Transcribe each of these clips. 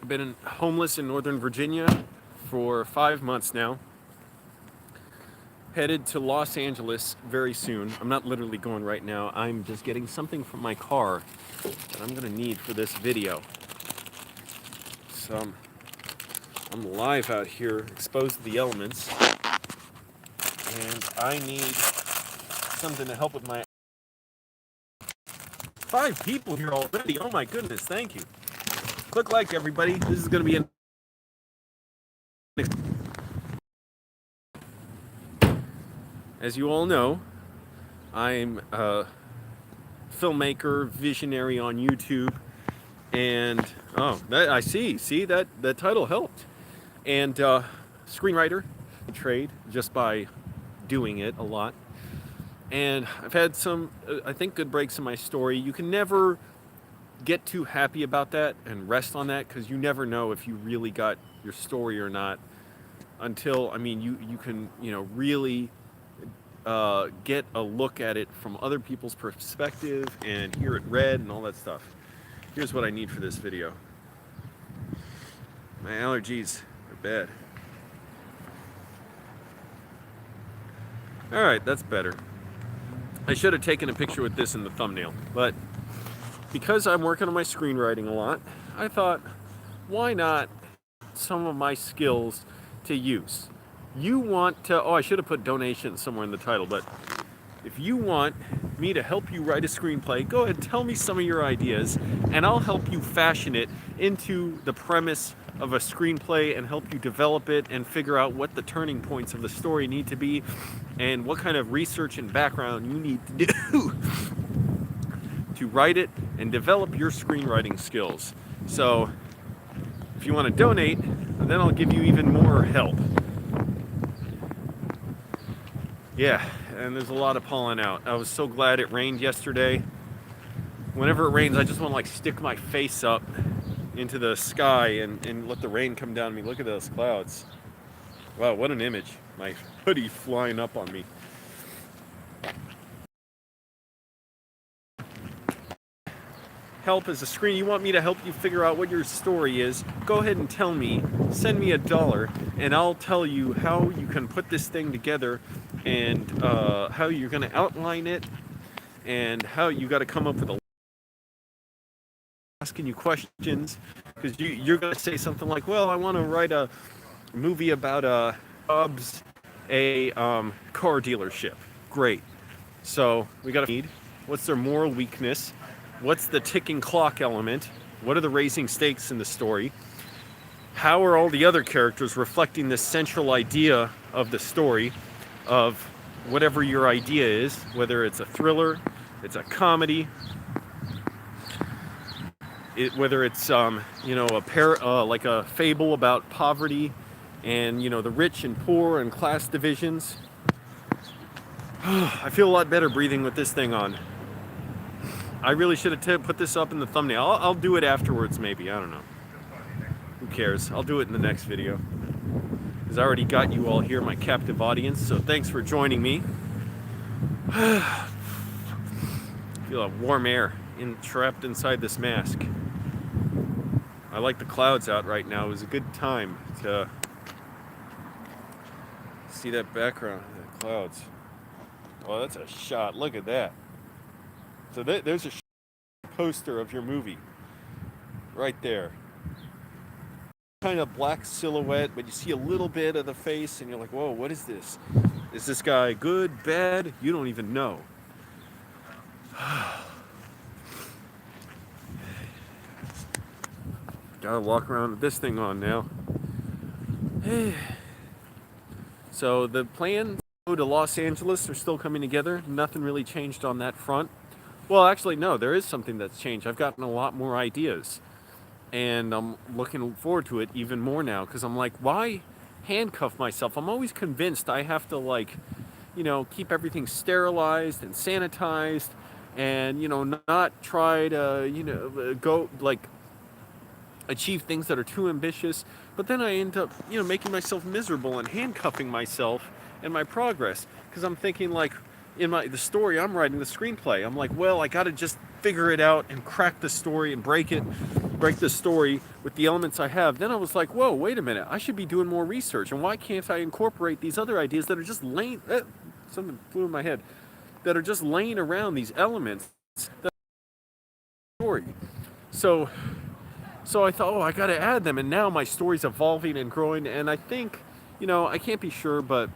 I've been homeless in Northern Virginia for 5 months now. Headed to Los Angeles very soon. I'm not literally going right now. I'm just getting something from my car that I'm gonna need for this video. So I'm live out here, exposed to the elements, and I need something to help with my 5 people here already. Oh my goodness, thank you. Click like, everybody. This is gonna be an as you all know, I'm a filmmaker, visionary on YouTube, and I see that title helped, and screenwriter, trade just by doing it a lot, and I've had some, I think, good breaks in my story. You can never get too happy about that and rest on that, because you never know if you really got your story or not until, I mean, you can, really get a look at it from other people's perspective and hear it read and all that stuff. Here's what I need for this video. My allergies are bad. Alright, that's better. I should have taken a picture with this in the thumbnail, but because I'm working on my screenwriting a lot, I thought, why not some of my skills to use? You want to, I should have put donation somewhere in the title, but if you want me to help you write a screenplay, go ahead, tell me some of your ideas, and I'll help you fashion it into the premise of a screenplay and help you develop it and figure out what the turning points of the story need to be and what kind of research and background you need to do to write it and develop your screenwriting skills. So if you want to donate, then I'll give you even more help. Yeah, and there's a lot of pollen out. I was so glad it rained yesterday. Whenever it rains, I just want to stick my face up into the sky and let the rain come down on me. Look at those clouds. Wow, what an image. My hoodie flying up on me. Help as a screen. You want me to help you figure out what your story is, go ahead and tell me. Send me $1 and I'll tell you how you can put this thing together and how you're going to outline it and how you got to come up with a asking you questions, because you're going to say something like, well, I want to write a movie about a car dealership. Great. So we got to need what's their moral weakness, what's the ticking clock element, what are the raising stakes in the story, how are all the other characters reflecting the central idea of the story of whatever your idea is, whether it's a thriller, it's a comedy, whether it's like a fable about poverty and the rich and poor and class divisions. I feel a lot better breathing with this thing on. I really should have put this up in the thumbnail. I'll do it afterwards, maybe. I don't know. Who cares? I'll do it in the next video, because I already got you all here, my captive audience. So thanks for joining me. I feel a warm air trapped inside this mask. I like the clouds out right now. It was a good time to see that background, the clouds. Oh, that's a shot. Look at that. So there's a poster of your movie right there. Kind of black silhouette, but you see a little bit of the face and you're like, whoa, what is this? Is this guy good, bad? You don't even know. Gotta walk around with this thing on now. So the plans to go to Los Angeles are still coming together. Nothing really changed on that front. Well, actually, no, there is something that's changed. I've gotten a lot more ideas. And I'm looking forward to it even more now, because I'm like, why handcuff myself? I'm always convinced I have to, keep everything sterilized and sanitized and, not try to, go, achieve things that are too ambitious. But then I end up, making myself miserable and handcuffing myself and my progress, because I'm thinking, in the story I'm writing, the screenplay, I'm like, well, I got to just figure it out and crack the story and break the story with the elements I have. Then I was like, whoa, wait a minute, I should be doing more research, and why can't I incorporate these other ideas that are just laying, something flew in my head, that are just laying around these elements that story. So I thought, oh, I got to add them, and now my story's evolving and growing, and I think, I can't be sure, but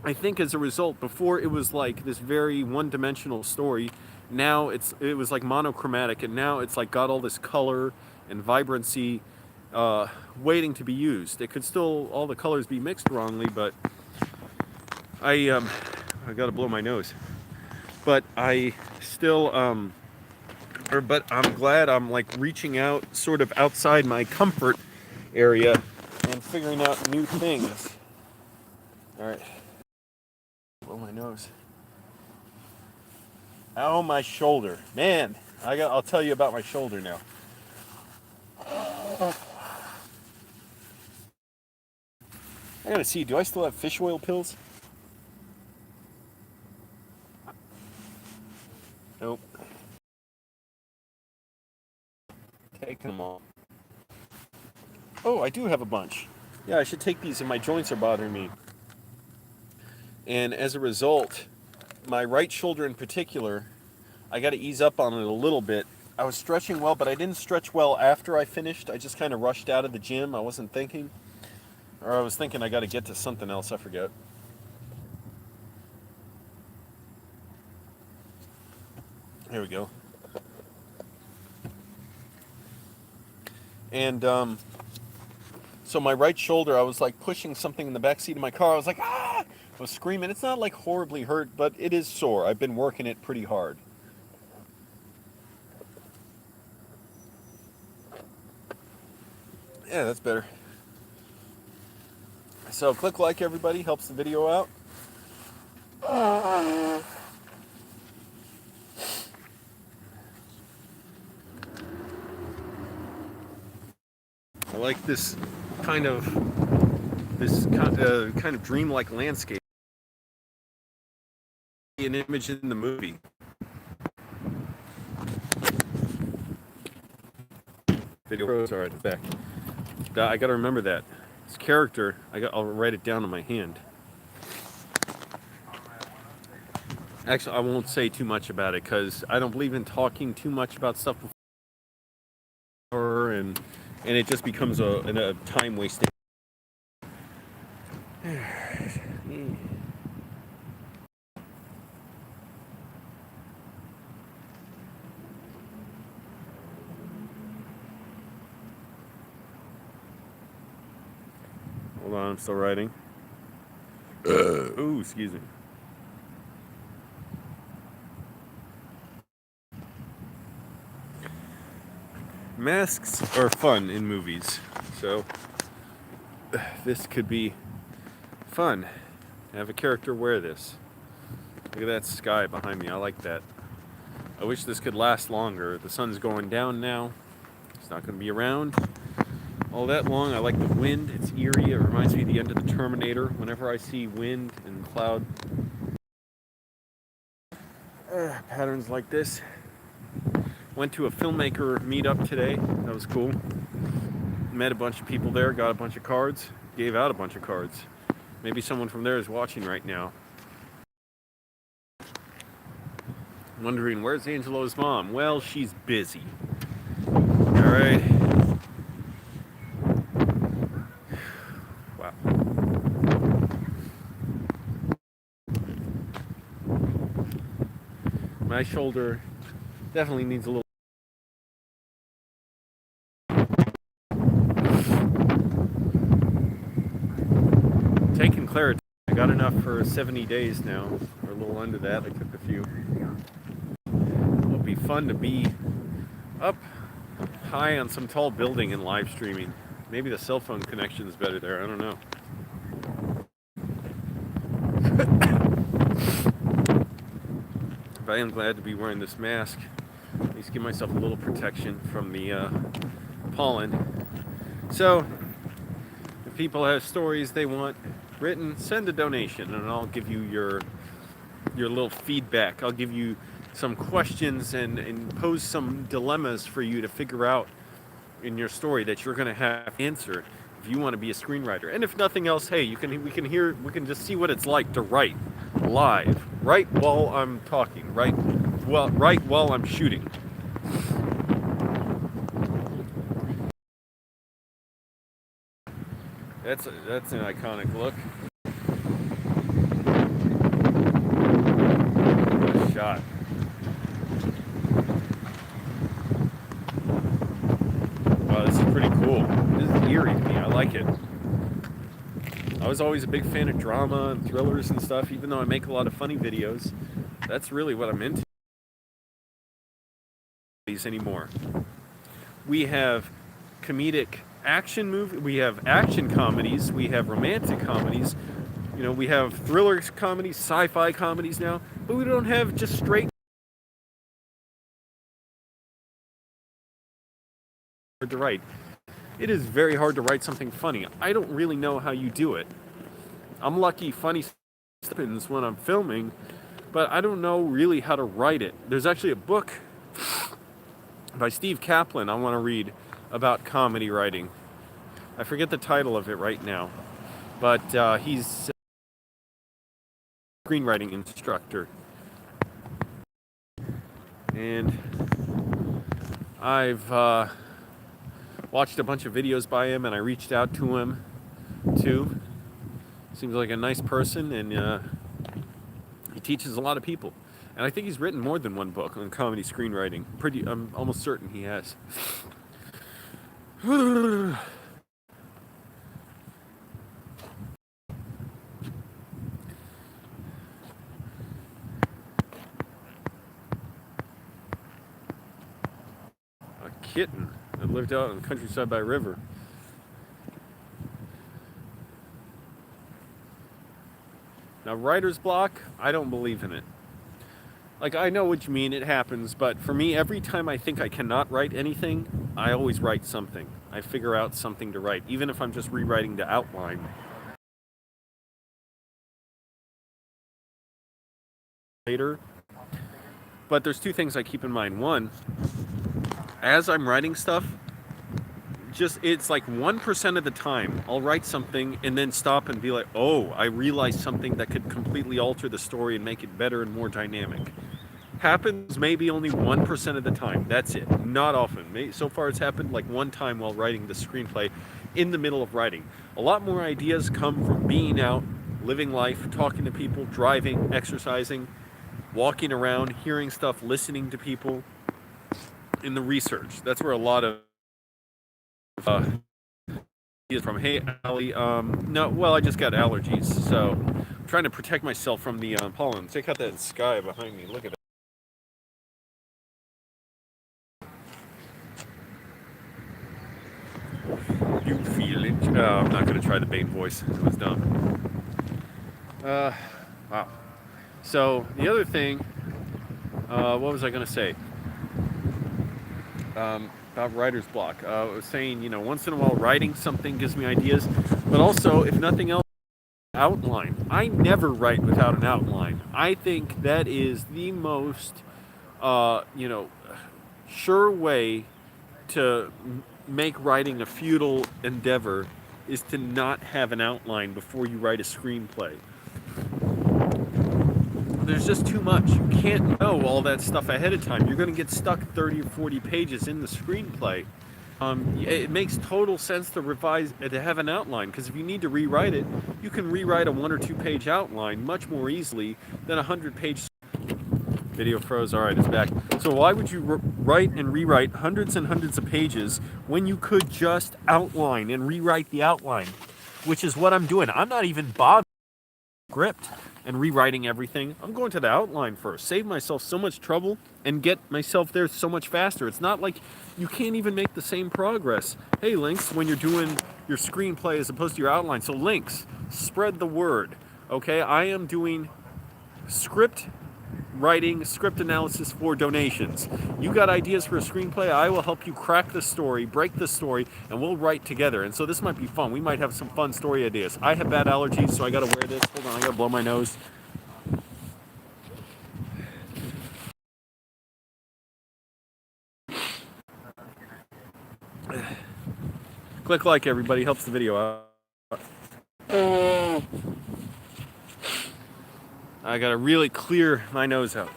I think as a result, before it was like this very one-dimensional story. Now it was like monochromatic, and now it's like got all this color and vibrancy waiting to be used. It could still, all the colors be mixed wrongly, but I got to blow my nose. But I still but I'm glad I'm like reaching out sort of outside my comfort area and figuring out new things. All right. Blow my nose. Ow, my shoulder. Man, I'll tell you about my shoulder now. I gotta see, do I still have fish oil pills? Nope. Taking them all. Oh, I do have a bunch. Yeah, I should take these if my joints are bothering me. And as a result, my right shoulder in particular, I got to ease up on it a little bit. I was stretching well, but I didn't stretch well after I finished. I just kind of rushed out of the gym. I wasn't thinking. Or I was thinking I got to get to something else. I forget. Here we go. And so my right shoulder, I was like pushing something in the back seat of my car. I was like, ah! I was screaming. It's not like horribly hurt, but it is sore. I've been working it pretty hard. Yeah, that's better. So click like, everybody. Helps the video out. I like this kind of dreamlike landscape. An image in the movie. Video pros are at the back. I got to remember that. This character, I'll write it down in my hand. Actually, I won't say too much about it because I don't believe in talking too much about stuff before, and it just becomes a time wasting. Hold on, I'm still writing. Ooh, excuse me. Masks are fun in movies, so this could be fun. Have a character wear this. Look at that sky behind me. I like that. I wish this could last longer. The sun's going down now. It's not going to be around all that long. I like the wind. It's eerie. It reminds me of the end of the Terminator. Whenever I see wind and cloud patterns like this. Went to a Filmmaker meetup today. That was cool. Met a bunch of people there. Got a bunch of cards. Gave out a bunch of cards. Maybe someone from there is watching right now. Wondering, where's Angelo's mom? Well, she's busy. Alright. Wow. My shoulder definitely needs a little. Taking Claritin. I got enough for 70 days now, or a little under that. I took a few. It'll be fun to be up high on some tall building and live streaming. Maybe the cell phone connection is better there. I don't know. But I am glad to be wearing this mask. At least give myself a little protection from the pollen. So, if people have stories they want written, send a donation and I'll give you your your little feedback. I'll give you some questions and pose some dilemmas for you to figure out in your story that you're going to have answered if you want to be a screenwriter. And if nothing else, hey, we can just see what it's like to write live, right while I'm talking, right while I'm shooting. That's an iconic look. What a shot. Wow, this is pretty cool. This is eerie to me. I like it. I was always a big fan of drama and thrillers and stuff, even though I make a lot of funny videos. That's really what I'm into anymore. We have comedic action movies, we have action comedies, we have romantic comedies, we have thriller comedies, sci-fi comedies now, but we don't have just straight to write. It is very hard to write something funny. I don't really know how you do it. I'm lucky funny happens when I'm filming, but I don't know really how to write it. There's actually a book by Steve Kaplan I want to read about comedy writing. I forget the title of it right now, but he's a screenwriting instructor. And I've watched a bunch of videos by him, and I reached out to him too. Seems like a nice person, and he teaches a lot of people. And I think he's written more than one book on comedy screenwriting. I'm almost certain he has. A kitten that lived out in the countryside by a river. Now, writer's block, I don't believe in it. Like, I know what you mean, it happens, but for me, every time I think I cannot write anything, I always write something. I figure out something to write, even if I'm just rewriting the outline. Later. But there's two things I keep in mind. One, as I'm writing stuff, it's like 1% of the time I'll write something and then stop and be like, oh, I realized something that could completely alter the story and make it better and more dynamic. Happens maybe only 1% of the time. That's it. Not often. So far it's happened like one time while writing the screenplay in the middle of writing. A lot more ideas come from being out, living life, talking to people, driving, exercising, walking around, hearing stuff, listening to people, in the research. That's where a lot of is from. Hey, Allie. No, well, I just got allergies, so I'm trying to protect myself from the pollen. Check out that sky behind me. Look at that. You feel it? I'm not going to try the Bane voice. It was dumb. Wow. So, the other thing, what was I going to say? About writer's block. I was saying, once in a while writing something gives me ideas, but also, if nothing else, outline. I never write without an outline. I think that is the most, sure way to make writing a futile endeavor is to not have an outline before you write a screenplay. There's just too much. You can't know all that stuff ahead of time. You're going to get stuck 30 or 40 pages in the screenplay. It makes total sense to have an outline, because if you need to rewrite it, you can rewrite a 1 or 2 page outline much more easily than a 100-page. Video froze. All right, it's back. So why would you write and rewrite hundreds and hundreds of pages when you could just outline and rewrite the outline, which is what I'm doing. I'm not even bothering with the script and rewriting everything. I'm going to the outline first. Save myself so much trouble and get myself there so much faster. It's not like you can't even make the same progress. Hey, Links, when you're doing your screenplay as opposed to your outline. So Links, spread the word. Okay, I am doing script writing, script analysis for donations. You got ideas for a screenplay? I will help you crack the story, break the story, and we'll write together. And so this might be fun. We might have some fun story ideas. I have bad allergies, so I gotta wear this. Hold on, I gotta blow my nose. Click like, everybody. Helps the video out. I gotta really clear my nose out.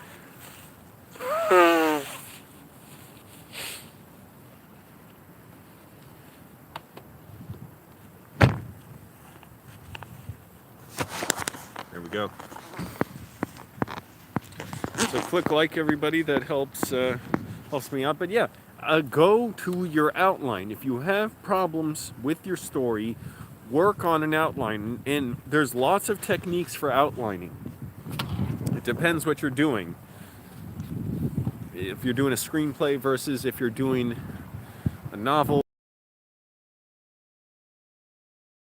There we go. So click like, everybody. That helps me out. But yeah, go to your outline. If you have problems with your story, work on an outline. And there's lots of techniques for outlining. It depends what you're doing. If you're doing a screenplay versus if you're doing a novel.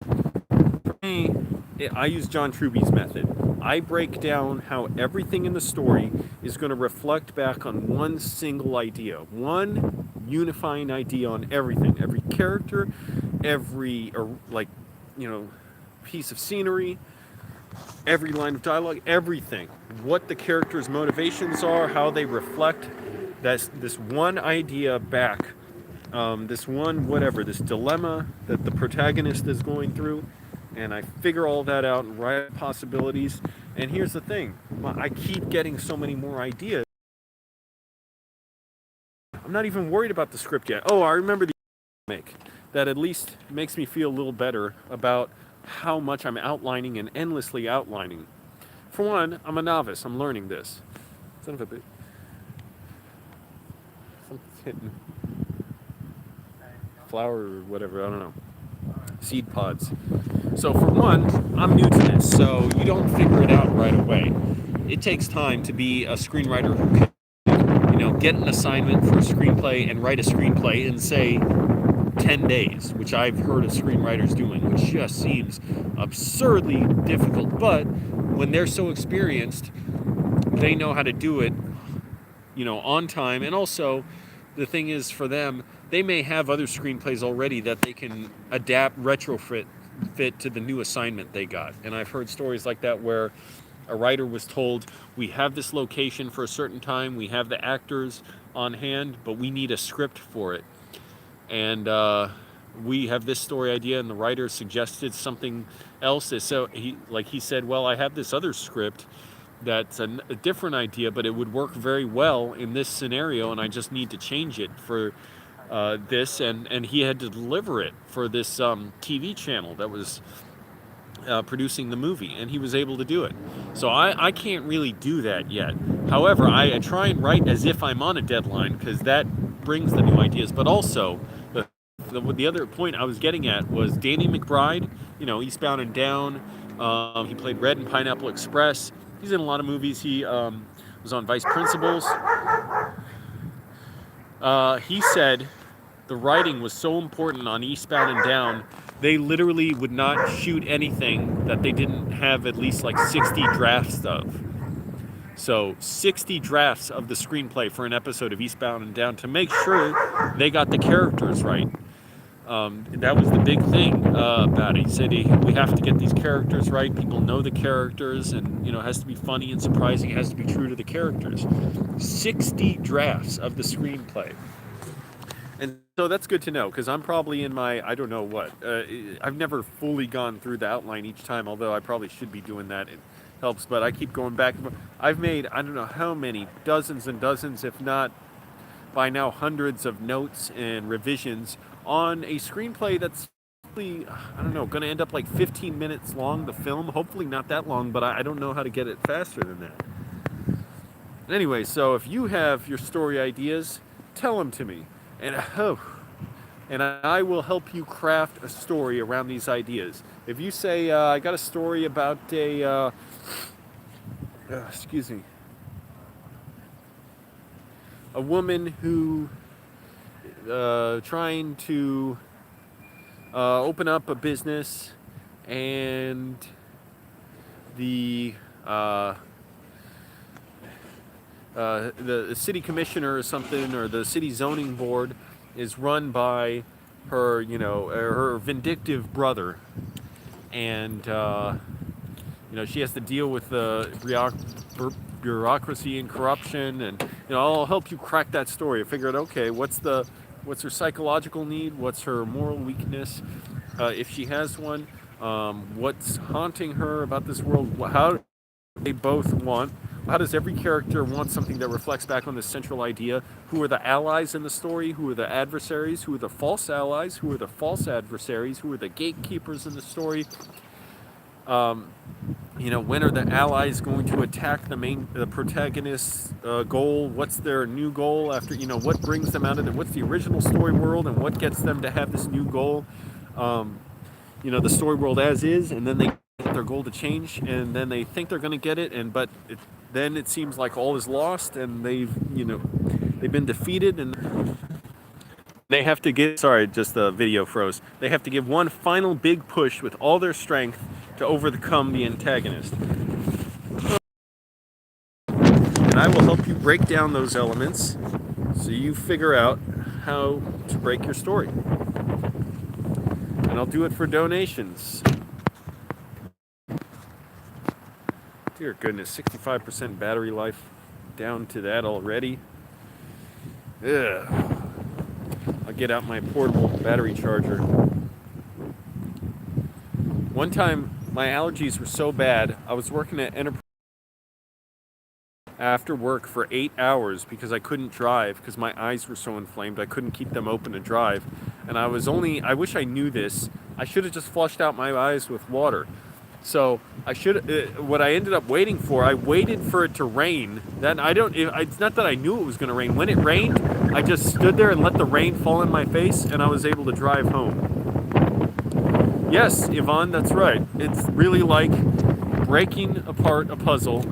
For me, I use John Truby's method. I break down how everything in the story is going to reflect back on one single idea, one unifying idea on everything, every character, every piece of scenery, every line of dialogue, everything. What the characters' motivations are, how they reflect this one idea back, this dilemma that the protagonist is going through. And I figure all that out and write possibilities. And here's the thing. I keep getting so many more ideas. I'm not even worried about the script yet. Oh, I remember the make. That at least makes me feel a little better about how much I'm outlining and endlessly outlining. For one, I'm a novice. I'm learning this. Son of a bitch. Something's hitting. Flower or whatever, I don't know. Seed pods. So for one, I'm new to this, so you don't figure it out right away. It takes time to be a screenwriter who can, get an assignment for a screenplay and write a screenplay in, say, 10 days, which I've heard of screenwriters doing, which just seems absurdly difficult. But when they're so experienced, they know how to do it, on time. And also, the thing is, for them, they may have other screenplays already that they can adapt, retrofit to the new assignment they got. And I've heard stories like that where a writer was told, we have this location for a certain time, we have the actors on hand, but we need a script for it. And we have this story idea, and the writer suggested something else. So he said, well, I have this other script that's a different idea, but it would work very well in this scenario, and I just need to change it for this. And he had to deliver it for this TV channel that was producing the movie, and he was able to do it. So I can't really do that yet. However, I try and write as if I'm on a deadline, because that brings the new ideas. But also, the other point I was getting at was Danny McBride, Eastbound and Down. He played Red in Pineapple Express. He's in a lot of movies. He was on Vice Principals. He said the writing was so important on Eastbound and Down, they literally would not shoot anything that they didn't have at least like 60 drafts of. So 60 drafts of the screenplay for an episode of Eastbound and Down to make sure they got the characters right. That was the big thing about it. He said we have to get these characters right. People know the characters, and it has to be funny and surprising. It has to be true to the characters. 60 drafts of the screenplay. And so that's good to know, because I'm probably in my, I don't know what. I've never fully gone through the outline each time, although I probably should be doing that. It helps, but I keep going back. I've made, I don't know how many, dozens and dozens, if not by now hundreds of notes and revisions on a screenplay that's probably, I don't know, going to end up like 15 minutes long, the film. Hopefully not that long, but I don't know how to get it faster than that. Anyway, so if you have your story ideas, tell them to me. And I will help you craft a story around these ideas. If you say, I got a story about a woman who trying to open up a business, and the city commissioner or something, or the city zoning board is run by her, her vindictive brother, and she has to deal with the bureaucracy and corruption, and I'll help you crack that story. I figured, okay, what's the What's her psychological need? What's her moral weakness, if she has one? What's haunting her about this world? How they both want? How does every character want something that reflects back on this central idea? Who are the allies in the story? Who are the adversaries? Who are the false allies? Who are the false adversaries? Who are the gatekeepers in the story? When are the allies going to attack the protagonist's goal? What's their new goal after? What brings them out of it? What's the original story world, and what gets them to have this new goal? The story world as is, and then they get their goal to change, and then they think they're going to get it, then it seems like all is lost, and they've been defeated, and they have to give. Sorry, just the video froze. They have to give one final big push with all their strength to overcome the antagonist. And I will help you break down those elements so you figure out how to break your story. And I'll do it for donations. Dear goodness, 65% battery life, down to that already. Ugh. I'll get out my portable battery charger. One time, my allergies were so bad, I was working at Enterprise after work for 8 hours because I couldn't drive because my eyes were so inflamed. I couldn't keep them open to drive. And I wish I knew this. I should have just flushed out my eyes with water. So what I ended up waiting for, I waited for it to rain. It's not that I knew it was going to rain. When it rained, I just stood there and let the rain fall in my face, and I was able to drive home. Yes, Yvonne, that's right. It's really like breaking apart a puzzle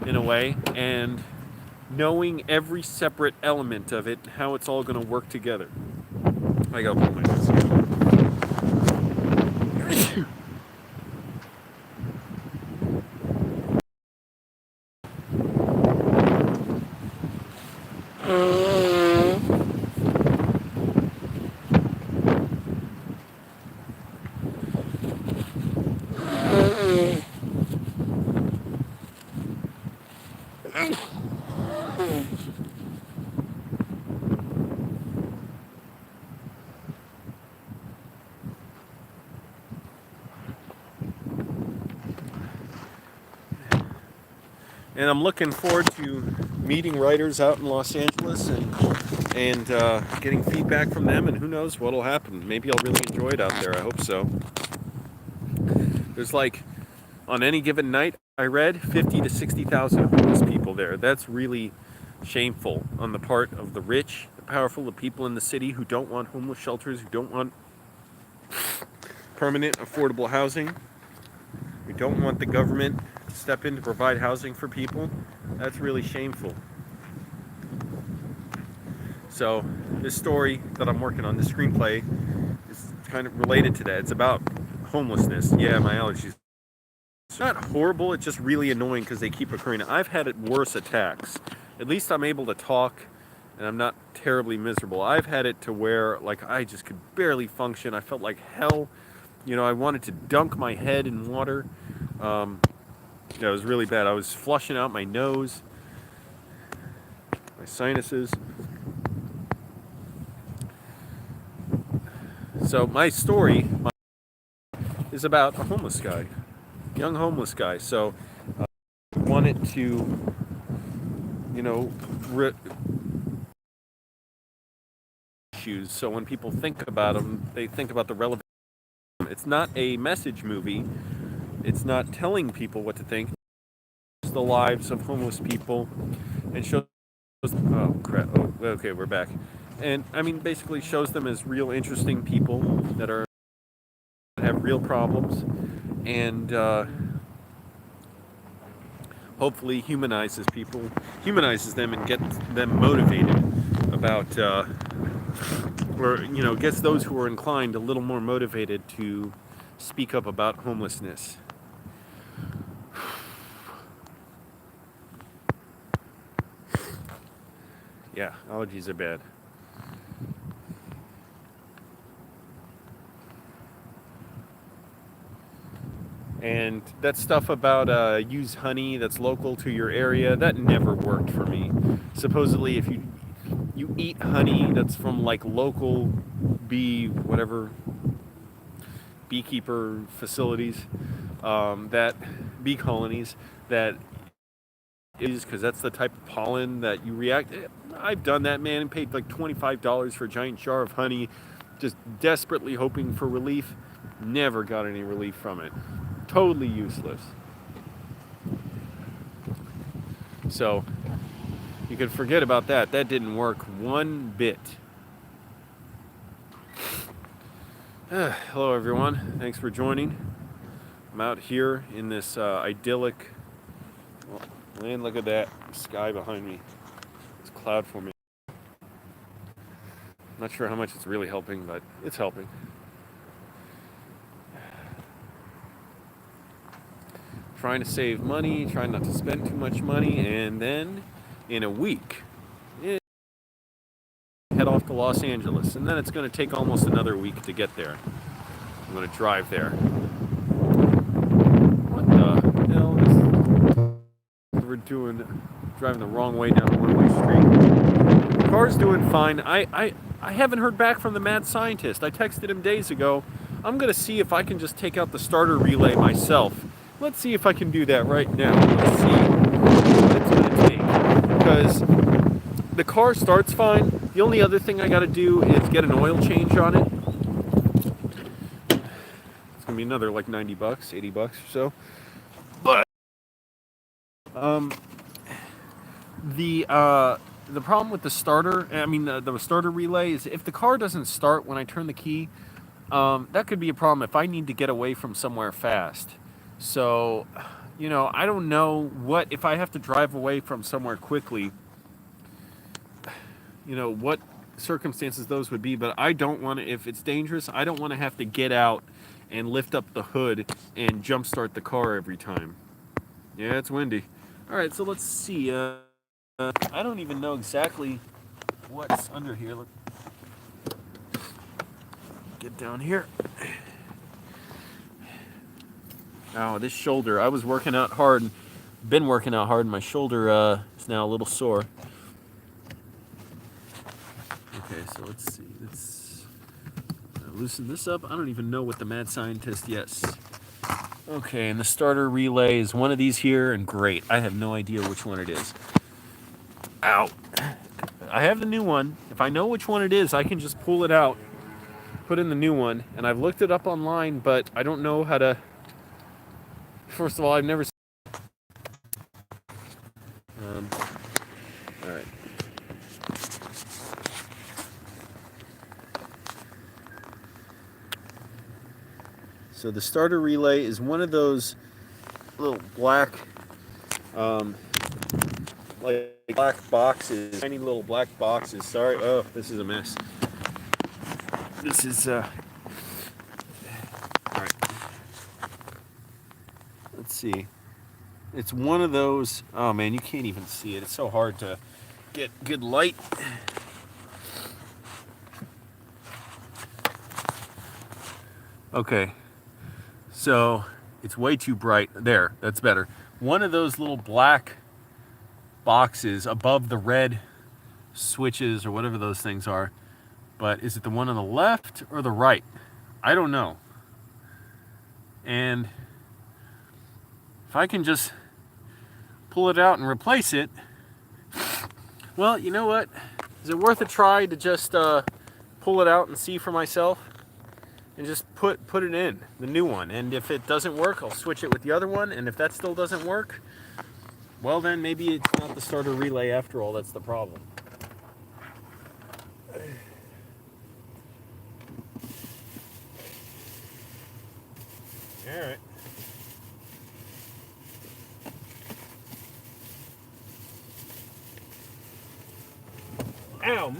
in a way and knowing every separate element of it, how it's all going to work together. I gotta put my And I'm looking forward to meeting writers out in Los Angeles and getting feedback from them, and who knows what'll happen. Maybe I'll really enjoy it out there. I hope so. There's on any given night, I read 50 to 60,000 homeless people there. That's really shameful on the part of the rich, the powerful, the people in the city who don't want homeless shelters, who don't want permanent, affordable housing. We don't want the government to step in to provide housing for people. That's really shameful. So this story that I'm working on, this screenplay, is kind of related to that. It's about homelessness. Yeah, my allergies. It's not horrible, it's just really annoying because they keep occurring. I've had worse attacks. At least I'm able to talk and I'm not terribly miserable. I've had it to where I just could barely function. I felt like hell. I wanted to dunk my head in water. It was really bad. I was flushing out my nose, my sinuses. So my story is about a homeless guy, young homeless guy. So I wanted to, issues. So when people think about them, they think about the relevant. It's not a message movie. It's not telling people what to think. It's the lives of homeless people and shows. Oh crap! Oh, okay, we're back. And basically shows them as real, interesting people that have real problems, and hopefully humanizes them and gets them motivated about, gets those who are inclined a little more motivated to speak up about homelessness. Yeah, allergies are bad. And that stuff about use honey that's local to your area, that never worked for me. Supposedly, if you you eat honey that's from like local beekeeper facilities, that bee colonies, that is because that's the type of pollen that you react. I've done that, man, and paid like $25 for a giant jar of honey, just desperately hoping for relief. Never got any relief from it. Totally useless. So you could forget about that. That didn't work one bit. Hello, everyone. Thanks for joining. I'm out here in this idyllic land. Look at that sky behind me. It's cloud formation. Not sure how much it's really helping, but it's helping. Trying to save money, trying not to spend too much money, and then in a week, head off to Los Angeles, and then it's going to take almost another week to get there. I'm going to drive there. What the hell is we're doing? Driving the wrong way down a one-way street. The car's doing fine. I haven't heard back from the mad scientist. I texted him days ago. I'm going to see if I can just take out the starter relay myself. Let's see if I can do that right now. Let's see what it's going to take. Because the car starts fine. The only other thing I got to do is get an oil change on it. It's going to be another like $90, $80 or so. But the problem with the starter, the starter relay, is if the car doesn't start when I turn the key, that could be a problem if I need to get away from somewhere fast. So, I don't know if I have to drive away from somewhere quickly, what circumstances those would be, but I don't want to, if it's dangerous, I don't want to have to get out and lift up the hood and jumpstart the car every time. Yeah, it's windy. All right, so let's see. I don't even know exactly what's under here. Let's get down here. Oh, this shoulder. I was working out hard. Been working out hard, and my shoulder is now a little sore. Okay, so let's see. Let's loosen this up. I don't even know what the mad scientist. Yes. Okay, and the starter relay is one of these here, and great. I have no idea which one it is. Ow. I have the new one. If I know which one it is, I can just pull it out, put in the new one, and I've looked it up online, but I don't know how to. First of all, I've never. All right. So the starter relay is one of those little black, like black boxes, tiny little black boxes. Sorry, oh, this is a mess. This is all right. Let's see. It's one of those. Oh man, you can't even see it. It's so hard to get good light. Okay. So it's way too bright. There, that's better. One of those little black boxes above the red switches or whatever those things are. But is it the one on the left or the right? I don't know. And if I can just pull it out and replace it, well, you know what? Is it worth a try to just pull it out and see for myself? And just put it in, the new one. And if it doesn't work, I'll switch it with the other one. And if that still doesn't work, well then maybe it's not the starter relay after all that's the problem. All right. Ow!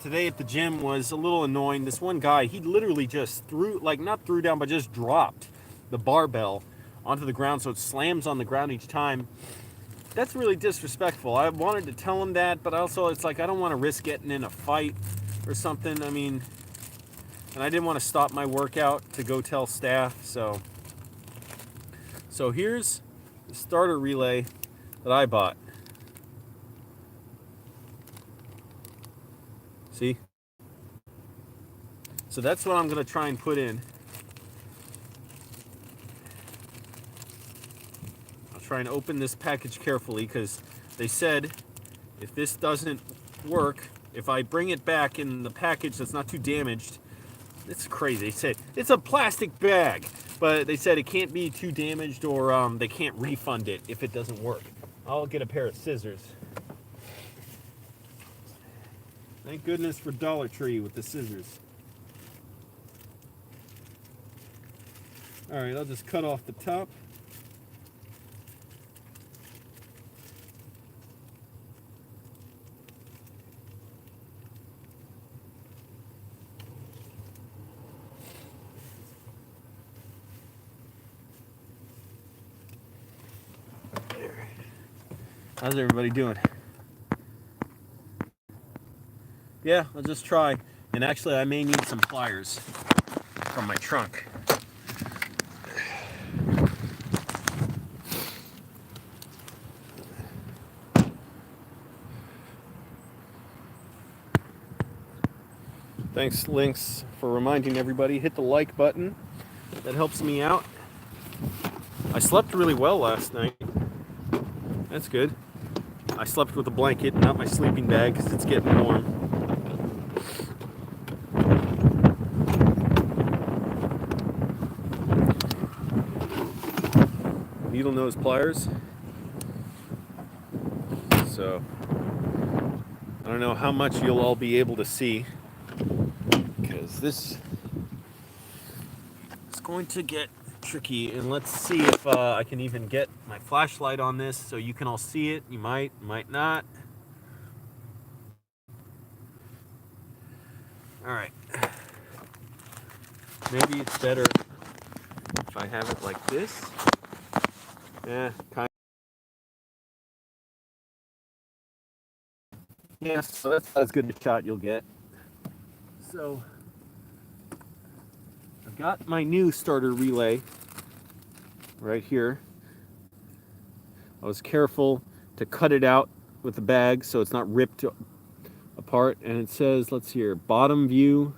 Today at the gym was a little annoying. This one guy, he literally just not threw down, but just dropped the barbell onto the ground, so it slams on the ground each time. that's really disrespectful. I wanted to tell him that, but also it's like I don't want to risk getting in a fight or something. I mean, and I didn't want to stop my workout to go tell staff. So here's the starter relay that I bought. See? So that's what I'm going to try and put in. I'll try and open this package carefully because they said if this doesn't work, if I bring it back in the package that's not too damaged, it's crazy. They said it's a plastic bag, but they said it can't be too damaged or they can't refund it if it doesn't work. I'll get a pair of scissors. Thank goodness for Dollar Tree with the scissors. All right, I'll just cut off the top. There. How's everybody doing? Yeah, I'll just try. And actually, I may need some pliers from my trunk. Thanks, Lynx, for reminding everybody. Hit the like button. That helps me out. I slept really well last night. That's good. I slept with a blanket, not my sleeping bag, because it's getting warm. Needle nose pliers. So, I don't know how much you'll all be able to see, because this is going to get tricky. And let's see if I can even get my flashlight on this so you can all see it. You might not. All right. Maybe it's better if I have it like this. Yeah, kind of. Yeah, so that's as good a shot you'll get. So I've got my new starter relay right here. I was careful to cut it out with the bag so it's not ripped apart. And it says, let's see here, bottom view.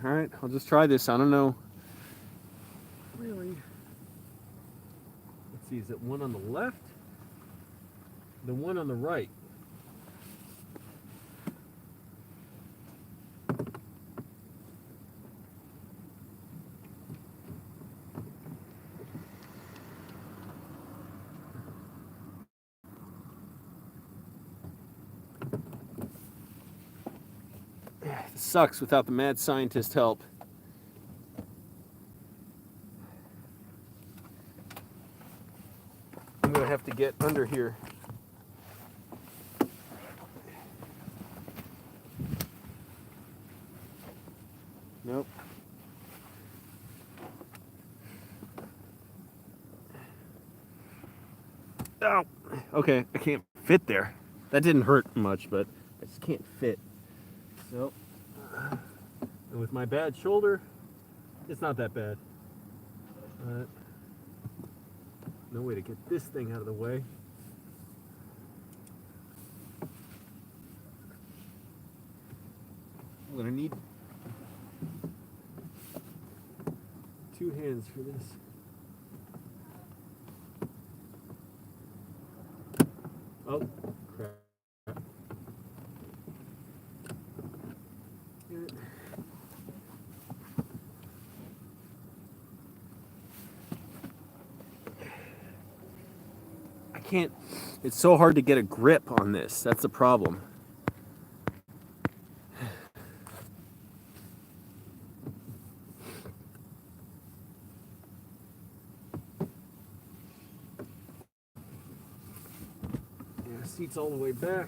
All right, I'll just try this. I don't know. Really? Let's see, is it one on the left? The one on the right. It sucks without the mad scientist help. I'm gonna have to get under here. Nope. Oh, okay, I can't fit there. That didn't hurt much, but I just can't fit. So, and with my bad shoulder, it's not that bad. No way to get this thing out of the way. I'm gonna need 2 hands for this. Oh, crap. I can't, it's so hard to get a grip on this. That's the problem. Yeah, seat's all the way back.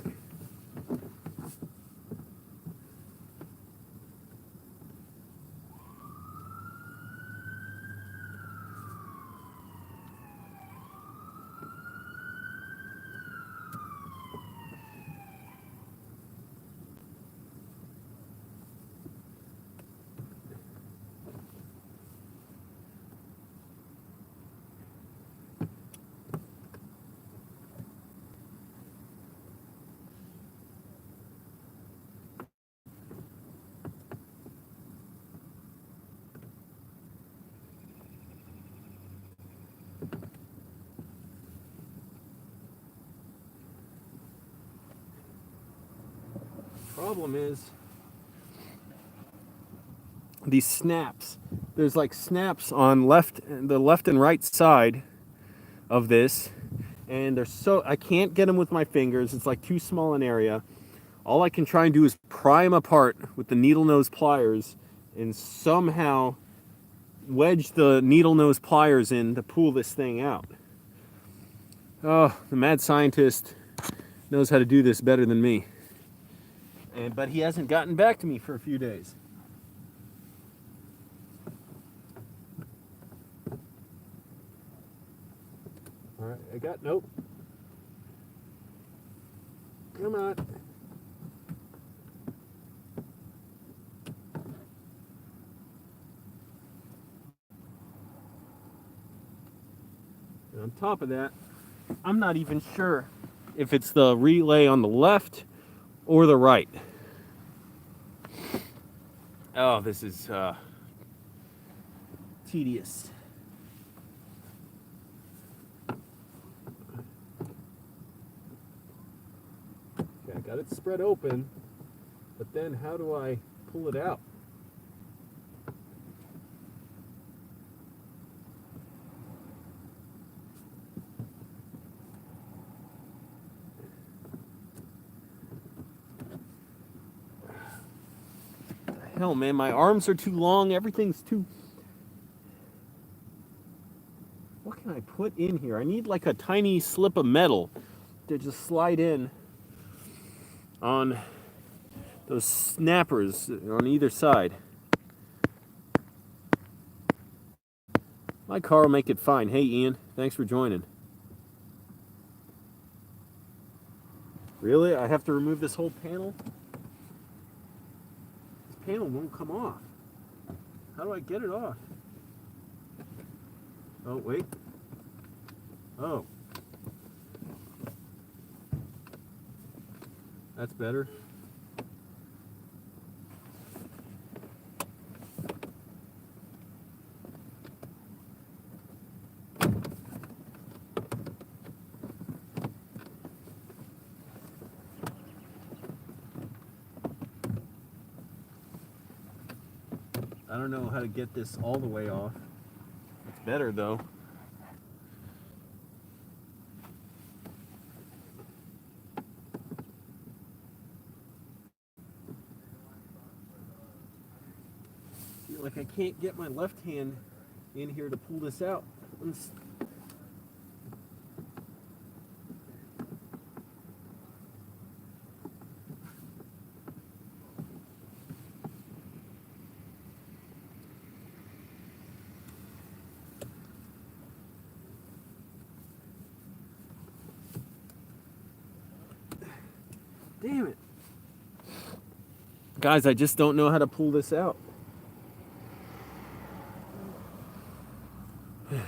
Problem is these snaps. There's like snaps on the left and right side of this, and they're so I can't get them with my fingers. It's like too small an area. All I can try and do is pry them apart with the needle nose pliers and somehow wedge the needle nose pliers in to pull this thing out. Oh, the mad scientist knows how to do this better than me. But he hasn't gotten back to me for a few days. All right, nope. Come on. And on top of that, I'm not even sure if it's the relay on the left or the right. Oh, this is tedious. Okay, I got it spread open, but then how do I pull it out? Hell, man, my arms are too long. Everything's too... What can I put in here? I need like a tiny slip of metal to just slide in on those snappers on either side. My car will make it fine. Hey, Ian, thanks for joining. Really? I have to remove this whole panel? Panel won't come off. How do I get it off? Oh, wait. Oh. That's better. I don't know how to get this all the way off. It's better though. Feel like I can't get my left hand in here to pull this out. Damn it. Guys, I just don't know how to pull this out. The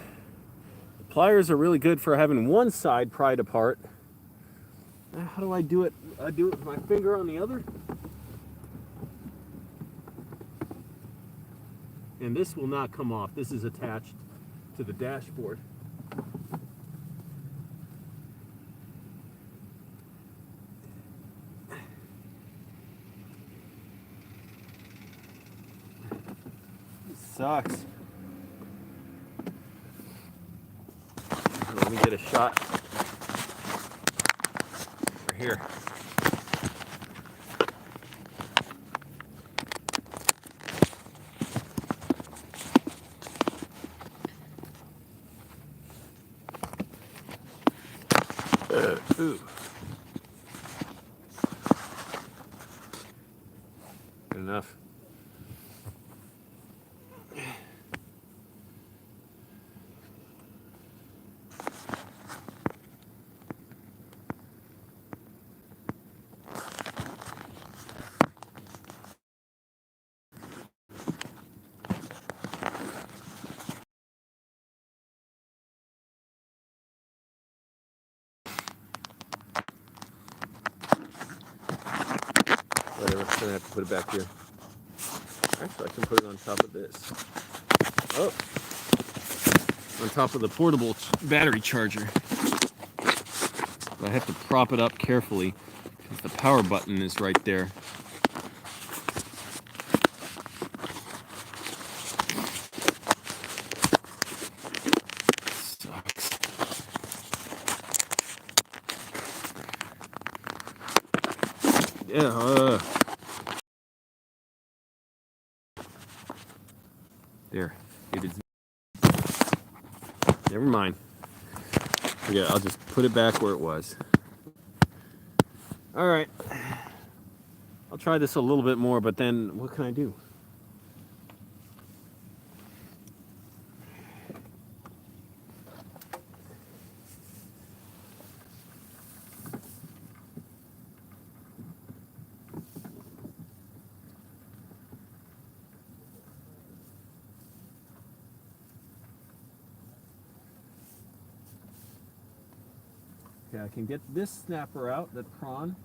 pliers are really good for having one side pried apart. How do I do it? I do it with my finger on the other. And this will not come off. This is attached to the dashboard. Sucks. Let me get a shot over here. Ooh. Good enough. Whatever, I'm gonna have to put it back here. Actually, I can put it on top of this. Oh, on top of the portable battery charger. I have to prop it up carefully because the power button is right there. Sucks. Yeah. There. It is. Never mind. Yeah, I'll just put it back where it was. All right. I'll try this a little bit more, but then what can I do? Okay, I can get this snapper out, that prong.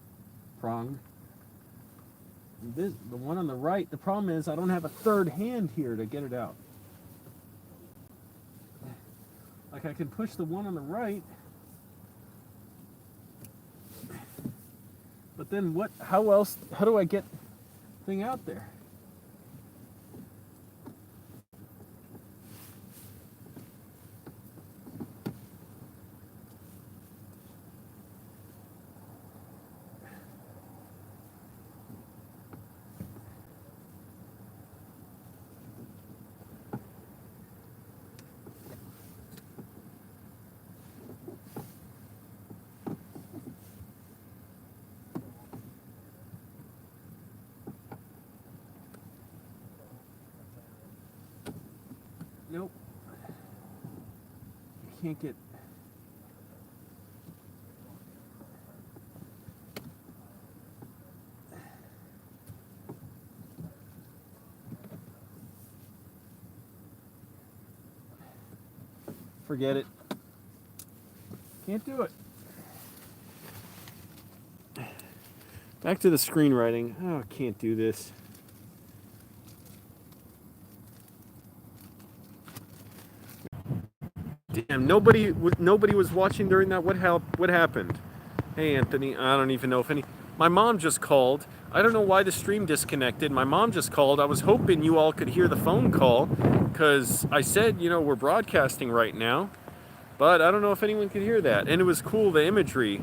The one on the right, the problem is I don't have a third hand here to get it out. Like I can push the one on the right, but then how do I get the thing out there? Nope. I can't get. Forget it. Can't do it. Back to the screenwriting. Oh, I can't do this. Damn, nobody was watching during that. What happened? Hey, Anthony, I don't even know if any. My mom just called. I don't know why the stream disconnected. My mom just called. I was hoping you all could hear the phone call because I said, we're broadcasting right now. But I don't know if anyone could hear that. And it was cool, the imagery,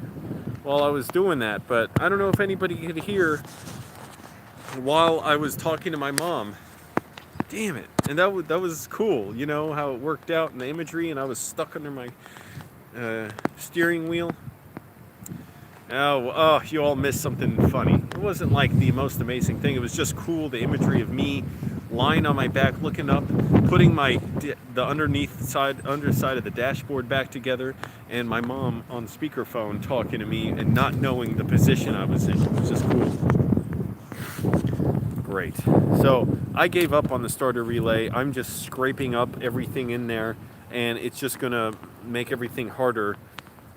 while I was doing that. But I don't know if anybody could hear while I was talking to my mom. Damn it. And that was cool, how it worked out in the imagery, and I was stuck under my steering wheel. Oh, you all missed something funny. It wasn't like the most amazing thing. It was just cool, the imagery of me lying on my back, looking up, putting the underside of the dashboard back together, and my mom on speakerphone talking to me and not knowing the position I was in. It was just cool. Great. So I gave up on the starter relay. I'm just scraping up everything in there, and it's just going to make everything harder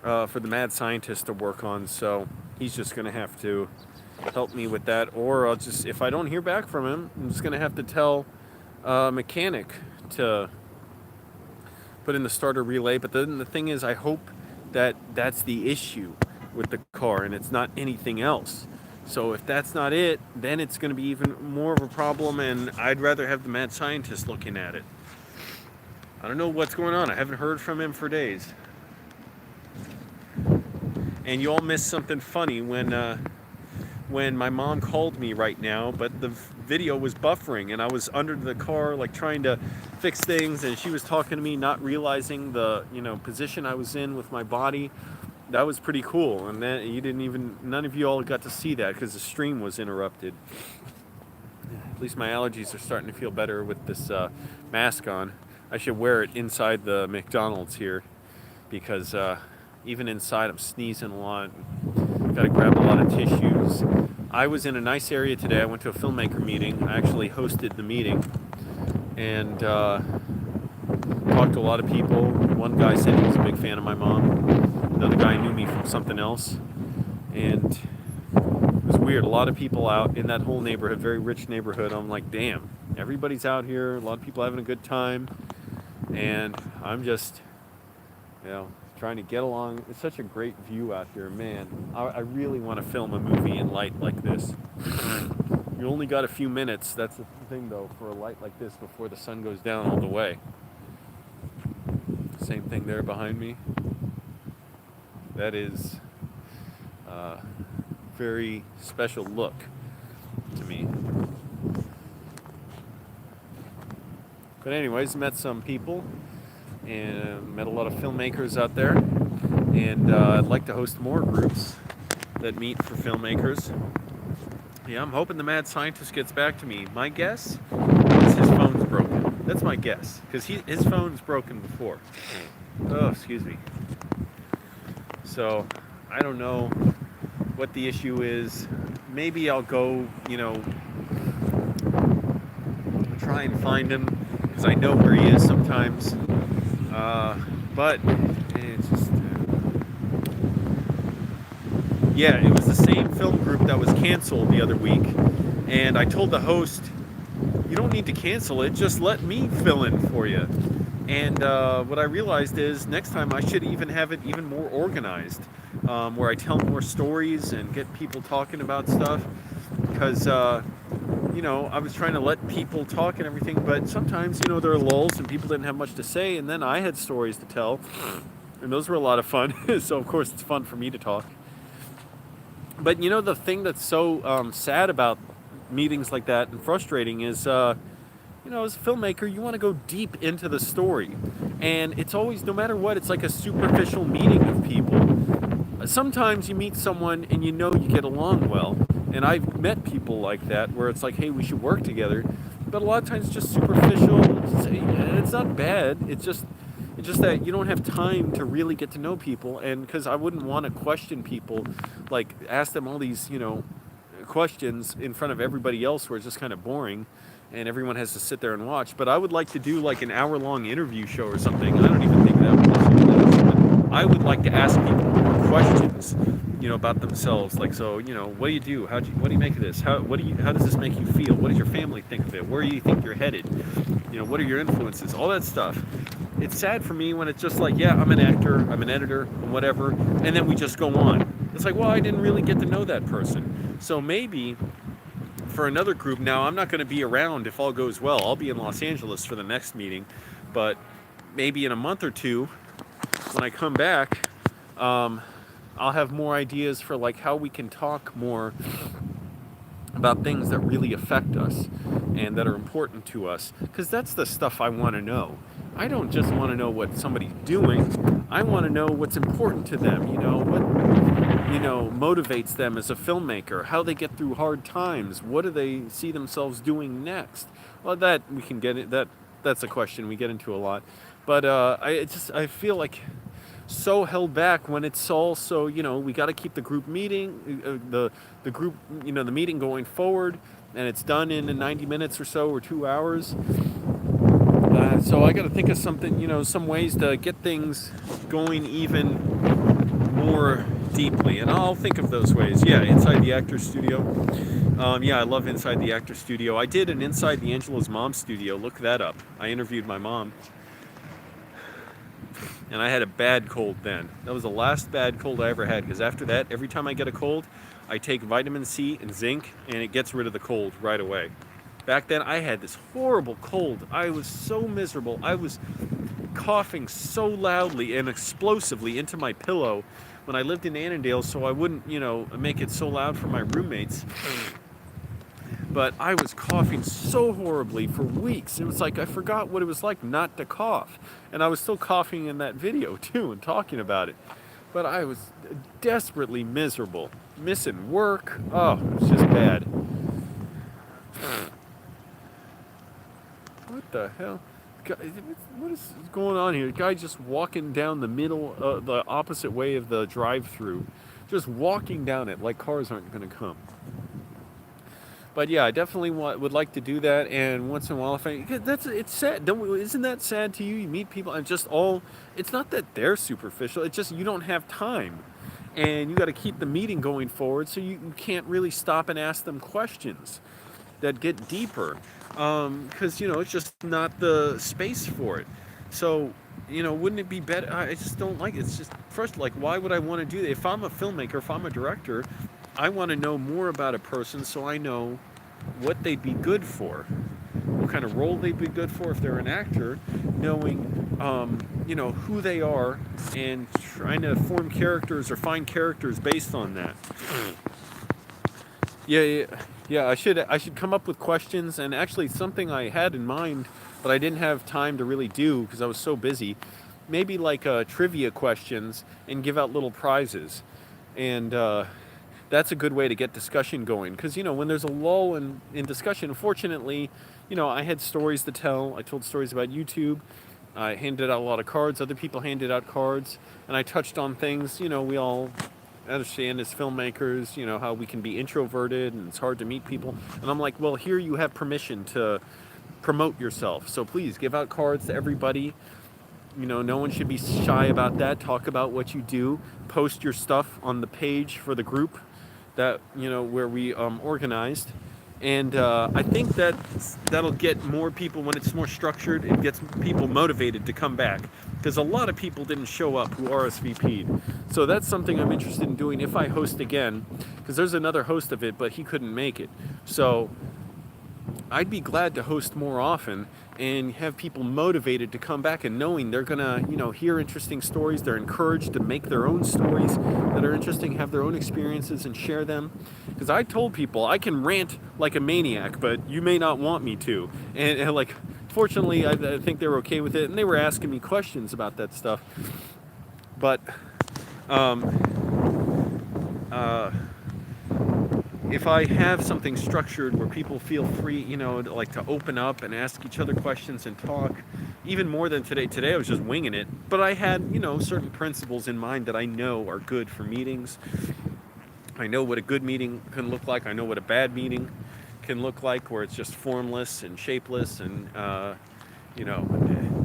for the mad scientist to work on. So he's just going to have to help me with that, or I'll just, if I don't hear back from him, I'm just going to have to tell a mechanic to put in the starter relay. But then the thing is, I hope that that's the issue with the car and it's not anything else. So if that's not it, then it's going to be even more of a problem, and I'd rather have the mad scientist looking at it. I don't know what's going on. I haven't heard from him for days. And you all missed something funny when my mom called me right now, but the video was buffering, and I was under the car, like trying to fix things, and she was talking to me, not realizing the position I was in with my body. That was pretty cool, and then none of you all got to see that because the stream was interrupted. At least my allergies are starting to feel better with this mask on. I should wear it inside the McDonald's here because even inside I'm sneezing a lot. Got to grab a lot of tissues. I was in a nice area today. I went to a filmmaker meeting. I actually hosted the meeting and talked to a lot of people. One guy said he was a big fan of my mom. Another guy knew me from something else, and it was weird. A lot of people out in that whole neighborhood, very rich neighborhood. I'm like, damn, everybody's out here. A lot of people having a good time. and I'm just, trying to get along. It's such a great view out here, man. I really want to film a movie in light like this. You only got a few minutes. That's the thing, though, for a light like this before the sun goes down all the way. Same thing there behind me. That is a very special look to me. But anyways, met some people and met a lot of filmmakers out there. And I'd like to host more groups that meet for filmmakers. Yeah, I'm hoping the mad scientist gets back to me. My guess is his phone's broken. That's my guess, because his phone's broken before. Oh, excuse me. So, I don't know what the issue is. Maybe I'll go, try and find him, because I know where he is sometimes. But it's just... yeah, it was the same film group that was canceled the other week. And I told the host, you don't need to cancel it, just let me fill in for you. And what I realized is next time I should even have it even more organized, where I tell more stories and get people talking about stuff. Because, I was trying to let people talk and everything, but sometimes, there are lulls and people didn't have much to say, and then I had stories to tell, and those were a lot of fun. So, of course, it's fun for me to talk. But, the thing that's so sad about meetings like that and frustrating is, as a filmmaker, you want to go deep into the story. And it's always, no matter what, it's like a superficial meeting of people. Sometimes you meet someone and you get along well. And I've met people like that where it's like, hey, we should work together. But a lot of times it's just superficial. And it's not bad. It's just that you don't have time to really get to know people. And because I wouldn't want to question people, like ask them all these, questions in front of everybody else where it's just kind of boring and everyone has to sit there and watch. But I would like to do like an hour-long interview show or something. I don't even think that would but I would like to ask people more questions, about themselves. Like, so, what do you do? What do you make of this? How does this make you feel? What does your family think of it? Where do you think you're headed? What are your influences? All that stuff. It's sad for me when it's just like, yeah, I'm an actor, I'm an editor, and whatever, and then we just go on. It's like, well, I didn't really get to know that person. So maybe for another group, now I'm not going to be around if all goes well. I'll be in Los Angeles for the next meeting, but maybe in a month or two, when I come back, I'll have more ideas for like how we can talk more about things that really affect us and that are important to us, because that's the stuff I want to know. I don't just want to know what somebody's doing. I want to know what's important to them, what motivates them as a filmmaker, how they get through hard times, what do they see themselves doing next. Well, that we can get it, that's a question we get into a lot. But I feel like so held back when it's all so, we got to keep the group meeting, the group, the meeting going forward, and it's done in 90 minutes or so, or 2 hours. So I got to think of something, some ways to get things going even more deeply, and I'll think of those ways. Yeah, Inside the Actor Studio. I love Inside the Actor Studio. I did an Inside the Angelo's Mom Studio. Look that up. I interviewed my mom. And I had a bad cold then. That was the last bad cold I ever had, because after that, every time I get a cold, I take vitamin C and zinc, and it gets rid of the cold right away. Back then, I had this horrible cold. I was so miserable. I was coughing so loudly and explosively into my pillow when I lived in Annandale, so I wouldn't, make it so loud for my roommates. But I was coughing so horribly for weeks. It was like I forgot what it was like not to cough. And I was still coughing in that video, too, and talking about it. But I was desperately miserable. Missing work. Oh, it was just bad. What the hell? What is going on here? The guy just walking down the middle, the opposite way of the drive-through. Just walking down it like cars aren't going to come. But yeah, I definitely would like to do that. And once in a while, it's sad. Isn't that sad to you? You meet people and just it's not that they're superficial. It's just you don't have time. And you got to keep the meeting going forward, so you can't really stop and ask them questions that get deeper. Because, it's just not the space for it. So, wouldn't it be better? I just don't like it. It's just first, like, why would I want to do that? If I'm a filmmaker, if I'm a director, I want to know more about a person so I know what they'd be good for, what kind of role they'd be good for. If they're an actor, knowing, who they are and trying to form characters or find characters based on that. Yeah, yeah, yeah. I should come up with questions, and actually something I had in mind, but I didn't have time to really do because I was so busy. Maybe like trivia questions and give out little prizes, and that's a good way to get discussion going. Because when there's a lull in discussion, fortunately, I had stories to tell. I told stories about YouTube. I handed out a lot of cards. Other people handed out cards, and I touched on things. We all understand as filmmakers, how we can be introverted and it's hard to meet people. And I'm like, well, here you have permission to promote yourself. So please give out cards to everybody. No one should be shy about that. Talk about what you do. Post your stuff on the page for the group that, where we organized. And I think that'll get more people when it's more structured. It gets people motivated to come back because a lot of people didn't show up who RSVP'd. So that's something I'm interested in doing if I host again, because there's another host of it, but he couldn't make it. So I'd be glad to host more often and have people motivated to come back and knowing they're gonna, hear interesting stories. They're encouraged to make their own stories that are interesting, have their own experiences and share them. Because I told people I can rant like a maniac, but you may not want me to. And like, fortunately, I think they were okay with it, and they were asking me questions about that stuff. But uh, if I have something structured where people feel free, like to open up and ask each other questions and talk, even more than today. Today I was just winging it, but I had, certain principles in mind that I know are good for meetings. I know what a good meeting can look like. I know what a bad meeting can look like, where it's just formless and shapeless and,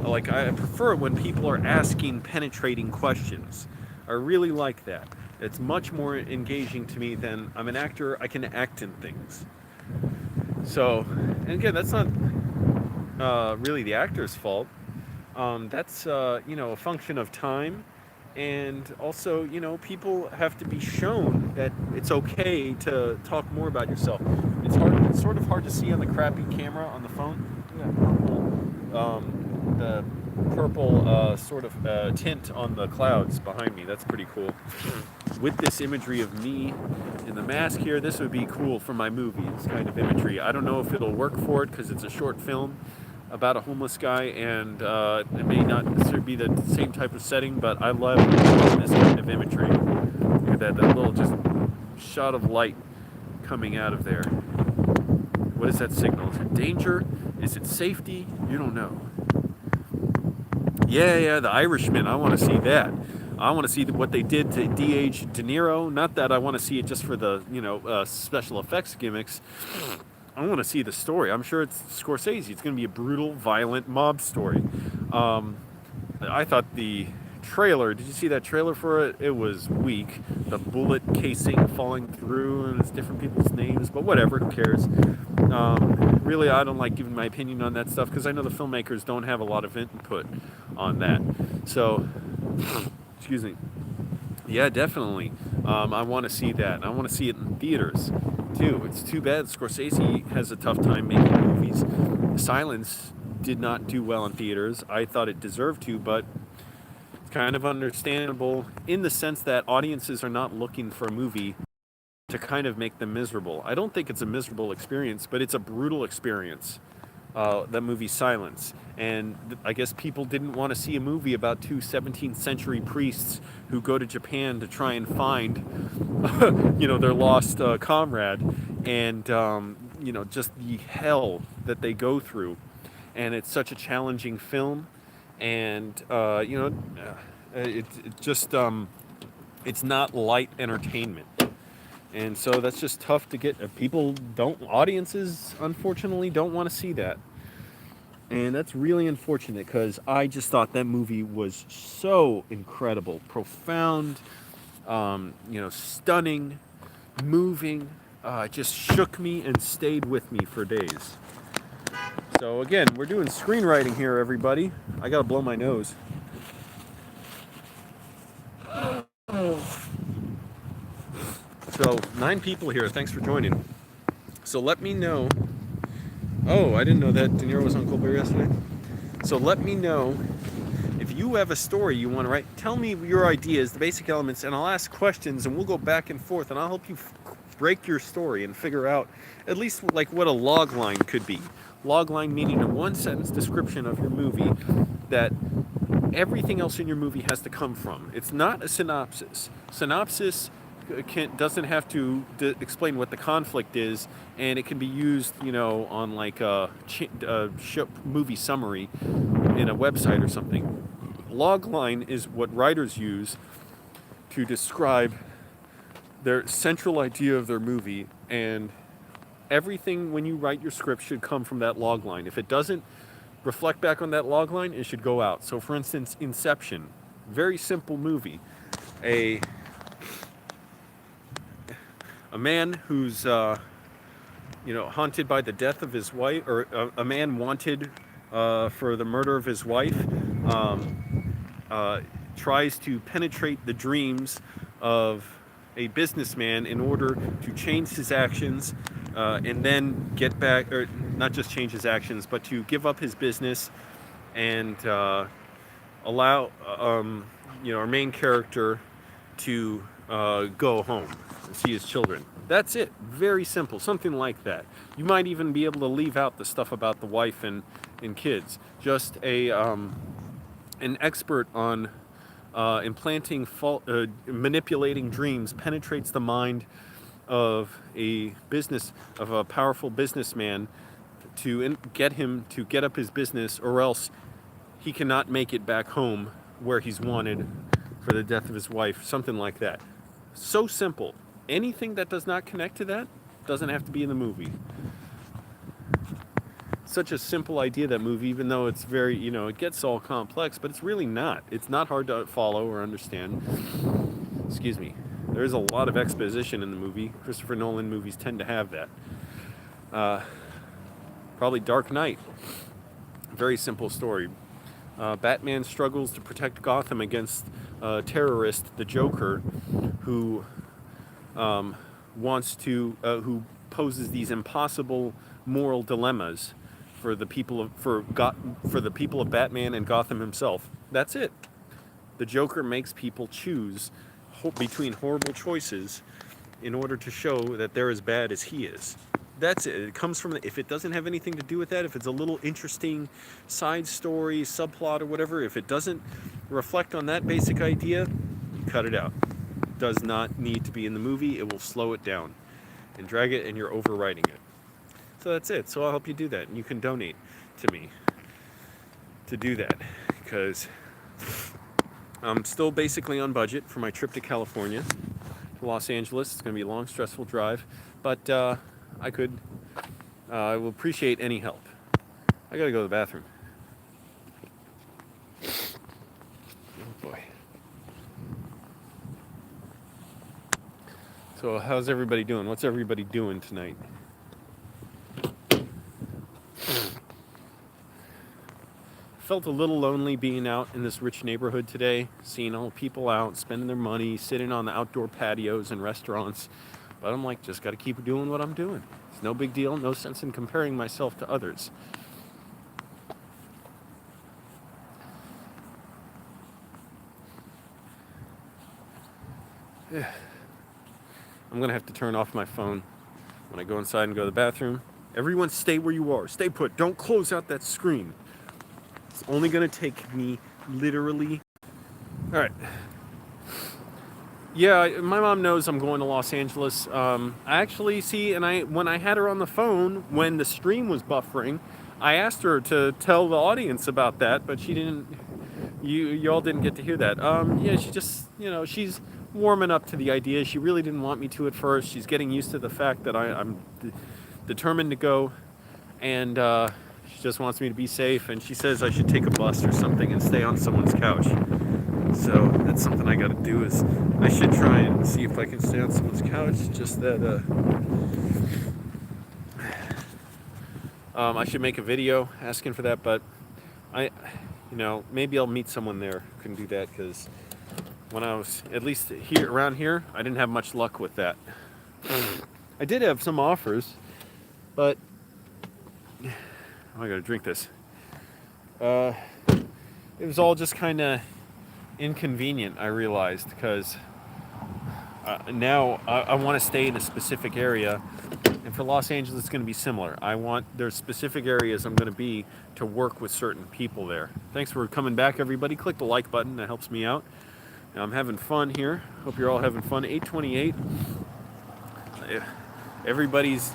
like I prefer when people are asking penetrating questions. I really like that. It's much more engaging to me than I'm an actor, I can act in things. So, and again, that's not really the actor's fault. That's, a function of time. And also, people have to be shown that it's okay to talk more about yourself. It's sort of hard to see on the crappy camera on the phone. The purple sort of tint on the clouds behind me. That's pretty cool. With this imagery of me in the mask here, this would be cool for my movie, this kind of imagery. I don't know if it'll work for it because it's a short film about a homeless guy, and it may not necessarily be the same type of setting, but I love this kind of imagery. Look at that little just shot of light coming out of there. What is that signal? Is it danger? Is it safety? You don't know. Yeah, The Irishman. I want to see that. I want to see what they did to de-age De Niro. Not that I want to see it just for the special effects gimmicks. I want to see the story. I'm sure it's Scorsese. It's going to be a brutal, violent mob story. I thought the trailer, did you see that trailer for it? It was weak. The bullet casing falling through, and it's different people's names, but whatever, who cares? Really, I don't like giving my opinion on that stuff because I know the filmmakers don't have a lot of input on that. So, excuse me. Yeah, definitely. I want to see that. I want to see it in theaters, too. It's too bad Scorsese has a tough time making movies. Silence did not do well in theaters. I thought it deserved to, but it's kind of understandable in the sense that audiences are not looking for a movie to kind of make them miserable. I don't think it's a miserable experience, but it's a brutal experience. That movie Silence. And I guess people didn't want to see a movie about two 17th century priests who go to Japan to try and find, their lost comrade, and, just the hell that they go through. And it's such a challenging film, and, it just, it's not light entertainment. And so that's just tough to get. Audiences, unfortunately, don't want to see that. And that's really unfortunate because I just thought that movie was so incredible, profound, stunning, moving. It just shook me and stayed with me for days. So again, we're doing screenwriting here, everybody. I gotta blow my nose. So 9 people here. Thanks for joining. So let me know. Oh, I didn't know that De Niro was on Colbert yesterday. So let me know if you have a story you want to write. Tell me your ideas, the basic elements, and I'll ask questions, and we'll go back and forth, and I'll help you break your story and figure out at least like what a log line could be. Log line meaning a 1-sentence description of your movie that everything else in your movie has to come from. It's not a synopsis. Synopsis doesn't have to explain what the conflict is, and it can be used, on like a movie summary in a website or something. Logline is what writers use to describe their central idea of their movie, and everything when you write your script should come from that logline. If it doesn't reflect back on that logline, it should go out. So for instance, Inception, very simple movie. A man who's haunted by the death of his wife, or a man wanted for the murder of his wife, tries to penetrate the dreams of a businessman in order to change his actions, and then get back, or not just change his actions, but to give up his business and allow our main character to go home and see his children. That's it. Very simple. Something like that. You might even be able to leave out the stuff about the wife and kids. Just an expert on implanting manipulating dreams penetrates the mind of a powerful businessman to get him to get up his business, or else he cannot make it back home where he's wanted for the death of his wife. Something like that. So simple. Anything that does not connect to that doesn't have to be in the movie. Such a simple idea, that movie, even though it's very, it gets all complex, but it's really not. It's not hard to follow or understand. Excuse me. There's a lot of exposition in the movie. Christopher Nolan movies tend to have that. Probably Dark Knight. Very simple story. Batman struggles to protect Gotham against a terrorist, the Joker, who who poses these impossible moral dilemmas for the people of Batman and Gotham himself. That's it. The Joker makes people choose between horrible choices in order to show that they're as bad as he is. That's it. It comes from if it doesn't have anything to do with that, if it's a little interesting side story, subplot, or whatever, if it doesn't reflect on that basic idea, cut it out. It does not need to be in the movie. It will slow it down and drag it, and you're overwriting it. So that's it. So I'll help you do that, and you can donate to me to do that, because I'm still basically on budget for my trip to California, to Los Angeles. It's going to be a long, stressful drive, but I will appreciate any help. I got to go to the bathroom. Oh boy. So how's everybody doing? What's everybody doing tonight? Felt a little lonely being out in this rich neighborhood today, seeing all the people out, spending their money, sitting on the outdoor patios and restaurants. But I'm like, just got to keep doing what I'm doing. It's no big deal, no sense in comparing myself to others. Yeah. I'm going to have to turn off my phone when I go inside and go to the bathroom. Everyone stay where you are. Stay put. Don't close out that screen. It's only going to take me literally. All right. Yeah, my mom knows I'm going to Los Angeles. I actually when I had her on the phone when the stream was buffering, I asked her to tell the audience about that, but she didn't. You all didn't get to hear that. Yeah, she just, she's warming up to the idea. She really didn't want me to at first. She's getting used to the fact that I'm determined to go, and she just wants me to be safe, and she says I should take a bus or something and stay on someone's couch. So that's something I gotta do, is I should try and see if I can stay on someone's couch, just that I should make a video asking for that, but maybe I'll meet someone there who can do that, because when I was, at least here around here, I didn't have much luck with that. I did have some offers, but I gotta drink this. It was all just kind of inconvenient, I realized, because now I want to stay in a specific area, and for Los Angeles it's going to be similar. There's specific areas I'm going to be to work with certain people there. Thanks for coming back, everybody. Click the like button, that helps me out. Now, I'm having fun here. Hope you're all having fun. 8:28.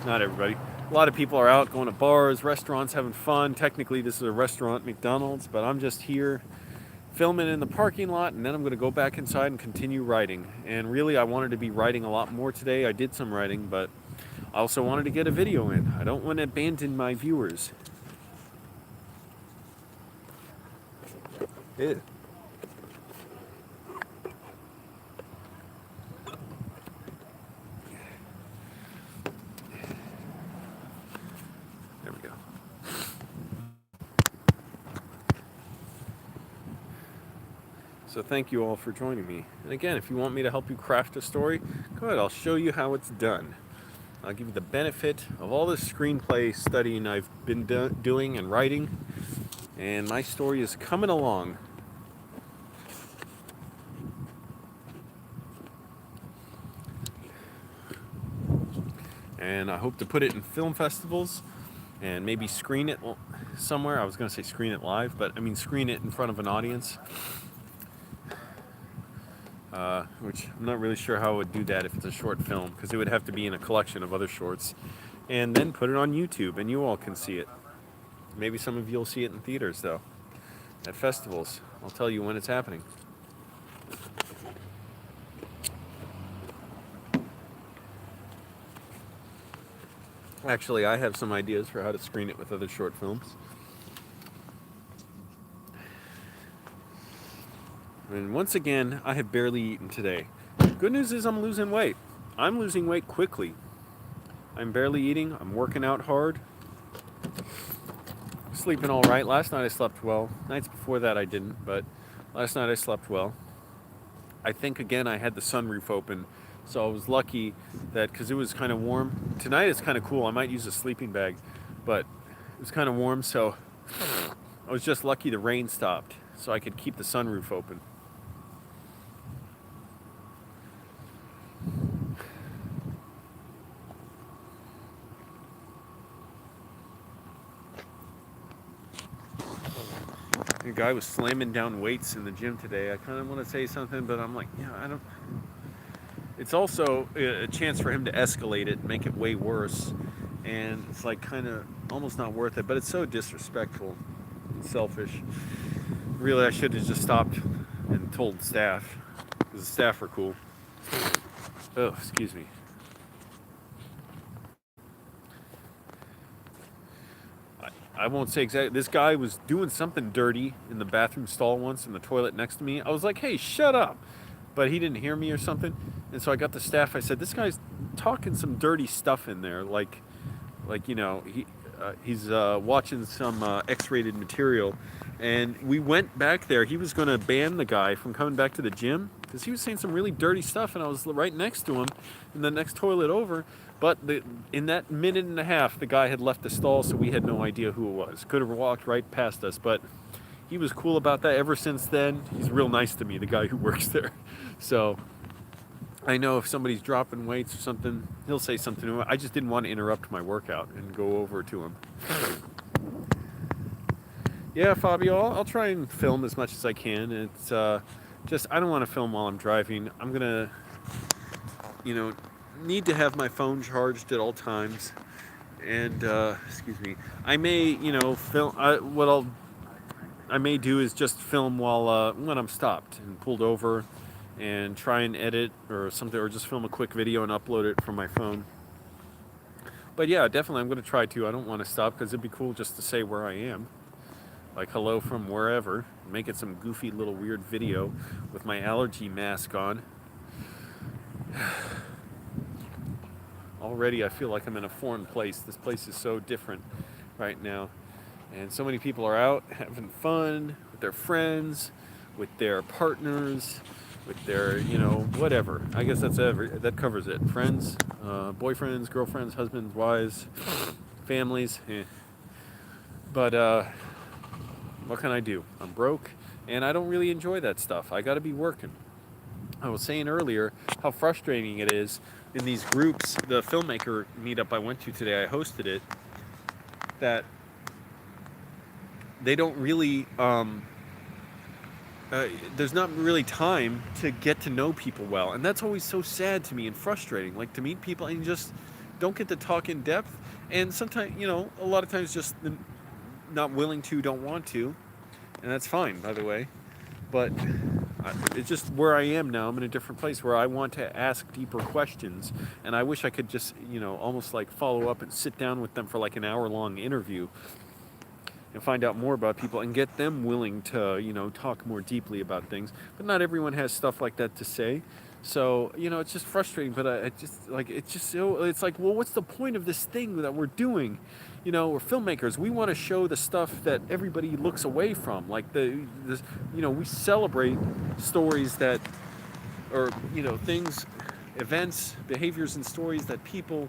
Not everybody. A lot of people are out going to bars, restaurants, having fun. Technically, this is a restaurant, McDonald's, but I'm just here filming in the parking lot, and then I'm going to go back inside and continue writing. And really, I wanted to be writing a lot more today. I did some writing, but I also wanted to get a video in. I don't want to abandon my viewers. Ew. There we go. So thank you all for joining me. And again, if you want me to help you craft a story, go ahead, I'll show you how it's done. I'll give you the benefit of all the screenplay studying I've been doing and writing, and my story is coming along. And I hope to put it in film festivals and maybe screen it somewhere. I was going to say screen it live, but I mean screen it in front of an audience. Which I'm not really sure how I would do that if it's a short film, because it would have to be in a collection of other shorts, and then put it on YouTube and you all can see it. Maybe some of you will see it in theaters, though, at festivals. I'll tell you when it's happening. Actually, I have some ideas for how to screen it with other short films. And once again, I have barely eaten today. Good news is I'm losing weight. I'm losing weight quickly. I'm barely eating. I'm working out hard. Sleeping all right. Last night I slept well. Nights before that I didn't, but last night I slept well. I think, again, I had the sunroof open, so I was lucky that, because it was kind of warm. Tonight it's kind of cool. I might use a sleeping bag, but it was kind of warm, so I was just lucky the rain stopped, so I could keep the sunroof open. The guy was slamming down weights in the gym today. I kind of want to say something, but I'm like, yeah, I don't. It's also a chance for him to escalate it, make it way worse, and it's like kind of almost not worth it. But it's so disrespectful and selfish. Really, I should have just stopped and told staff, because the staff are cool. Oh, excuse me. I won't say exactly. This guy was doing something dirty in the bathroom stall once in the toilet next to me. I was like, hey, shut up. But he didn't hear me or something. And so I got the staff. I said, this guy's talking some dirty stuff in there. Like he's watching some X-rated material. And we went back there. He was going to ban the guy from coming back to the gym, because he was saying some really dirty stuff. And I was right next to him in the next toilet over. But in that minute and a half, the guy had left the stall, so we had no idea who it was. Could have walked right past us, but he was cool about that. Ever since then, he's real nice to me, the guy who works there. So I know if somebody's dropping weights or something, he'll say something to him. I just didn't want to interrupt my workout and go over to him. Yeah, Fabio, I'll try and film as much as I can. It's just, I don't want to film while I'm driving. I'm going to, need to have my phone charged at all times, and excuse me, I may film. What I may do is just film while when I'm stopped and pulled over, and try and edit or something, or just film a quick video and upload it from my phone. But yeah, definitely I'm going to try to. I don't want to stop, because it'd be cool just to say where I am, like hello from wherever, make it some goofy little weird video with my allergy mask on. Already I feel like I'm in a foreign place. This place is so different. right now. And so many people are out having fun with their friends, with their partners, with their, whatever. I guess that covers it. Friends, boyfriends, girlfriends, husbands, wives, families. But what can I do? I'm broke, and I don't really enjoy that stuff. I got to be working. I was saying earlier how frustrating it is in these groups. The Filmmaker meetup I went to today, I hosted it, that they don't really, there's not really time to get to know people well. And that's always so sad to me and frustrating, like to meet people and you just don't get to talk in depth. And sometimes, a lot of times just not willing to, don't want to. And that's fine, by the way. But it's just where I am now. I'm in a different place where I want to ask deeper questions. And I wish I could just, almost like follow up and sit down with them for like an hour-long interview and find out more about people and get them willing to, talk more deeply about things. But not everyone has stuff like that to say. So, it's just frustrating, but it's like, well, what's the point of this thing that we're doing? We're filmmakers. We want to show the stuff that everybody looks away from. Like we celebrate stories that, or, things, events, behaviors and stories that people,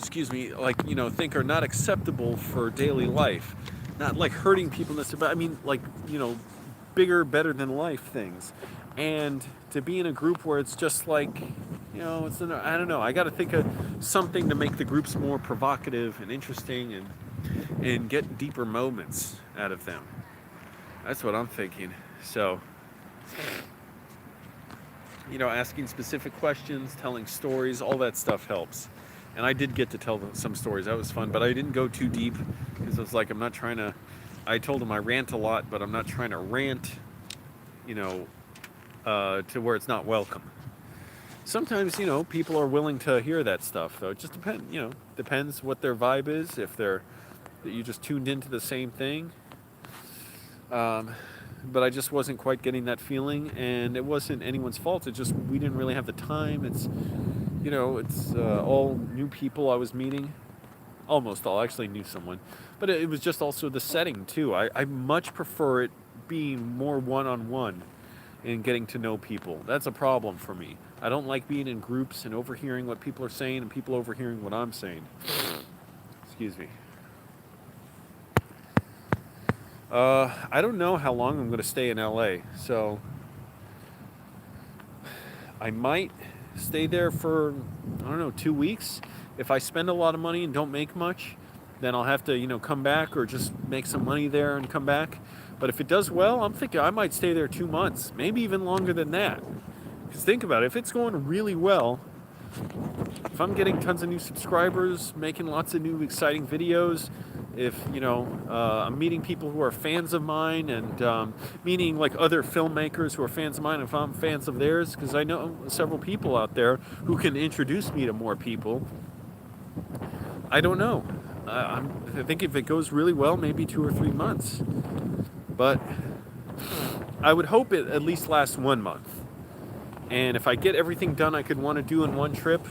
think are not acceptable for daily life. Not like hurting people necessarily, but I mean, like, bigger, better than life things. And to be in a group where it's just like, I don't know, I got to think of something to make the groups more provocative and interesting and get deeper moments out of them. That's what I'm thinking. So, asking specific questions, telling stories, all that stuff helps. And I did get to tell some stories. That was fun, but I didn't go too deep because I was like, I told them I rant a lot, but I'm not trying to rant, to where it's not welcome. Sometimes, people are willing to hear that stuff, though. It just depends what their vibe is, if you just tuned into the same thing. But I just wasn't quite getting that feeling, and it wasn't anyone's fault. It just, we didn't really have the time. It's all new people I was meeting. Almost all. I actually knew someone. But it was just also the setting, too. I much prefer it being more one-on-one and getting to know people. That's a problem for me. I don't like being in groups and overhearing what people are saying and people overhearing what I'm saying. Excuse me. I don't know how long I'm going to stay in LA, so I might stay there for, 2 weeks. If I spend a lot of money and don't make much, then I'll have to, come back or just make some money there and come back. But if it does well, I'm thinking I might stay there 2 months, maybe even longer than that. Because think about it, if it's going really well, if I'm getting tons of new subscribers, making lots of new exciting videos, if, I'm meeting people who are fans of mine and meeting like other filmmakers who are fans of mine, if I'm fans of theirs, because I know several people out there who can introduce me to more people. I don't know. I think if it goes really well, maybe 2 or 3 months. But I would hope it at least lasts 1 month. And if I get everything done I could want to do in one trip,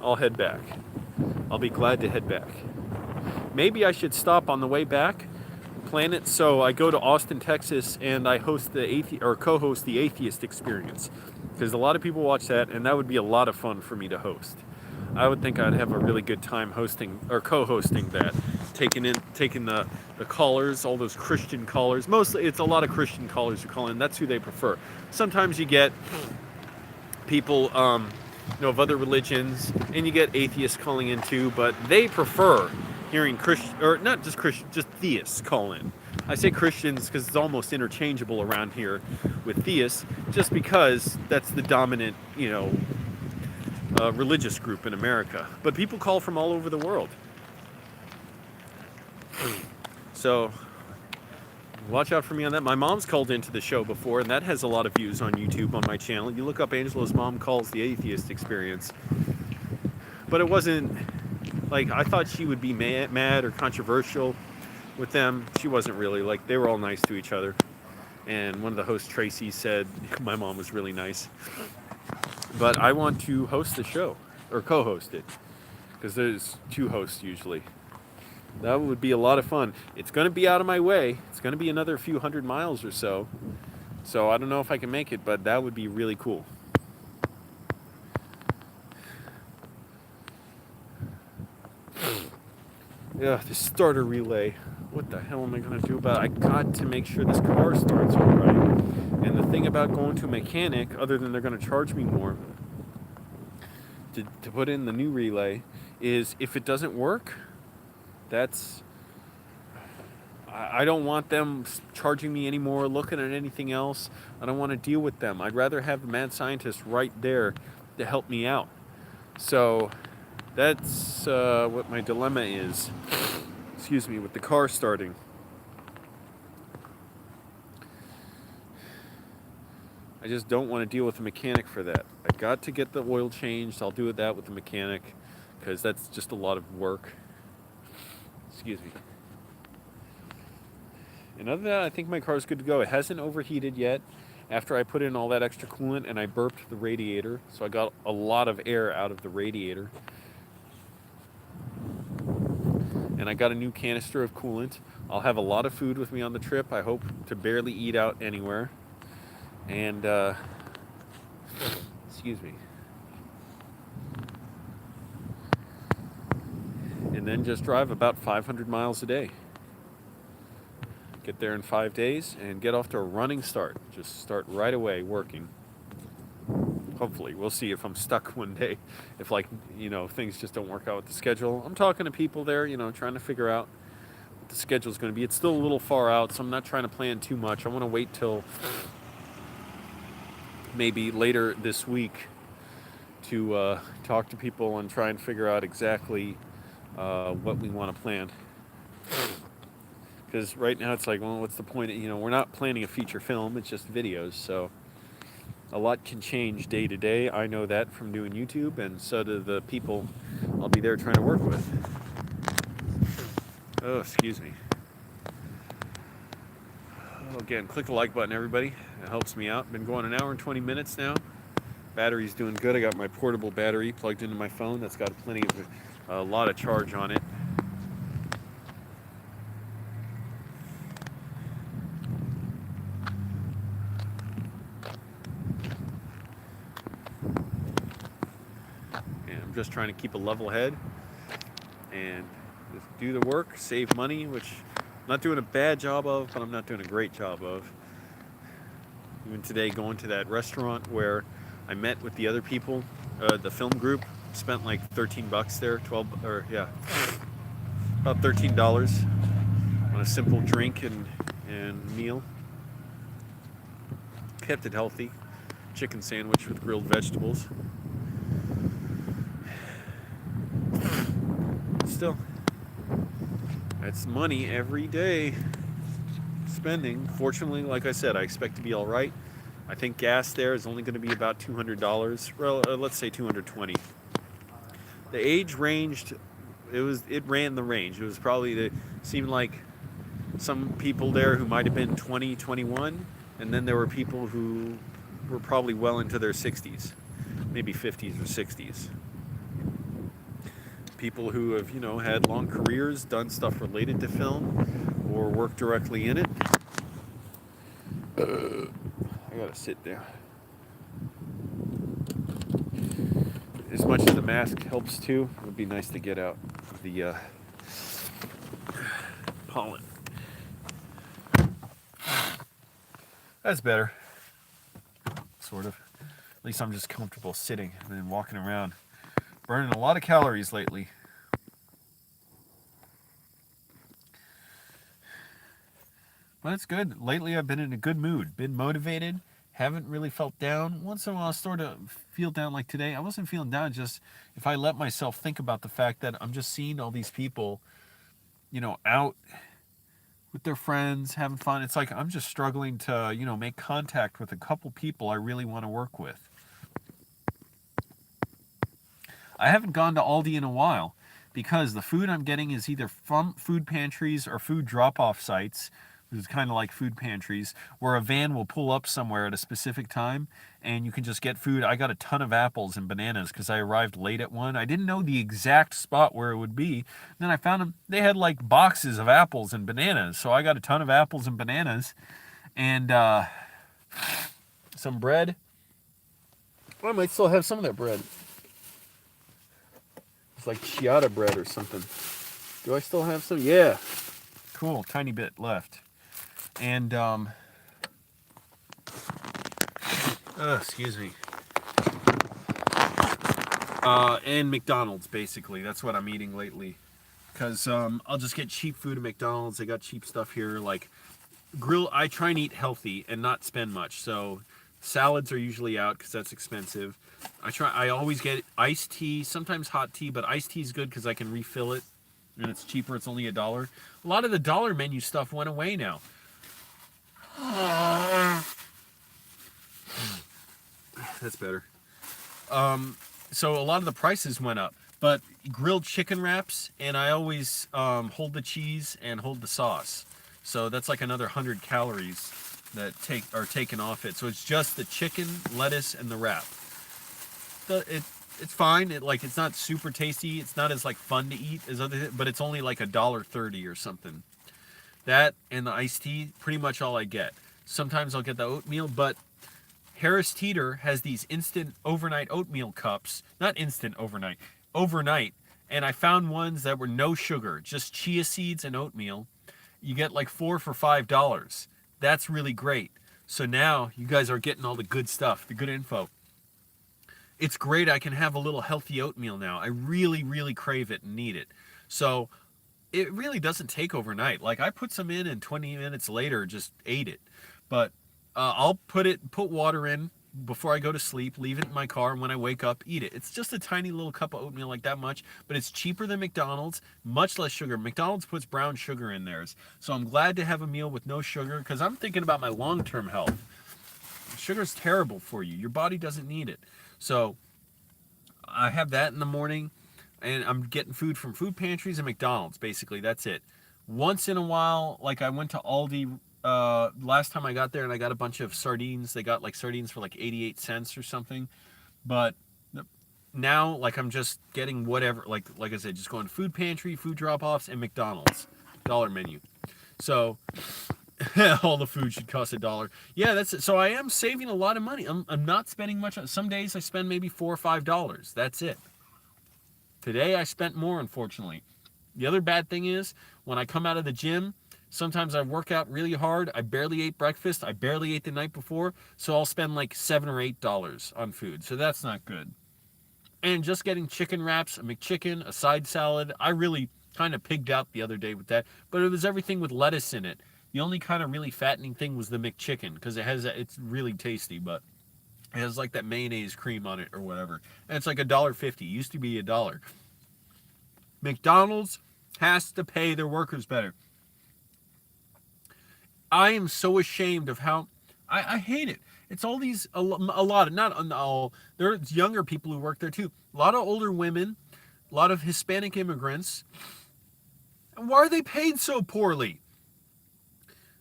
I'll head back. I'll be glad to head back. Maybe I should stop on the way back, plan it so I go to Austin, Texas, and I host co-host the Atheist Experience. Because a lot of people watch that, and that would be a lot of fun for me to host. I would think I'd have a really good time hosting or co-hosting that, taking the callers, all those Christian callers. Mostly, it's a lot of Christian callers who call in. That's who they prefer. Sometimes you get people, of other religions, and you get atheists calling in too. But they prefer hearing not just Christian, just theists call in. I say Christians because it's almost interchangeable around here with theists, just because that's the dominant, religious group in America. But people call from all over the world. So watch out for me on that. My mom's called into the show before, and that has a lot of views on YouTube on my channel. You look up Angelo's Mom Calls the Atheist Experience. But it wasn't like I thought she would be mad or controversial with them. She wasn't really. Like, they were all nice to each other. And one of the hosts, Tracy, said my mom was really nice. But I want to host the show, or co-host it, because there's 2 hosts usually. That would be a lot of fun. It's going to be out of my way. It's going to be another few hundred miles or so. So I don't know if I can make it, but that would be really cool. Yeah, the starter relay. What the hell am I going to do about it? I got to make sure this car starts all right. And the thing about going to a mechanic, other than they're going to charge me more to put in the new relay, is if it doesn't work, I don't want them charging me anymore, looking at anything else. I don't want to deal with them. I'd rather have the mad scientist right there to help me out. So that's what my dilemma is. Excuse me, with the car starting. I just don't want to deal with a mechanic for that. I got to get the oil changed. I'll do that with the mechanic because that's just a lot of work. Excuse me. And other than that, I think my car's good to go. It hasn't overheated yet after I put in all that extra coolant and I burped the radiator. So I got a lot of air out of the radiator. And I got a new canister of coolant. I'll have a lot of food with me on the trip. I hope to barely eat out anywhere. And, excuse me. And then just drive about 500 miles a day. Get there in 5 days and get off to a running start. Just start right away working. Hopefully. We'll see if I'm stuck one day. If, like, things just don't work out with the schedule. I'm talking to people there, trying to figure out what the schedule's going to be. It's still a little far out, so I'm not trying to plan too much. I want to wait till maybe later this week to talk to people and try and figure out exactly what we want to plan. Because right now it's like, well, what's the point? We're not planning a feature film, it's just videos, so a lot can change day to day. I know that from doing YouTube, and so do the people I'll be there trying to work with. Oh, excuse me. Again, click the like button, everybody. It helps me out. Been going an hour and 20 minutes now. Battery's doing good. I got my portable battery plugged into my phone. That's got plenty of a lot of charge on it. And I'm just trying to keep a level head and just do the work, save money, which I'm not doing a bad job of, but I'm not doing a great job of. Even today, going to that restaurant where I met with the other people, the film group, spent like $13 there, about $13 on a simple drink and meal. Kept it healthy. Chicken sandwich with grilled vegetables. Still, that's money every day spending. Fortunately, like I said, I expect to be all right. I think gas there is only going to be about $200. Well, let's say $220. The age ranged. It ran the range. It was probably seemed like some people there who might have been 20, 21, and then there were people who were probably well into their 60s, maybe 50s or 60s. People who have, had long careers, done stuff related to film, or worked directly in it. I gotta sit there. As much as the mask helps too, it would be nice to get out the pollen. That's better. Sort of. At least I'm just comfortable sitting and then walking around. Burning a lot of calories lately. But it's good. Lately I've been in a good mood. Been motivated. Haven't really felt down. Once in a while I sort of feel down, like today. I wasn't feeling down, just if I let myself think about the fact that I'm just seeing all these people, out with their friends, having fun. It's like I'm just struggling to, make contact with a couple people I really want to work with. I haven't gone to Aldi in a while because the food I'm getting is either from food pantries or food drop-off sites, It's kind of like food pantries where a van will pull up somewhere at a specific time and you can just get food. I got a ton of apples and bananas because I arrived late at one. I didn't know the exact spot where it would be. Then I found them. They had like boxes of apples and bananas. So I got a ton of apples and bananas and some bread. I might still have some of that bread. It's like ciabatta bread or something. Do I still have some? Yeah. Cool. Tiny bit left. And, excuse me. And McDonald's, basically. That's what I'm eating lately. Because I'll just get cheap food at McDonald's. They got cheap stuff here. Like, I try and eat healthy and not spend much. So, salads are usually out because that's expensive. I always get iced tea, sometimes hot tea, but iced tea is good because I can refill it. And it's cheaper. It's only $1. A lot of the dollar menu stuff went away now. That's better. So a lot of the prices went up, but grilled chicken wraps, and I always hold the cheese and hold the sauce. So that's like another 100 calories that are taken off it. So it's just the chicken, lettuce, and the wrap. It's fine. It's not super tasty. It's not as like fun to eat as other, but it's only like $1.30 or something. That and the iced tea, pretty much all I get. Sometimes I'll get the oatmeal, but Harris Teeter has these instant overnight oatmeal cups. Not instant overnight, overnight. And I found ones that were no sugar, just chia seeds and oatmeal. You get like 4 for $5. That's really great. So now you guys are getting all the good stuff, the good info. It's great. I can have a little healthy oatmeal now. I really, really crave it and need it. So it really doesn't take overnight. Like I put some in and 20 minutes later just ate it. But I'll put water in before I go to sleep, leave it in my car, and when I wake up, eat it. It's just a tiny little cup of oatmeal, like that much, but it's cheaper than McDonald's, much less sugar. McDonald's puts brown sugar in theirs. So I'm glad to have a meal with no sugar because I'm thinking about my long-term health. Sugar's terrible for you. Your body doesn't need it. So I have that in the morning, and I'm getting food from food pantries and McDonald's, basically. That's it. Once in a while, like I went to Aldi last time I got there, and I got a bunch of sardines. They got like sardines for like 88 cents or something. But now, like I'm just getting whatever, like I said, just going to food pantry, food drop-offs, and McDonald's. Dollar menu. So all the food should cost $1. Yeah, that's it. So I am saving a lot of money. I'm not spending much. Some days I spend maybe $4 or $5. That's it. Today I spent more, unfortunately. The other bad thing is when I come out of the gym, sometimes I work out really hard. I barely ate breakfast. I barely ate the night before. So I'll spend like $7 or $8 on food. So that's not good. And just getting chicken wraps, a McChicken, a side salad. I really kind of pigged out the other day with that. But it was everything with lettuce in it. The only kind of really fattening thing was the McChicken because it's really tasty, but it has like that mayonnaise cream on it or whatever. And it's like $1.50. It used to be $1. McDonald's has to pay their workers better. I am so ashamed of how I hate it. It's all these a lot of, not all, there's younger people who work there too. A lot of older women, a lot of Hispanic immigrants. And why are they paid so poorly?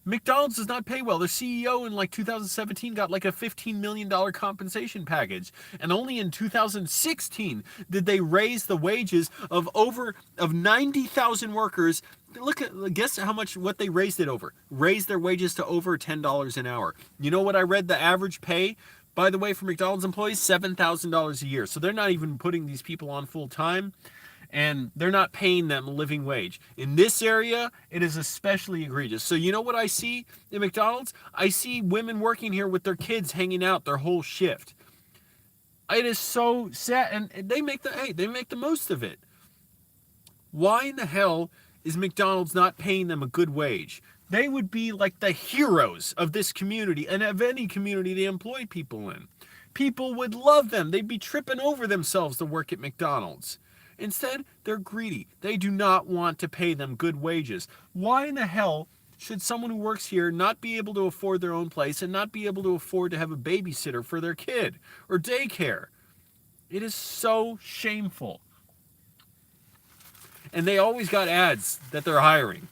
McDonald's does not pay well. Their CEO in like 2017 got like a $15 million compensation package. And only in 2016 did they raise the wages of 90,000 workers. Guess how much, what they raised it over. Raised their wages to over $10 an hour. You know what I read the average pay, by the way, for McDonald's employees? $7,000 a year. So they're not even putting these people on full time. And they're not paying them a living wage. In this area, it is especially egregious. So you know what I see in McDonald's? I see women working here with their kids hanging out their whole shift. It is so sad, and they make the most of it. Why in the hell is McDonald's not paying them a good wage? They would be like the heroes of this community and of any community they employ people in. People would love them. They'd be tripping over themselves to work at McDonald's. Instead, they're greedy. They do not want to pay them good wages. Why in the hell should someone who works here not be able to afford their own place and not be able to afford to have a babysitter for their kid or daycare? It is so shameful. And they always got ads that they're hiring.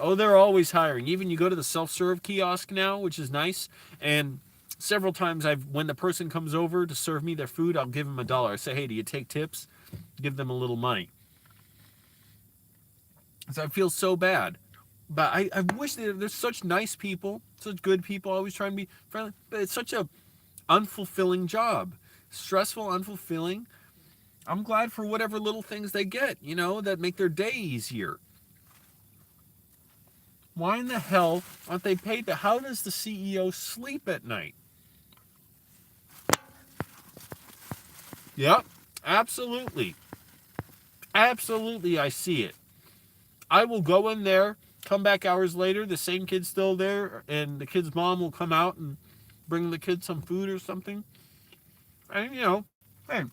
Oh, they're always hiring. Even you go to the self-serve kiosk now, which is nice. And several times when the person comes over to serve me their food, I'll give them $1. I say, hey, do you take tips? Give them a little money. So I feel so bad. But I wish there's such nice people, such good people, always trying to be friendly. But it's such a unfulfilling job. Stressful, unfulfilling. I'm glad for whatever little things they get, that make their day easier. Why in the hell aren't they paid? How does the CEO sleep at night? Yep, absolutely. Absolutely, I see it. I will go in there, come back hours later, the same kid's still there, and the kid's mom will come out and bring the kid some food or something. And, hey,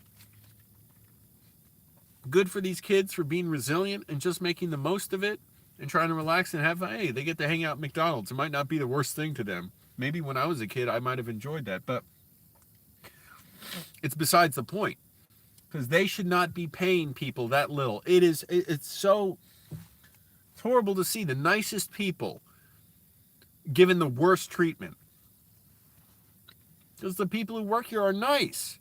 good for these kids for being resilient and just making the most of it and trying to relax and have fun. Hey, they get to hang out at McDonald's. It might not be the worst thing to them. Maybe when I was a kid, I might have enjoyed that, but it's besides the point. Because they should not be paying people that little. It's horrible to see the nicest people given the worst treatment. Because the people who work here are nice.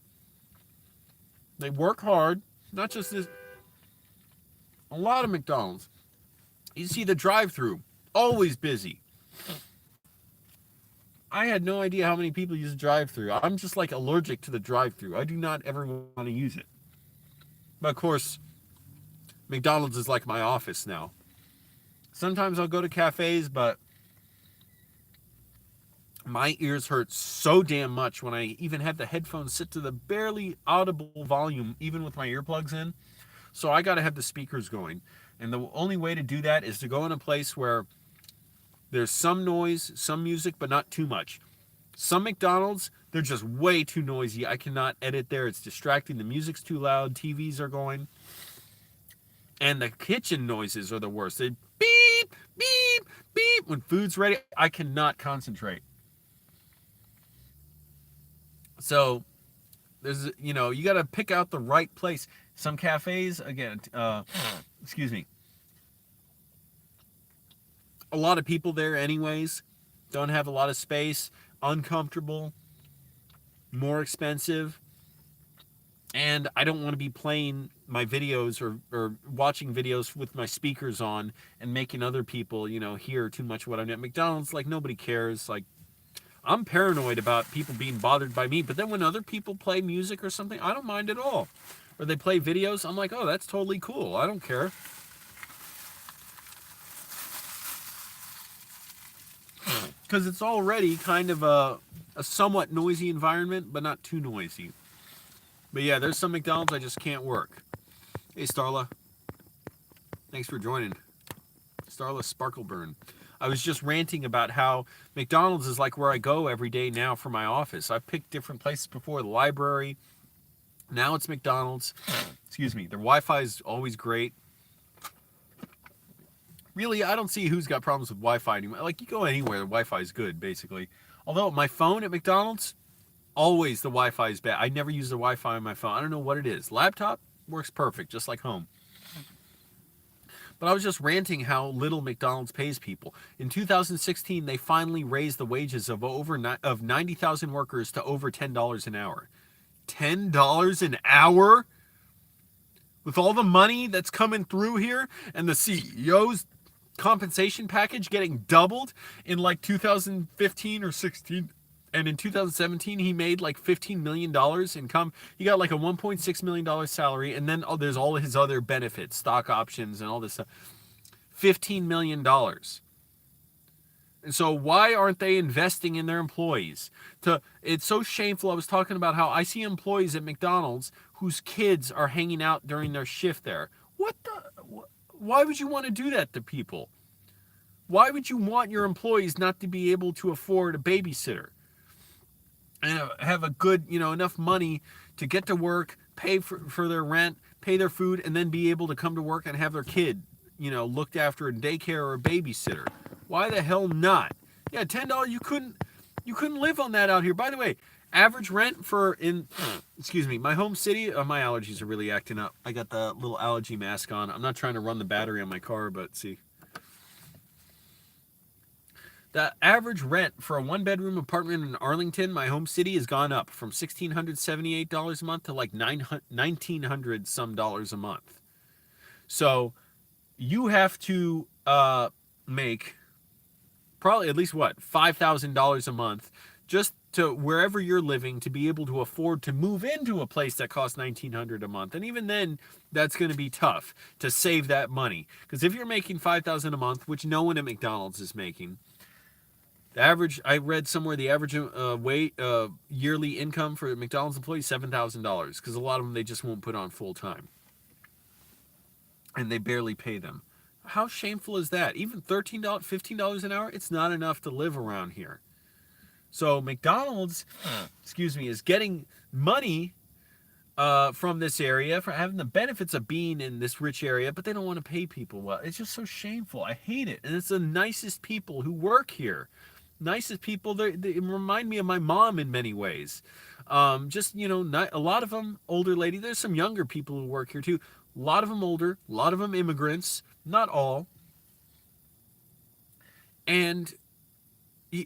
They work hard. Not just this. A lot of McDonald's. You see the drive-thru. Always busy. I had no idea how many people use the drive-thru. I'm just like allergic to the drive-thru. I do not ever want to use it. But of course, McDonald's is like my office now. Sometimes I'll go to cafes, but my ears hurt so damn much when I even have the headphones set to the barely audible volume, even with my earplugs in. So I got to have the speakers going. And the only way to do that is to go in a place where there's some noise, some music, but not too much. Some McDonald's, they're just way too noisy. I cannot edit there. It's distracting. The music's too loud. TVs are going. And the kitchen noises are the worst. They beep, beep, beep. When food's ready, I cannot concentrate. So, there's, you got to pick out the right place. Some cafes, again, excuse me. A lot of people there anyways. Don't have a lot of space. Uncomfortable. More expensive. And I don't want to be playing my videos or watching videos with my speakers on and making other people, hear too much what I'm at McDonald's. Like, nobody cares. Like, I'm paranoid about people being bothered by me. But then when other people play music or something, I don't mind at all. Or they play videos, I'm like, oh, that's totally cool. I don't care. Because it's already kind of a somewhat noisy environment, but not too noisy. But yeah, there's some McDonald's I just can't work. Hey, Starla. Thanks for joining. Starla Sparkleburn. I was just ranting about how McDonald's is like where I go every day now for my office. I've picked different places before, the library. Now it's McDonald's. Excuse me. Their Wi-Fi is always great. Really, I don't see who's got problems with Wi-Fi anymore. Like, you go anywhere, the Wi-Fi is good, basically. Although, my phone at McDonald's, always the Wi-Fi is bad. I never use the Wi-Fi on my phone. I don't know what it is. Laptop works perfect, just like home. But I was just ranting how little McDonald's pays people. In 2016, they finally raised the wages of 90,000 workers to over $10 an hour. $10 an hour? With all the money that's coming through here and the CEO's compensation package getting doubled in like 2015 or 16, and in 2017 he made like $15 million income. He got like a $1.6 million salary, and then there's all his other benefits, stock options and all this stuff. $15 million. And so why aren't they investing in their employees? It's so shameful. I was talking about how I see employees at McDonald's whose kids are hanging out during their shift there. Why would you want to do that to people? Why would you want your employees not to be able to afford a babysitter and have a good, enough money to get to work, pay for their rent, pay their food, and then be able to come to work and have their kid, looked after in daycare or a babysitter? Why the hell not? Yeah, $10, you couldn't live on that out here. By the way, average rent my home city, my allergies are really acting up. I got the little allergy mask on. I'm not trying to run the battery on my car, but see. The average rent for a one-bedroom apartment in Arlington, my home city, has gone up from $1,678 a month to like $1,900 some dollars a month. So you have to make probably at least what, $5,000 a month just to wherever you're living to be able to afford to move into a place that costs $1,900 a month. And even then, that's going to be tough to save that money, because if you're making $5,000 a month, which no one at McDonald's is making, the average, I read somewhere, the average yearly income for a McDonald's employee is $7,000, because a lot of them they just won't put on full time, and they barely pay them. How shameful is that? Even $13, $15 an hour, it's not enough to live around here. So McDonald's, is getting money from this area for having the benefits of being in this rich area, but they don't want to pay people well. It's just so shameful. I hate it. And it's the nicest people who work here. Nicest people. They remind me of my mom in many ways. Just, not, a lot of them older lady. There's some younger people who work here too. A lot of them older. A lot of them immigrants. Not all. And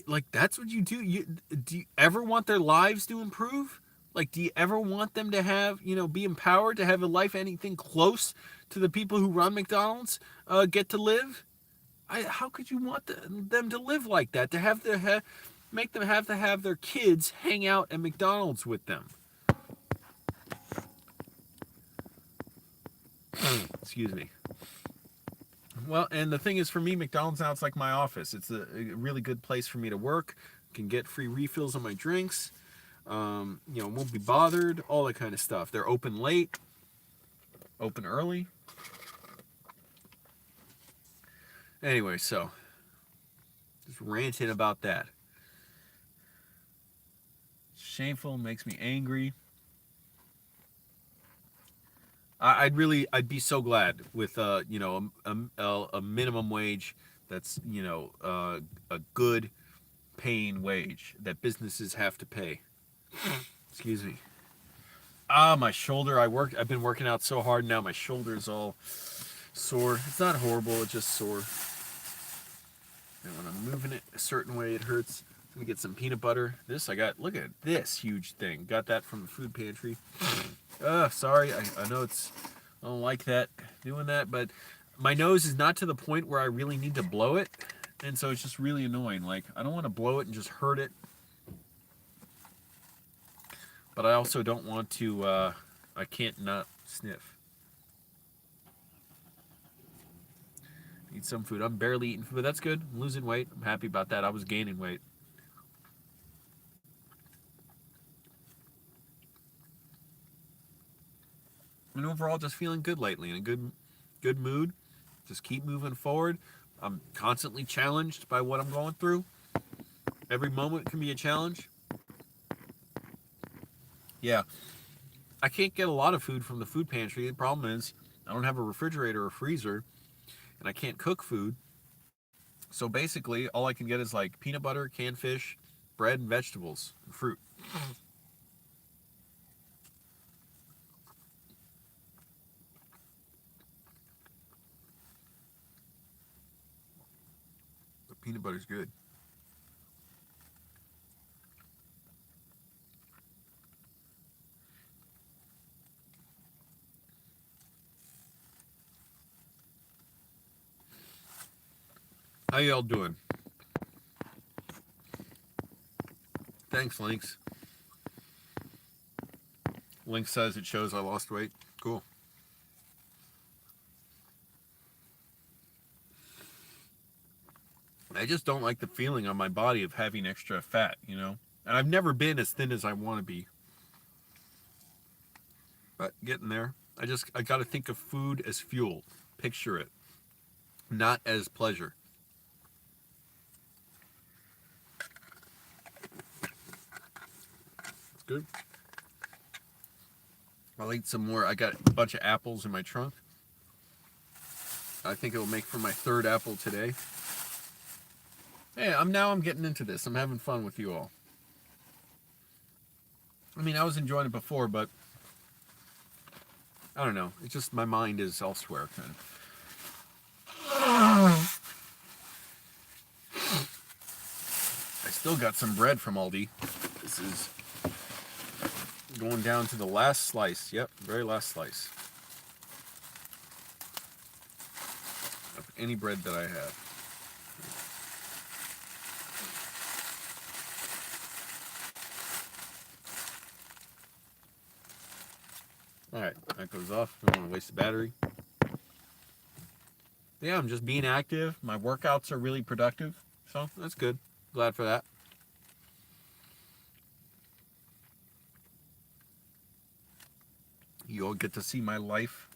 like, that's what you do. Do you ever want their lives to improve? Like, do you ever want them to have, be empowered to have a life anything close to the people who run McDonald's get to live? How could you want them to live like that? To have make them have to have their kids hang out at McDonald's with them? Excuse me. Well, and the thing is, for me, McDonald's now, it's like my office. It's a really good place for me to work. Can get free refills on my drinks. Won't be bothered. All that kind of stuff. They're open late, open early. Anyway, so just ranting about that. Shameful, makes me angry. I'd be so glad with a minimum wage that's a good paying wage that businesses have to pay. Excuse me. My shoulder. I've been working out so hard now. My shoulder's all sore. It's not horrible. It's just sore. And when I'm moving it a certain way, it hurts. Let me get some peanut butter. Look at this huge thing. Got that from the food pantry. Sorry, I know I don't like doing that, but my nose is not to the point where I really need to blow it, and so it's just really annoying. Like, I don't want to blow it and just hurt it, but I also don't want to, I can't not sniff. Eat some food. I'm barely eating food, but that's good. I'm losing weight. I'm happy about that. I was gaining weight. And overall, just feeling good lately, in a good mood. Just keep moving forward. I'm constantly challenged by what I'm going through. Every moment can be a challenge. Yeah. I can't get a lot of food from the food pantry. The problem is I don't have a refrigerator or freezer, and I can't cook food. So basically, all I can get is like peanut butter, canned fish, bread, and vegetables, and fruit. Peanut butter's good. How y'all doing? Thanks, Lynx. Lynx says it shows I lost weight. Cool. I just don't like the feeling on my body of having extra fat, And I've never been as thin as I want to be. But getting there. I got to think of food as fuel. Picture it. Not as pleasure. It's good. I'll eat some more. I got a bunch of apples in my trunk. I think it'll make for my third apple today. Hey, I'm getting into this. I'm having fun with you all. I mean, I was enjoying it before, but I don't know. It's just my mind is elsewhere, kind of. Still got some bread from Aldi. This is going down to the last slice. Yep, very last slice of any bread that I have. Alright, that goes off. I don't want to waste the battery. Yeah, I'm just being active. My workouts are really productive. So, that's good. Glad for that. You'll get to see my life,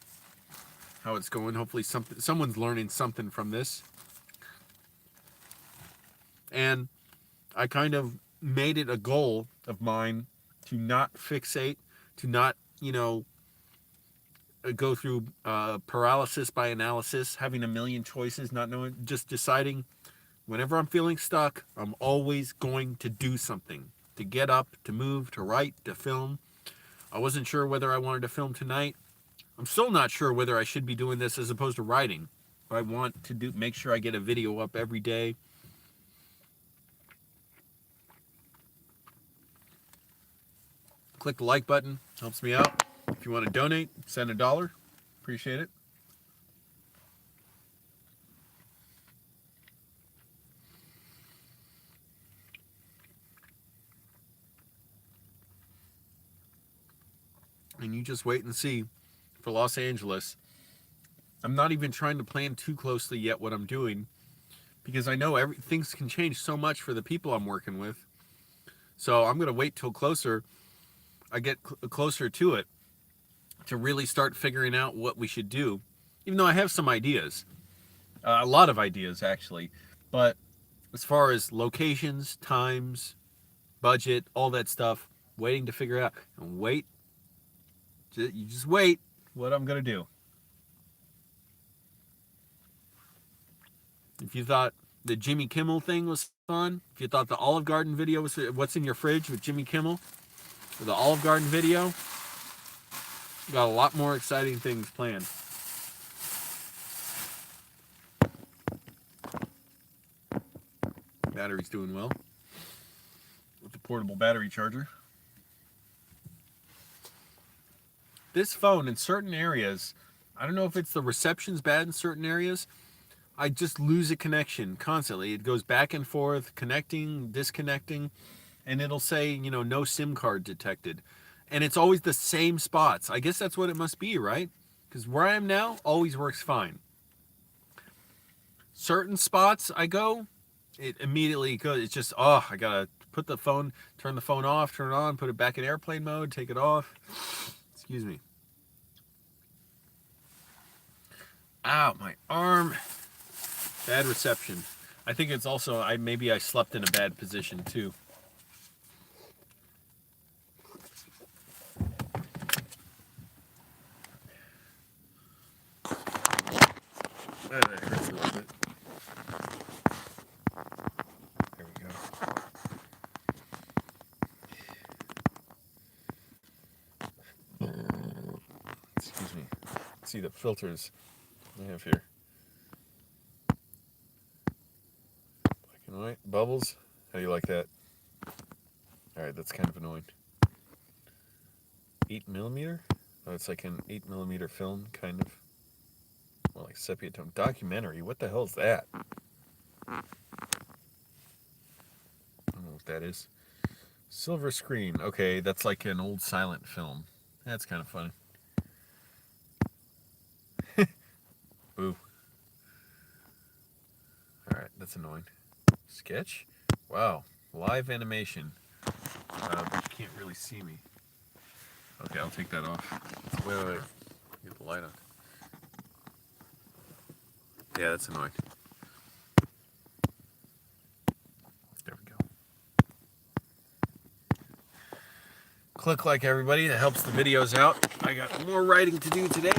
how it's going. Hopefully someone's learning something from this. And I kind of made it a goal of mine to not fixate, to not, go through paralysis by analysis, having a million choices, not knowing, just deciding whenever I'm feeling stuck, I'm always going to do something, to get up, to move, to write, to film. I wasn't sure whether I wanted to film tonight. I'm still not sure whether I should be doing this as opposed to writing. But I want to make sure I get a video up every day. Click the like button, helps me out. If you want to donate, send $1. Appreciate it. And you just wait and see for Los Angeles. I'm not even trying to plan too closely yet what I'm doing, because I know things can change so much for the people I'm working with. So I'm going to wait till I get closer to it, to really start figuring out what we should do. Even though I have some ideas, a lot of ideas actually, but as far as locations, times, budget, all that stuff, waiting to figure out. And you just wait what I'm going to do. If you thought the Jimmy Kimmel thing was fun, if you thought the Olive Garden video was what's in your fridge with Jimmy Kimmel, or the Olive Garden video, got a lot more exciting things planned. Battery's doing well with the portable battery charger. This phone in certain areas, I don't know if it's the reception's bad in certain areas, I just lose a connection constantly. It goes back and forth, connecting, disconnecting, and it'll say, no SIM card detected. And it's always the same spots. I guess that's what it must be, right? Because where I am now always works fine. Certain spots I go, it immediately goes. It's just, I gotta turn the phone off, turn it on, put it back in airplane mode, take it off. Excuse me. Ow, my arm. Bad reception. I think it's also, maybe I slept in a bad position too. That hurts a little bit. There we go. Excuse me. Let's see the filters I have here. Black and white. Bubbles. How do you like that? Alright, that's kind of annoying. 8mm? Oh, it's like an 8mm film, kind of. More like sepia tone. Documentary? What the hell is that? I don't know what that is. Silver screen. Okay, that's like an old silent film. That's kind of funny. Boo. Alright, that's annoying. Sketch? Wow. Live animation. But you can't really see me. Okay, I'll take that off. Wait. Get the light on. Yeah, that's annoying. There we go. Click like everybody. That helps the videos out. I got more writing to do today.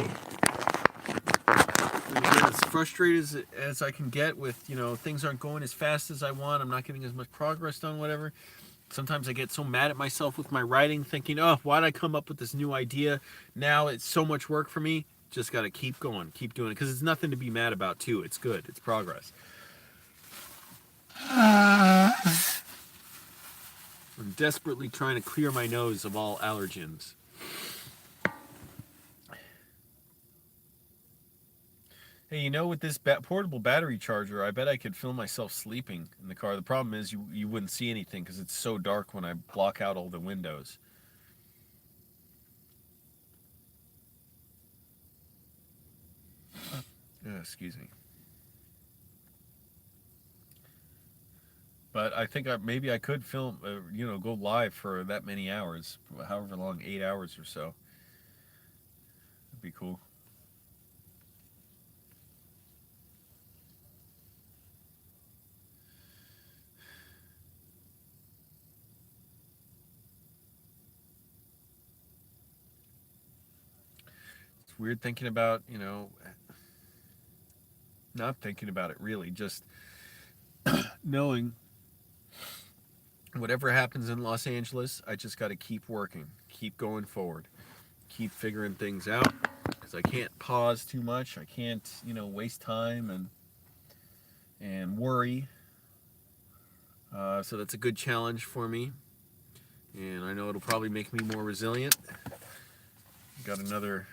I'm as frustrated as I can get with, things aren't going as fast as I want. I'm not getting as much progress done, whatever. Sometimes I get so mad at myself with my writing, thinking, why'd I come up with this new idea? Now it's so much work for me. Just got to keep going, keep doing it, because it's nothing to be mad about, too. It's good. It's progress. I'm desperately trying to clear my nose of all allergens. Hey, you know, with this portable battery charger, I bet I could film myself sleeping in the car. The problem is you wouldn't see anything because it's so dark when I block out all the windows. Excuse me. But I think maybe I could film, go live for that many hours, however long, 8 hours or so. That'd be cool. It's weird thinking about, not thinking about it really, just knowing whatever happens in Los Angeles, I just got to keep working, keep going forward, keep figuring things out, because I can't pause too much. I can't, waste time and worry. So that's a good challenge for me, and I know it'll probably make me more resilient. Got another.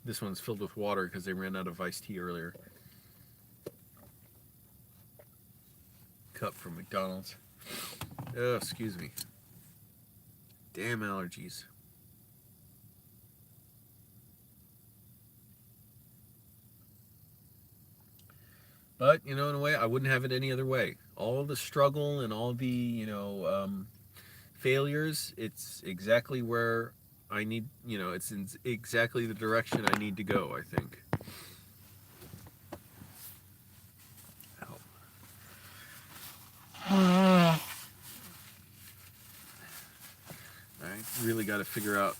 This one's filled with water because they ran out of iced tea earlier. Cup from McDonald's. Oh, excuse me. Damn allergies. But, in a way, I wouldn't have it any other way. All the struggle and all the, failures, it's exactly where I need, it's in exactly the direction I need to go, I think. I really got to figure out,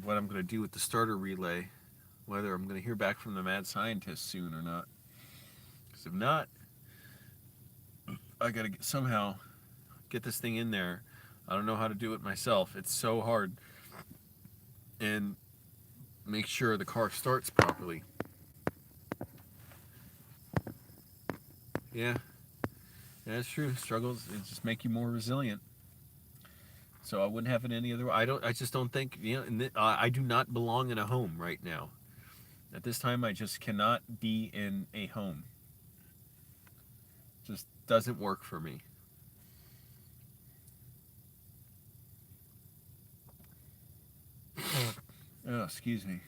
what I'm going to do with the starter relay, whether I'm going to hear back from the mad scientist soon or not. Because if not, I got to somehow get this thing in there. I don't know how to do it myself. It's so hard. And make sure the car starts properly. Yeah, that's true. Struggles, it just make you more resilient. So I wouldn't have it any other way. I just don't think, I do not belong in a home right now. At this time, I just cannot be in a home. Just doesn't work for me. Oh, excuse me.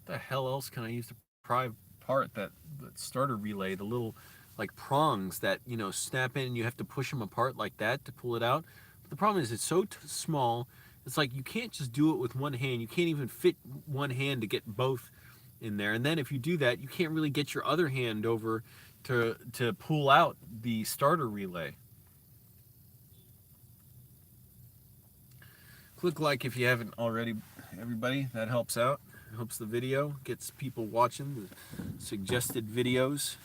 What the hell else can I use to pry apart that starter relay? The little, like, prongs that, snap in and you have to push them apart like that to pull it out. But the problem is it's so small. It's like you can't just do it with one hand. You can't even fit one hand to get both in there. And then if you do that, you can't really get your other hand over to pull out the starter relay. Click like if you haven't already, everybody. That helps out. It helps the video, gets people watching the suggested videos.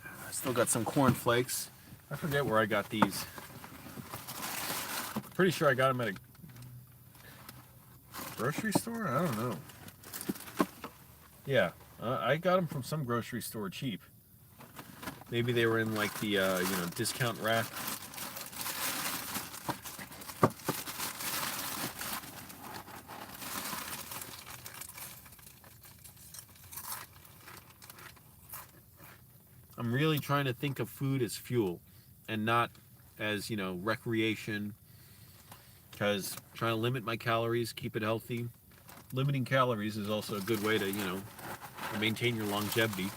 I still got some cornflakes. I forget where I got these. Pretty sure I got them at a grocery store? I don't know. Yeah, I got them from some grocery store cheap. Maybe they were in like the, discount rack. I'm really trying to think of food as fuel and not as, recreation, because trying to limit my calories, keep it healthy. Limiting calories is also a good way to, maintain your longevity.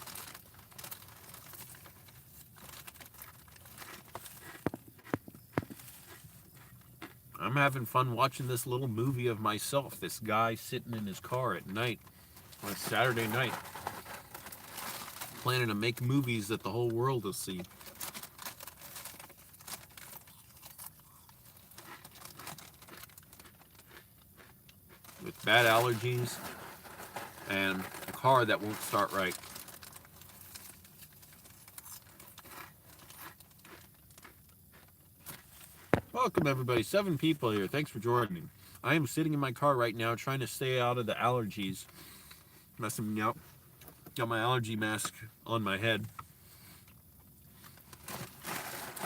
I'm having fun watching this little movie of myself, this guy sitting in his car at night, on a Saturday night, planning to make movies that the whole world will see. With bad allergies and a car that won't start right. Welcome everybody, 7 people here. Thanks for joining. I am sitting in my car right now trying to stay out of the allergies messing me up. Got my allergy mask on my head.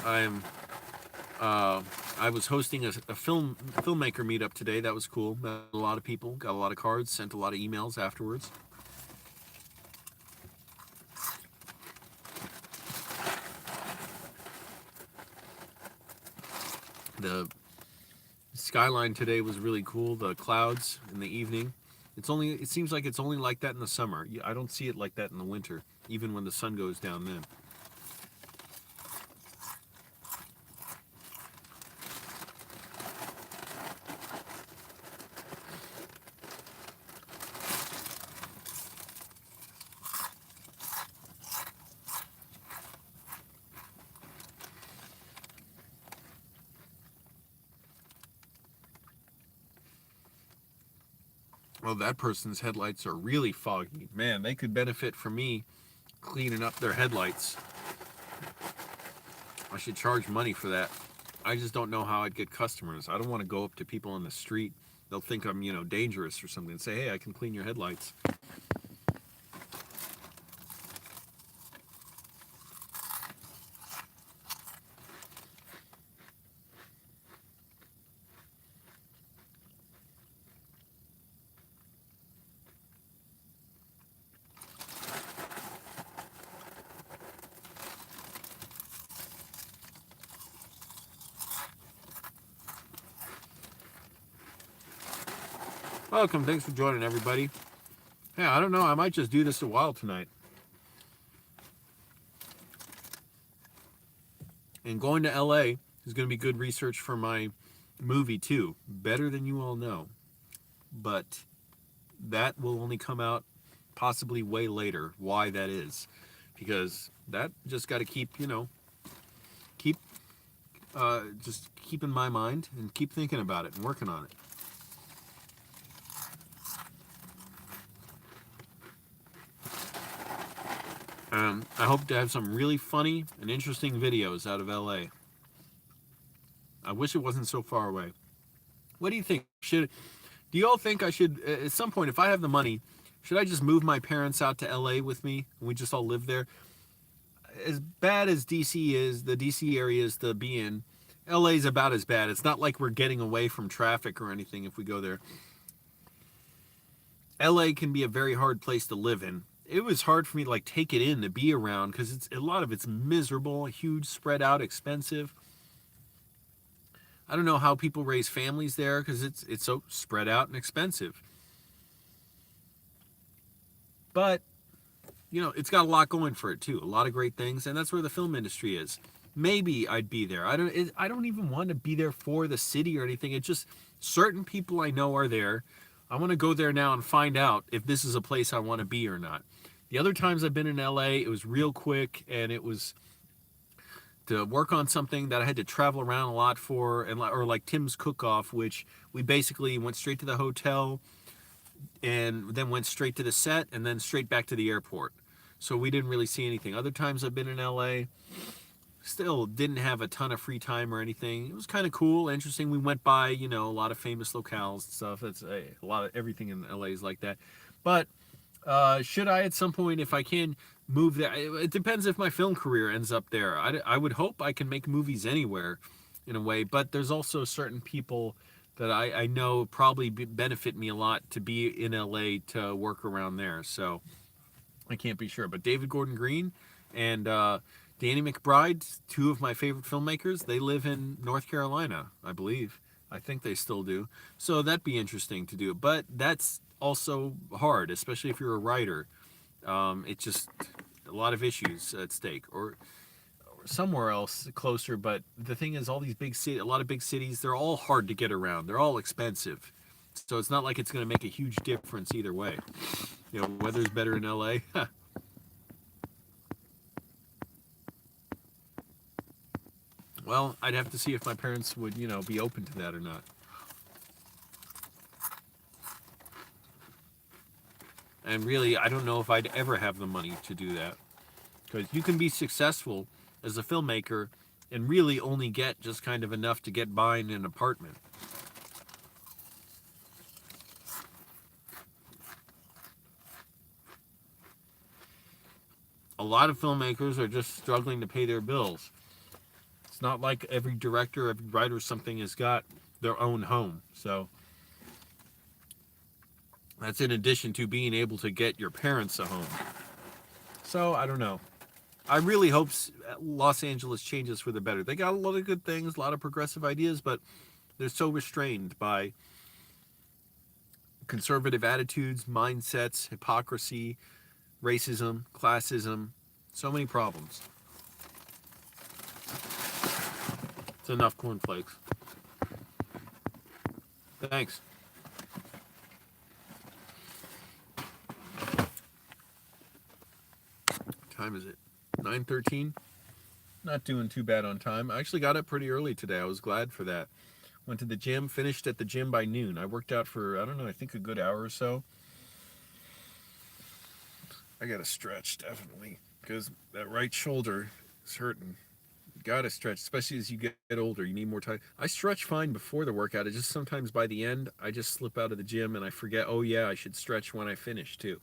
I'm I was hosting a filmmaker meetup today. That was cool. Met a lot of people, got a lot of cards, sent a lot of emails afterwards. The skyline today was really cool. The clouds in the evening. It seems like it's only like that in the summer. I don't see it like that in the winter, even when the sun goes down then. Well, that person's headlights are really foggy. Man, they could benefit from me cleaning up their headlights. I should charge money for that. I just don't know how I'd get customers. I don't want to go up to people on the street. They'll think I'm, dangerous or something and say, hey, I can clean your headlights. Welcome. Thanks for joining, everybody. Yeah, I don't know. I might just do this a while tonight. And going to LA is going to be good research for my movie, too. Better Than You All Know. But that will only come out possibly way later. Why that is. Because that just got to keep just keep in my mind and keep thinking about it and working on it. I hope to have some really funny and interesting videos out of LA. I wish it wasn't so far away. What do you think? Do you all think I should, at some point, if I have the money, should I just move my parents out to LA with me and we just all live there? As bad as DC is, the DC area is to be in, LA is about as bad. It's not like we're getting away from traffic or anything if we go there. LA can be a very hard place to live in. It was hard for me to take it in, to be around, because a lot of it's miserable, huge, spread out, expensive. I don't know how people raise families there because it's so spread out and expensive. But it's got a lot going for it too. A lot of great things, and that's where the film industry is. Maybe I'd be there. I don't even want to be there for the city or anything. It's just certain people I know are there. I want to go there now and find out if this is a place I want to be or not. The other times I've been in LA, it was real quick, and it was to work on something that I had to travel around a lot for, or like Tim's Cook-Off, which we basically went straight to the hotel and then went straight to the set and then straight back to the airport. So we didn't really see anything. Other times I've been in LA, still didn't have a ton of free time or anything. It was kind of cool, interesting. We went by, a lot of famous locales and stuff. That's a lot of everything in LA is like that. But should I at some point, if I can, move there? It depends if my film career ends up there. I would hope I can make movies anywhere in a way, but there's also certain people that I know probably benefit me a lot to be in LA to work around there. So I can't be sure. But David Gordon Green and Danny McBride, two of my favorite filmmakers, they live in North Carolina, I believe. I think they still do. So that'd be interesting to do. But that's also hard, especially if you're a writer. It's just a lot of issues at stake, or somewhere else closer. But the thing is, all these a lot of big cities, they're all hard to get around. They're all expensive. So it's not like it's going to make a huge difference either way. Weather's better in LA. Well, I'd have to see if my parents would, be open to that or not. And really, I don't know if I'd ever have the money to do that. Because you can be successful as a filmmaker and really only get just kind of enough to get by in an apartment. A lot of filmmakers are just struggling to pay their bills. It's not like every director, every writer, something has got their own home. So that's in addition to being able to get your parents a home. So I don't know. I really hope Los Angeles changes for the better. They got a lot of good things, a lot of progressive ideas, but they're so restrained by conservative attitudes, mindsets, hypocrisy, racism, classism, so many problems. It's enough cornflakes. Thanks. What time is it? 9:13? Not doing too bad on time. I actually got up pretty early today. I was glad for that. Went to the gym, finished at the gym by noon. I worked out for, I don't know, I think a good hour or so. I gotta stretch, definitely, because that right shoulder is hurting. You gotta stretch, especially as you get older. You need more time. I stretch fine before the workout. It's just sometimes by the end, I just slip out of the gym and I forget, oh yeah, I should stretch when I finish too.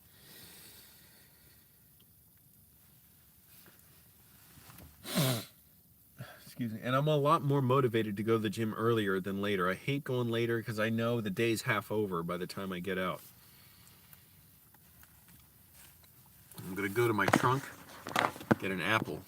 Excuse me. And I'm a lot more motivated to go to the gym earlier than later. I hate going later because I know the day's half over by the time I get out. I'm going to go to my trunk, get an apple.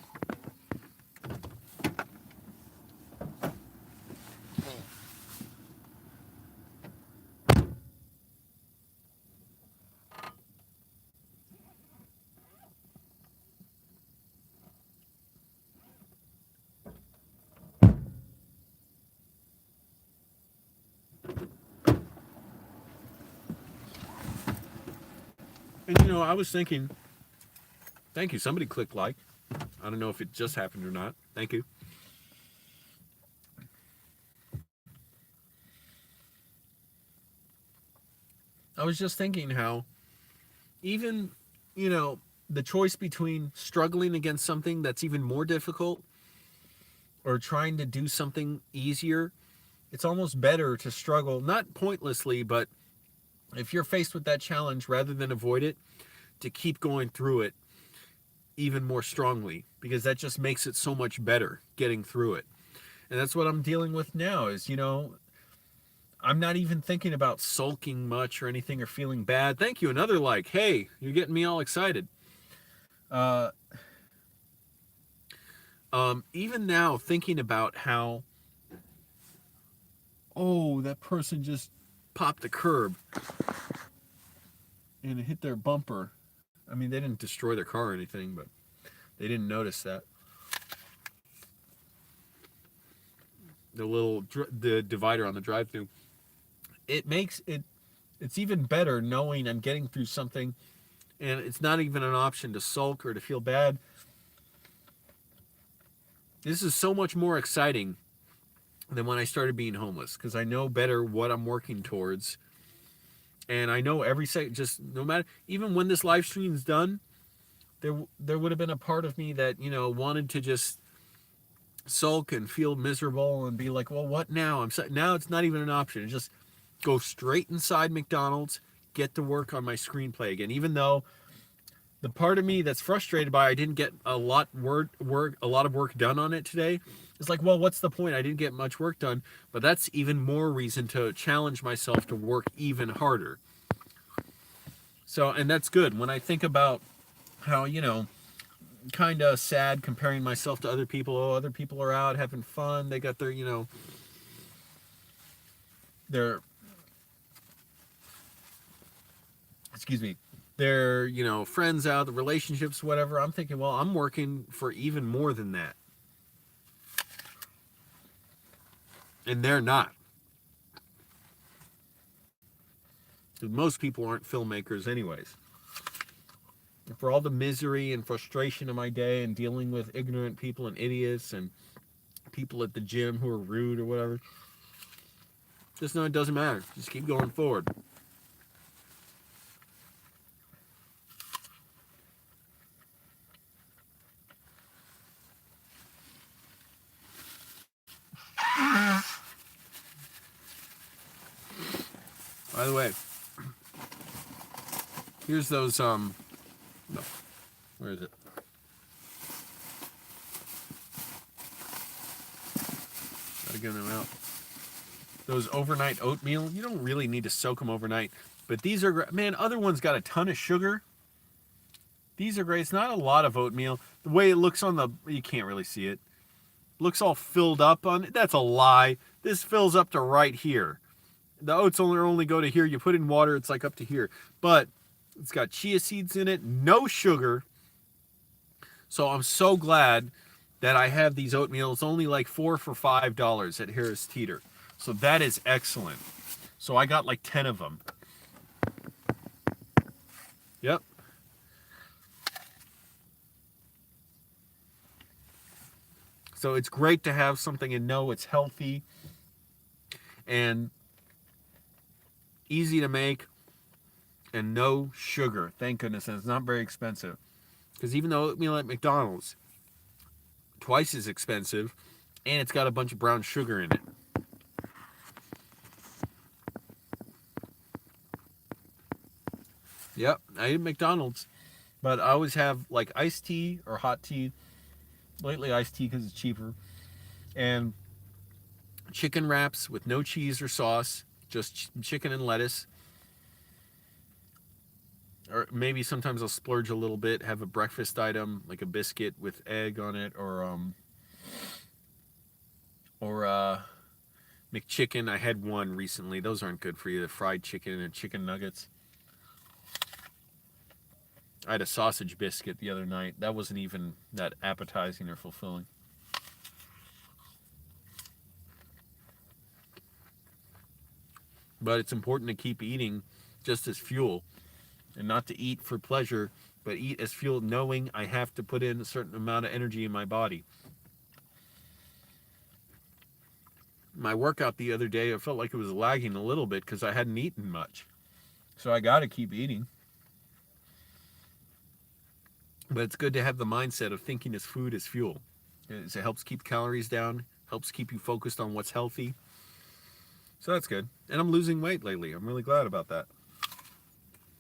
And you know, I was thinking, thank you, somebody clicked like. I don't know if it just happened or not. Thank you. I was just thinking how even, you know, the choice between struggling against something that's even more difficult or trying to do something easier, it's almost better to struggle, not pointlessly, but if you're faced with that challenge, rather than avoid it, to keep going through it even more strongly, because that just makes it so much better getting through it. And that's what I'm dealing with now is, you know, I'm not even thinking about sulking much or anything or feeling bad. Thank you. Another like. Hey, you're getting me all excited. Even now, thinking about how, oh, that person just popped the curb and it hit their bumper. I mean, they didn't destroy their car or anything, but they didn't notice that. The divider on the drive-through. It makes it, it's even better knowing I'm getting through something and it's not even an option to sulk or to feel bad. This is so much more exciting than when I started being homeless because I know better what I'm working towards. And I know every second, just no matter, even when this live stream is done, there would have been a part of me that, you know, wanted to just sulk and feel miserable and be like, well, what now? Now it's not even an option. It's just go straight inside McDonald's, get to work on my screenplay again, even though the part of me that's frustrated by I didn't get a lot of work done on it today. It's like, well, what's the point? I didn't get much work done, but that's even more reason to challenge myself to work even harder. So, and that's good. When I think about how, you know, kind of sad comparing myself to other people. Oh, other people are out having fun. They got their, you know, their, you know, friends out, the relationships, whatever. I'm thinking, well, I'm working for even more than that. And they're not. Most people aren't filmmakers anyways. And for all the misery and frustration of my day and dealing with ignorant people and idiots and people at the gym who are rude or whatever, just know it doesn't matter. Just keep going forward. By the way, here's those, no, where is it? Gotta get them out. Those overnight oatmeal, you don't really need to soak them overnight. But these are, man, other ones got a ton of sugar. These are great. It's not a lot of oatmeal. The way it looks on the, you can't really see it. Looks all filled up on it. That's a lie. This fills up to right here. The oats only go to here. You put in water, it's like up to here. But it's got chia seeds in it, no sugar. So I'm so glad that I have these oatmeal. It's only like 4 for $5 at Harris Teeter. So that is excellent. So I got like 10 of them. Yep. So it's great to have something and know it's healthy and easy to make and no sugar. Thank goodness. And it's not very expensive. Because even though oatmeal at McDonald's, twice as expensive, and it's got a bunch of brown sugar in it. Yep, I eat McDonald's, but I always have like iced tea or hot tea. Lately iced tea because it's cheaper. And chicken wraps with no cheese or sauce, just chicken and lettuce. Or maybe sometimes I'll splurge a little bit, have a breakfast item like a biscuit with egg on it, or McChicken. I had one recently. Those aren't good for you. The fried chicken and chicken nuggets. I had a sausage biscuit the other night. That wasn't even that appetizing or fulfilling. But it's important to keep eating just as fuel, and not to eat for pleasure, but eat as fuel, knowing I have to put in a certain amount of energy in my body. My workout the other day, I felt like it was lagging a little bit because I hadn't eaten much. So I got to keep eating. But it's good to have the mindset of thinking as food as fuel. It helps keep calories down, helps keep you focused on what's healthy. So that's good. And I'm losing weight lately. I'm really glad about that.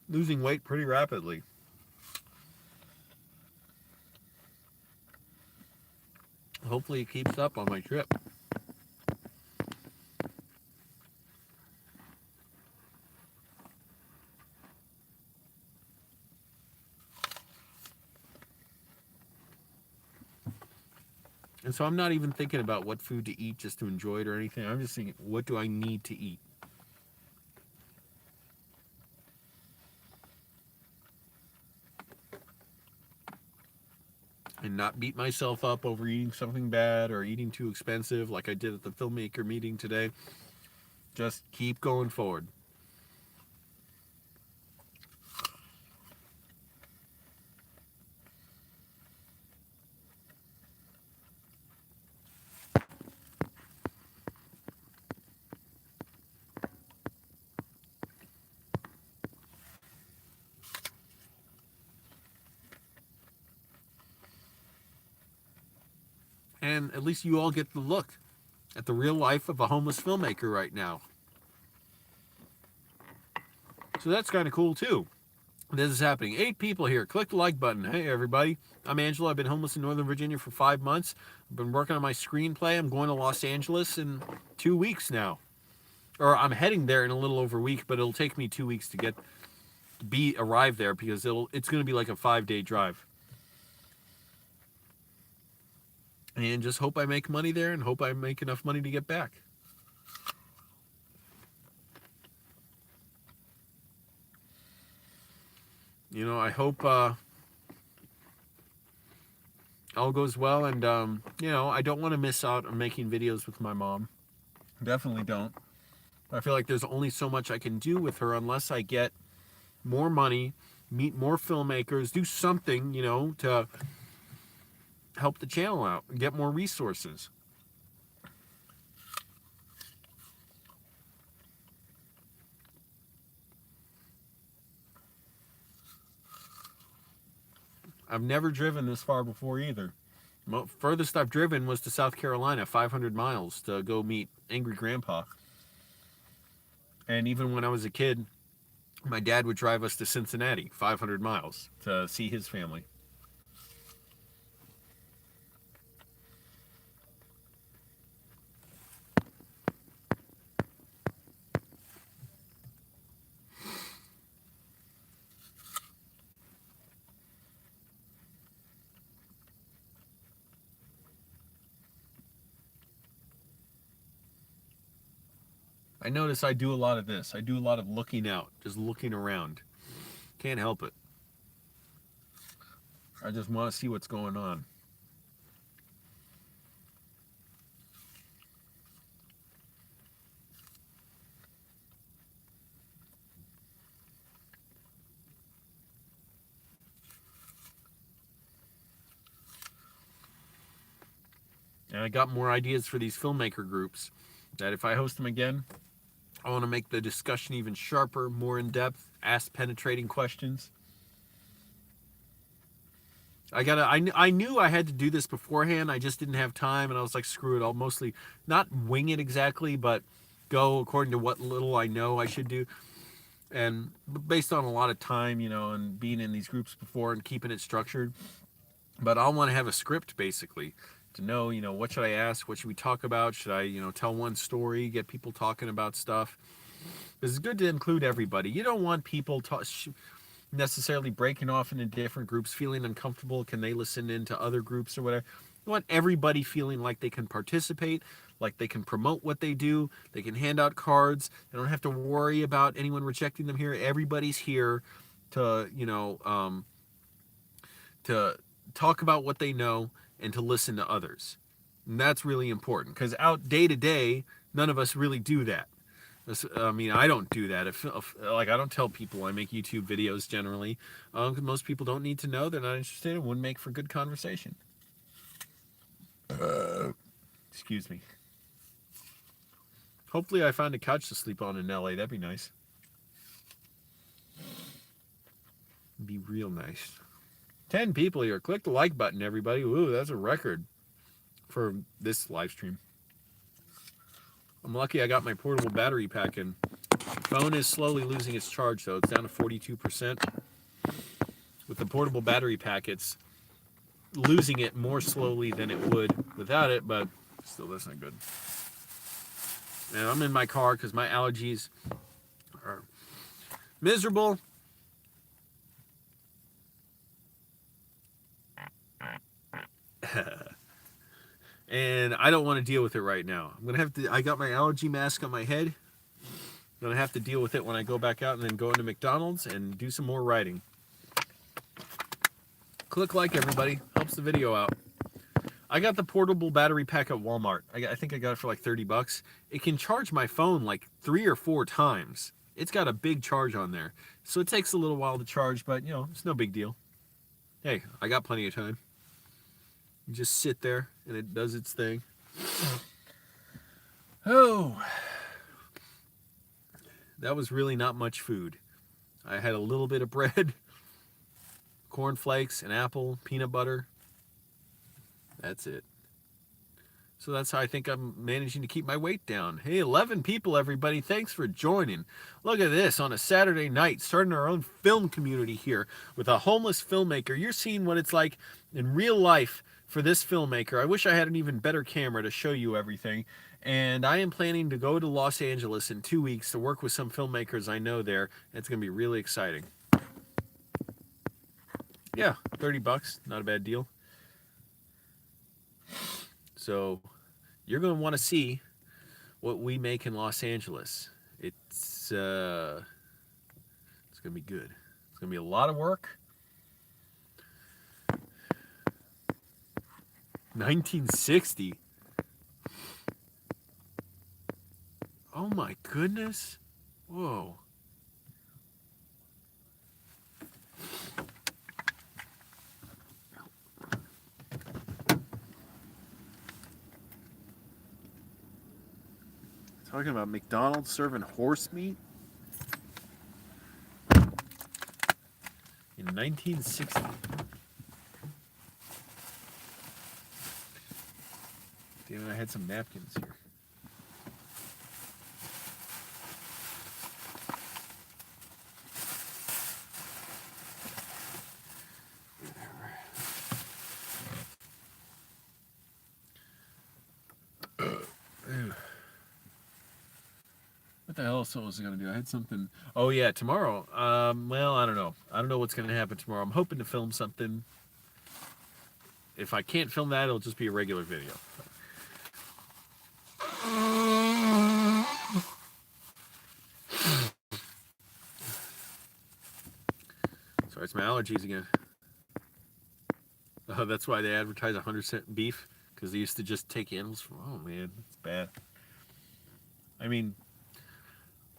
Losing weight pretty rapidly. Hopefully it keeps up on my trip. And so I'm not even thinking about what food to eat just to enjoy it or anything. I'm just thinking, what do I need to eat? And not beat myself up over eating something bad or eating too expensive like I did at the Filmmaker meeting today. Just keep going forward. And at least you all get to look at the real life of a homeless filmmaker right now. So that's kind of cool too. This is happening. 8 people here. Click the like button. Hey everybody. I'm Angelo. I've been homeless in Northern Virginia for 5 months. I've been working on my screenplay. I'm going to Los Angeles in 2 weeks now. Or I'm heading there in a little over a week, but it'll take me 2 weeks to arrive there because it's going to be like a 5-day drive. And just hope I make money there and hope I make enough money to get back. You know, I hope all goes well. And, you know, I don't want to miss out on making videos with my mom. Definitely don't. I feel like there's only so much I can do with her unless I get more money, meet more filmmakers, do something, you know, to help the channel out and get more resources. I've never driven this far before either. Furthest I've driven was to South Carolina, 500 miles to go meet Angry Grandpa. And even when I was a kid, my dad would drive us to Cincinnati, 500 miles, to see his family. I notice I do a lot of this. I do a lot of looking out, just looking around. Can't help it. I just want to see what's going on. And I got more ideas for these filmmaker groups that if I host them again, I want to make the discussion even sharper, more in-depth, ask penetrating questions. I knew I had to do this beforehand. I just didn't have time, and I was like, screw it. I'll mostly not wing it exactly, but go according to what little I know I should do. And based on a lot of time, and being in these groups before and keeping it structured. But I'll want to have a script, basically, to know, what should I ask? What should we talk about? Should I, tell one story, get people talking about stuff? It's good to include everybody. You don't want people necessarily breaking off into different groups, feeling uncomfortable. Can they listen into other groups or whatever? You want everybody feeling like they can participate, like they can promote what they do. They can hand out cards. They don't have to worry about anyone rejecting them here. Everybody's here to, to talk about what they know and to listen to others. And that's really important, because out day to day, none of us really do that. I mean, I don't do that. If I don't tell people I make YouTube videos generally. Most people don't need to know. They're not interested. It wouldn't make for good conversation. Excuse me. Hopefully I find a couch to sleep on in LA. That'd be nice. It'd be real nice. 10 people here. Click the like button, everybody. Ooh, that's a record for this live stream. I'm lucky I got my portable battery pack in. Phone is slowly losing its charge, though. It's down to 42%. With the portable battery pack, it's losing it more slowly than it would without it, but still, that's not good. And I'm in my car because my allergies are miserable. And I don't want to deal with it right now. I got my allergy mask on my head. I'm going to have to deal with it when I go back out and then go into McDonald's and do some more writing. Click like, everybody. Helps the video out. I got the portable battery pack at Walmart. I think I got it for like $30. It can charge my phone like 3 or 4 times. It's got a big charge on there. So it takes a little while to charge, but it's no big deal. Hey, I got plenty of time. You just sit there and it does its thing. Oh, that was really not much food. I had a little bit of bread, cornflakes, an apple, peanut butter. That's it. So that's how I think I'm managing to keep my weight down. Hey, 11 people, everybody. Thanks for joining. Look at this on a Saturday night, starting our own film community here with a homeless filmmaker. You're seeing what it's like in real life for this filmmaker. I wish I had an even better camera to show you everything. And I am planning to go to Los Angeles in 2 weeks to work with some filmmakers I know there. It's going to be really exciting. Yeah, $30, not a bad deal. So you're going to want to see what we make in Los Angeles. It's going to be good. It's going to be a lot of work. 1960. Oh my goodness. Whoa. Talking about McDonald's serving horse meat in 1960. Damn it, I had some napkins here. What the hell else was I going to do? I had something. Oh, yeah, tomorrow. Well, I don't know. I don't know what's going to happen tomorrow. I'm hoping to film something. If I can't film that, it'll just be a regular video. some allergies again. Oh, that's why they advertise 100-cent beef, because they used to just take animals from. Oh man, that's bad. I mean,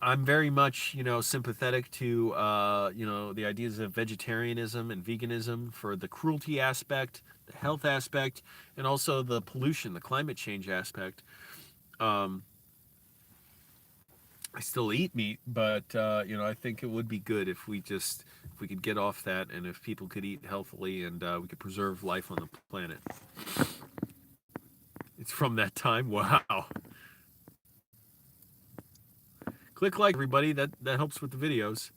I'm very much, sympathetic to, the ideas of vegetarianism and veganism for the cruelty aspect, the health aspect, and also the pollution, the climate change aspect. I still eat meat, but, I think it would be good if we could get off that, and if people could eat healthily, and we could preserve life on the planet. It's from that time. Wow. Click like, everybody. That helps with the videos.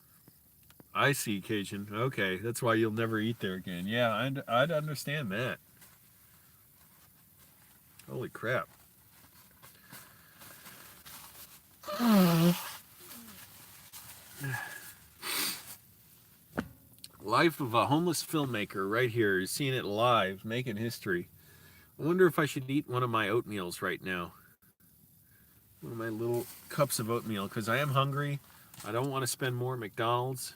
I see, Cajun. Okay, that's why you'll never eat there again. Yeah, I'd understand that. Holy crap. Life of a homeless filmmaker right here. You're seeing it live, making history. I wonder if I should eat one of my oatmeals right now. One of my little cups of oatmeal, because I am hungry. I don't want to spend more at McDonald's.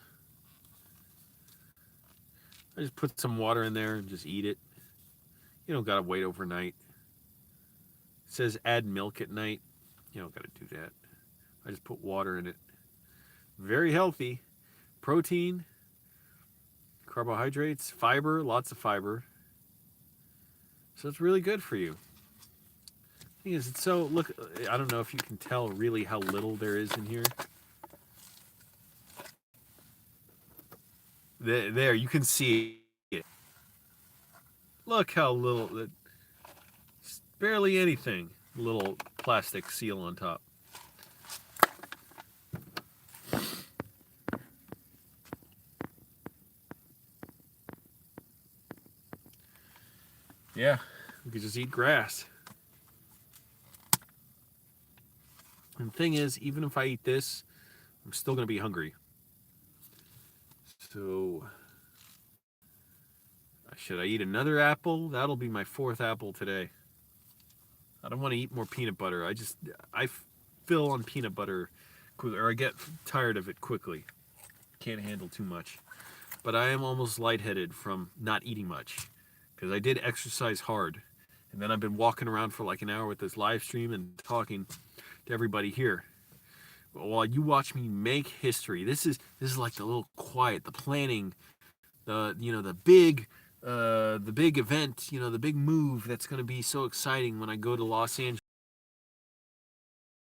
I just put some water in there and just eat it. You don't gotta wait overnight. It says add milk at night. You don't gotta do that. I just put water in it. Very healthy. Protein, carbohydrates, fiber, lots of fiber. So it's really good for you. Thing is, it's so, look, I don't know if you can tell really how little there is in here. There, you can see it. Look how little, barely anything. Little plastic seal on top. Yeah, we could just eat grass. And the thing is, even if I eat this, I'm still going to be hungry. So, should I eat another apple? That'll be my 4th apple today. I don't want to eat more peanut butter. I fill on peanut butter, or I get tired of it quickly. Can't handle too much. But I am almost lightheaded from not eating much, because I did exercise hard. And then I've been walking around for like an hour with this live stream and talking to everybody here. While you watch me make history, this is like the little quiet, the planning, the big event, the big move that's going to be so exciting when I go to Los Angeles.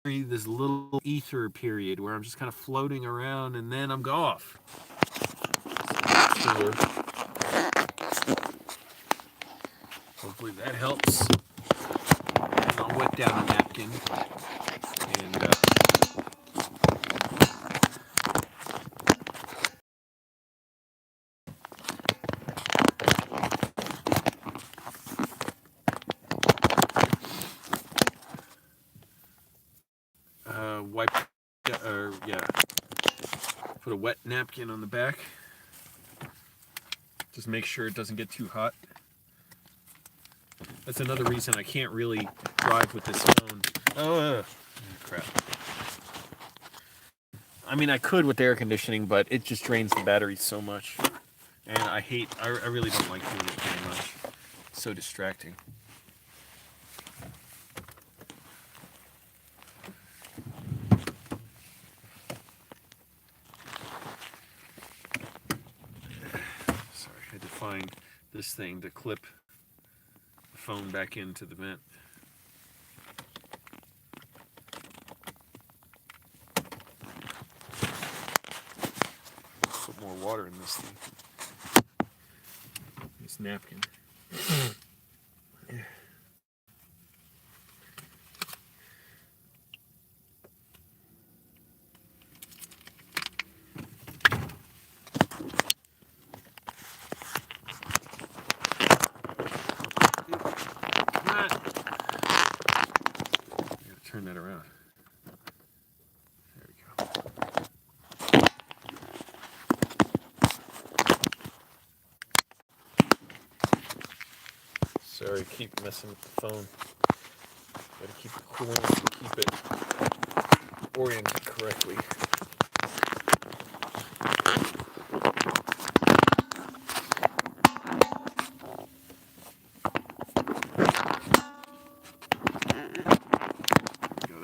This little ether period where I'm just kind of floating around, and then I'm off. So, hopefully that helps. And I'll wet down a napkin. And wipe, put a wet napkin on the back. Just make sure it doesn't get too hot. That's another reason I can't really drive with this phone. Oh, crap. I mean, I could with the air conditioning, but it just drains the battery so much. And I really don't like doing it very much. It's so distracting. Sorry, I had to find this thing to clip the phone back into the vent. Put more water in this thing. This napkin. Turn that around. There we go. Sorry, keep messing with the phone. Gotta keep it cool and keep it oriented correctly.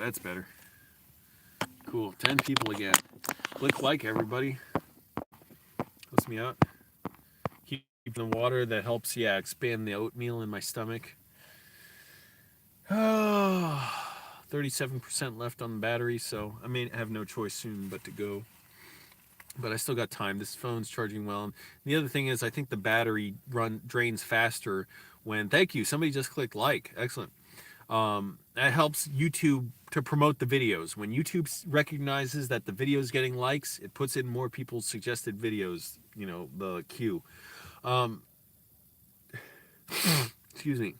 That's better. Cool. 10 people again. Click like, everybody. Helps me out. Keep the water. That helps, yeah, expand the oatmeal in my stomach. 37% left on the battery, so I may have no choice soon but to go. But I still got time. This phone's charging well. And the other thing is, I think the battery drains faster when. Thank you. Somebody just clicked like. Excellent. That helps YouTube to promote the videos. When YouTube recognizes that the video is getting likes, it puts in more people's suggested videos. You know, the queue. Excuse me.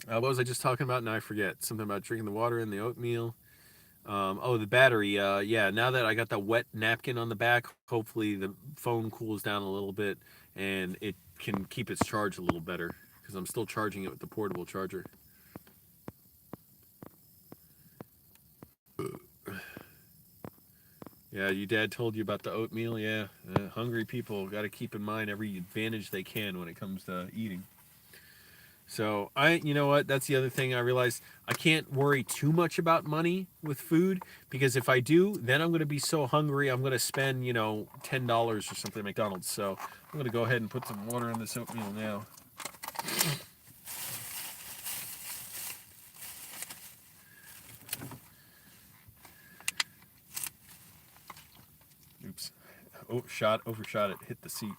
What was I just talking about? Now I forget. Something about drinking the water and the oatmeal. The battery. Yeah, now that I got the wet napkin on the back, hopefully the phone cools down a little bit and it can keep its charge a little better because I'm still charging it with the portable charger. Yeah, your dad told you about the oatmeal. Yeah, hungry people got to keep in mind every advantage they can when it comes to eating. So you know what? That's the other thing I realized. I can't worry too much about money with food because if I do, then I'm going to be so hungry. I'm going to spend, $10 or something at McDonald's. So I'm going to go ahead and put some water in this oatmeal now. Oops. Overshot it, hit the seat.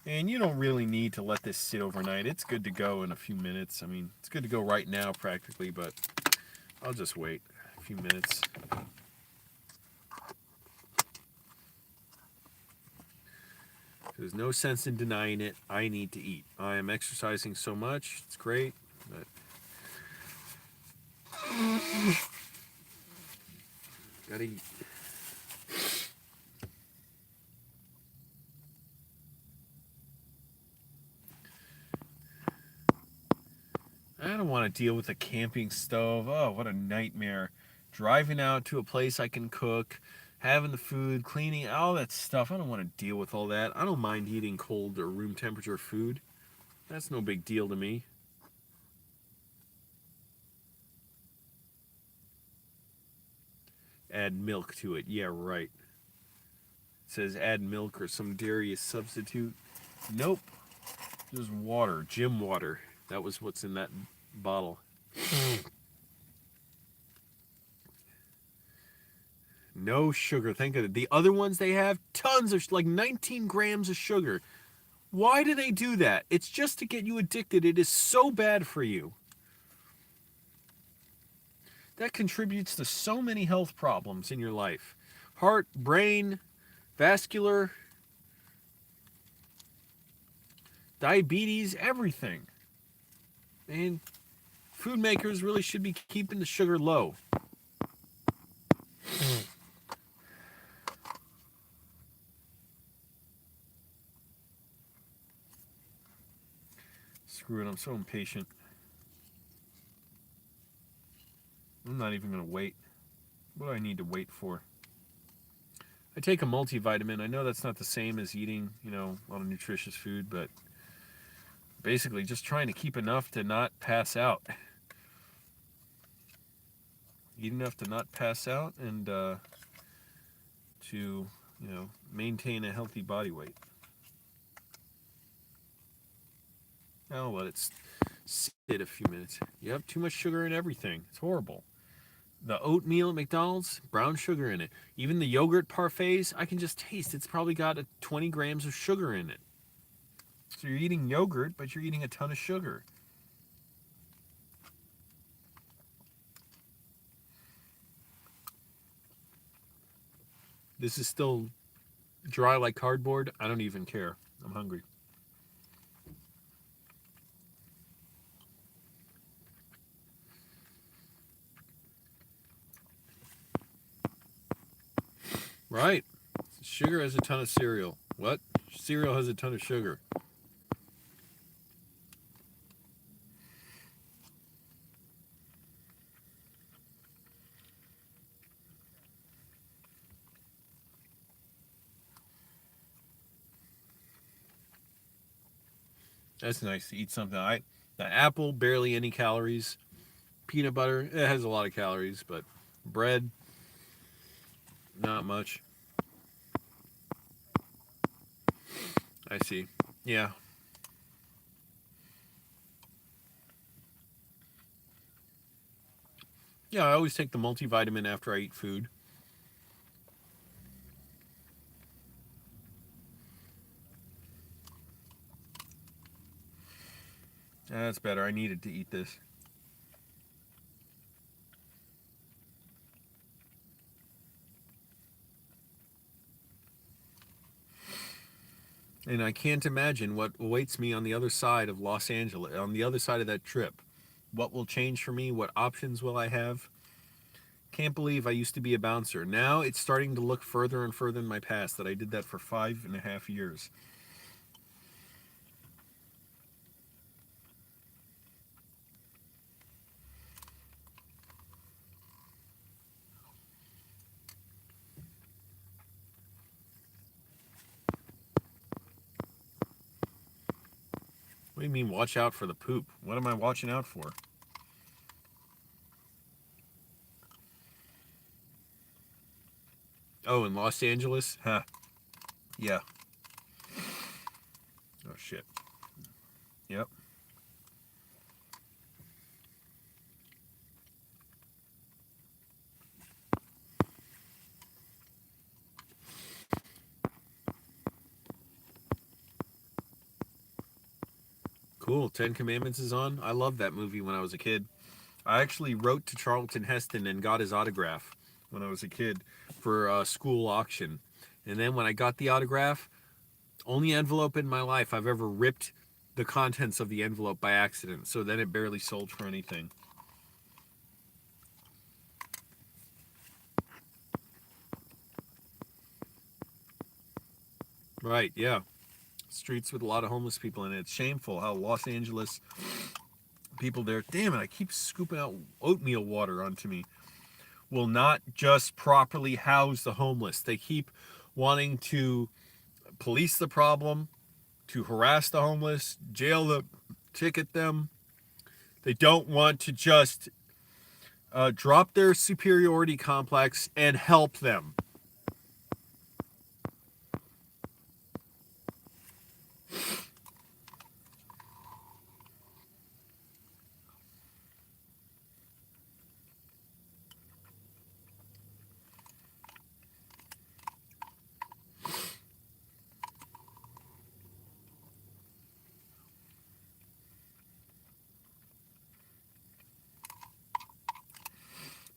And you don't really need to let this sit overnight. It's good to go in a few minutes. I mean, it's good to go right now practically, but I'll just wait a few minutes. There's no sense in denying it. I need to eat. I am exercising so much. It's great, but gotta eat. I don't want to deal with a camping stove. Oh, what a nightmare. Driving out to a place I can cook, having the food, cleaning, all that stuff. I don't want to deal with all that. I don't mind eating cold or room temperature food. That's no big deal to me. Add milk to it. Yeah, right. It says add milk or some dairy substitute. Nope. Just water. Gym water. That was what's in that bottle. No sugar. Think of it. The other ones they have tons of, like 19 grams of sugar. Why do they do that? It's just to get you addicted. It is so bad for you. That contributes to so many health problems in your life. Heart, brain, vascular, diabetes, everything. And food makers really should be keeping the sugar low. Screw it, I'm so impatient. I'm not even going to wait. What do I need to wait for? I take a multivitamin. I know that's not the same as eating, a lot of nutritious food, but basically just trying to keep enough to not pass out. Eat enough to not pass out and to, maintain a healthy body weight. I'll let it sit a few minutes. You have too much sugar in everything. It's horrible. The oatmeal at McDonald's, brown sugar in it. Even the yogurt parfaits, I can just taste. It's probably got 20 grams of sugar in it. So you're eating yogurt, but you're eating a ton of sugar. This is still dry like cardboard. I don't even care. I'm hungry. Right. Sugar has a ton of cereal. What? Cereal has a ton of sugar. That's nice to eat something. The apple, barely any calories. Peanut butter, it has a lot of calories, but bread, not much. I see. Yeah. Yeah, I always take the multivitamin after I eat food. That's better. I needed to eat this. And I can't imagine what awaits me on the other side of Los Angeles, on the other side of that trip. What will change for me? What options will I have? Can't believe I used to be a bouncer. Now it's starting to look further and further in my past that I did that for 5.5 years. What do you mean, watch out for the poop? What am I watching out for? Oh, in Los Angeles? Huh. Yeah. Oh, shit. Yep. Cool. Ten Commandments is on. I loved that movie when I was a kid. I actually wrote to Charlton Heston and got his autograph when I was a kid for a school auction. And then when I got the autograph, only envelope in my life I've ever ripped the contents of the envelope by accident. So then it barely sold for anything. Right, yeah. Streets with a lot of homeless people in it. It's shameful how Los Angeles people there, damn it, I keep scooping out oatmeal water onto me, will not just properly house the homeless. They keep wanting to police the problem, to harass the homeless, jail them, ticket them. They don't want to just drop their superiority complex and help them.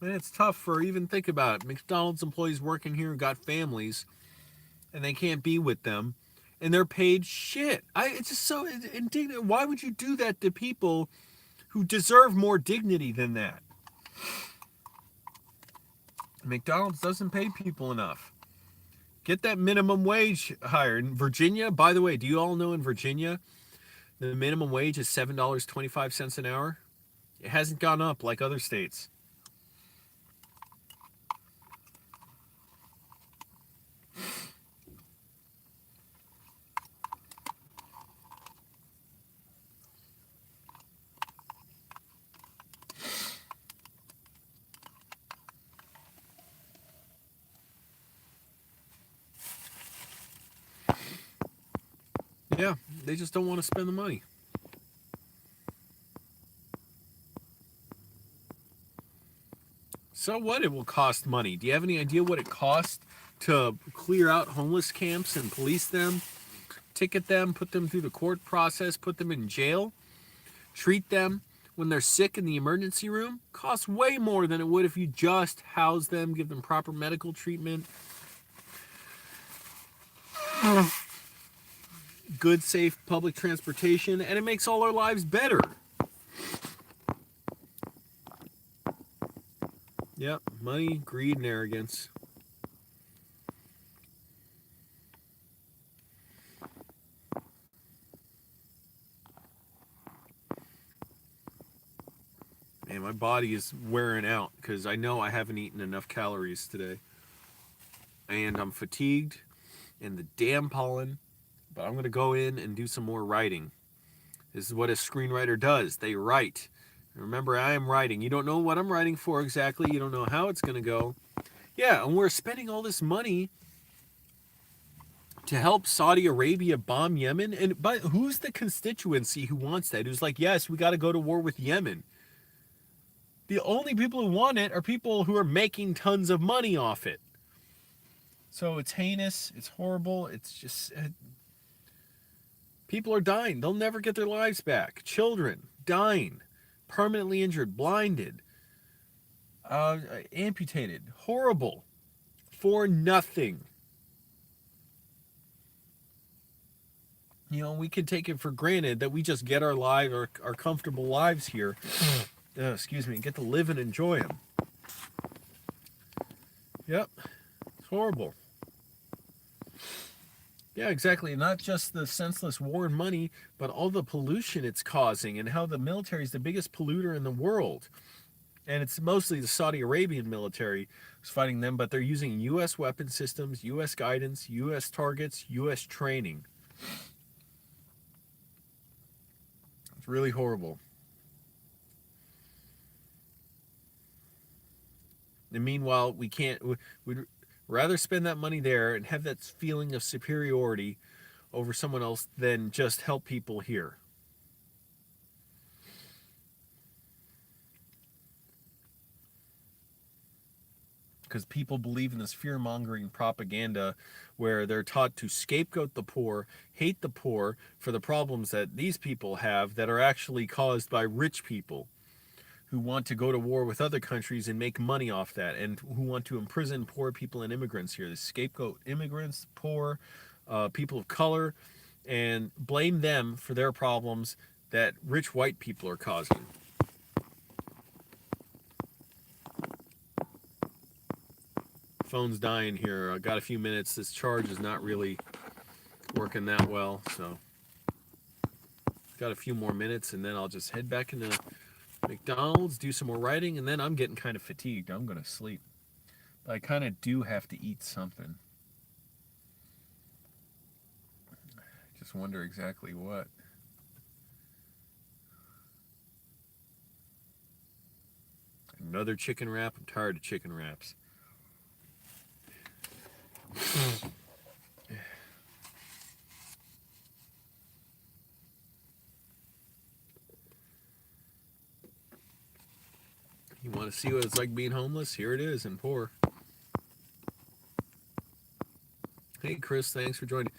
And it's tough for, even think about it, McDonald's employees working here got families and they can't be with them and they're paid shit. It's just so indignant. Why would you do that to people who deserve more dignity than that? McDonald's doesn't pay people enough. Get that minimum wage higher. In Virginia, by the way, do you all know in Virginia the minimum wage is $7.25 an hour? It hasn't gone up like other states. Yeah, they just don't want to spend the money. So what? It will cost money. Do you have any idea what it costs to clear out homeless camps and police them, ticket them, put them through the court process, put them in jail, treat them when they're sick in the emergency room? Costs way more than it would if you just house them, give them proper medical treatment, good, safe public transportation, and it makes all our lives better. Yep, money, greed, and arrogance. Man, my body is wearing out because I know I haven't eaten enough calories today. And I'm fatigued and the damn pollen, but I'm going to go in and do some more writing. This is what a screenwriter does. They write. Remember, I am writing. You don't know what I'm writing for exactly. You don't know how it's going to go. Yeah, and we're spending all this money to help Saudi Arabia bomb Yemen. And but who's the constituency who wants that? Who's like, yes, we got to go to war with Yemen. The only people who want it are people who are making tons of money off it. So it's heinous. It's horrible. It's just people are dying. They'll never get their lives back. Children dying, permanently injured, blinded, amputated. Horrible. For nothing. You know, we can take it for granted that we just get our lives, our comfortable lives here. Excuse me, get to live and enjoy them. Yep, it's horrible. Yeah, exactly. Not just the senseless war and money, but all the pollution it's causing and how the military is the biggest polluter in the world. And it's mostly the Saudi Arabian military who's fighting them, but they're using U.S. weapon systems, U.S. guidance, U.S. targets, U.S. training. It's really horrible. And meanwhile, we'd rather spend that money there and have that feeling of superiority over someone else than just help people here. Because people believe in this fear-mongering propaganda where they're taught to scapegoat the poor, hate the poor for the problems that these people have that are actually caused by rich people who want to go to war with other countries and make money off that, and who want to imprison poor people and immigrants here. They scapegoat immigrants, poor, people of color, and blame them for their problems that rich white people are causing. Phone's dying here. I got a few minutes. This charge is not really working that well, so got a few more minutes, and then I'll just head back into McDonald's, do some more writing, and then I'm getting kind of fatigued. I'm going to sleep. But I kind of do have to eat something. I just wonder exactly what. Another chicken wrap? I'm tired of chicken wraps. You want to see what it's like being homeless? Here it is, and poor. Hey, Chris, thanks for joining.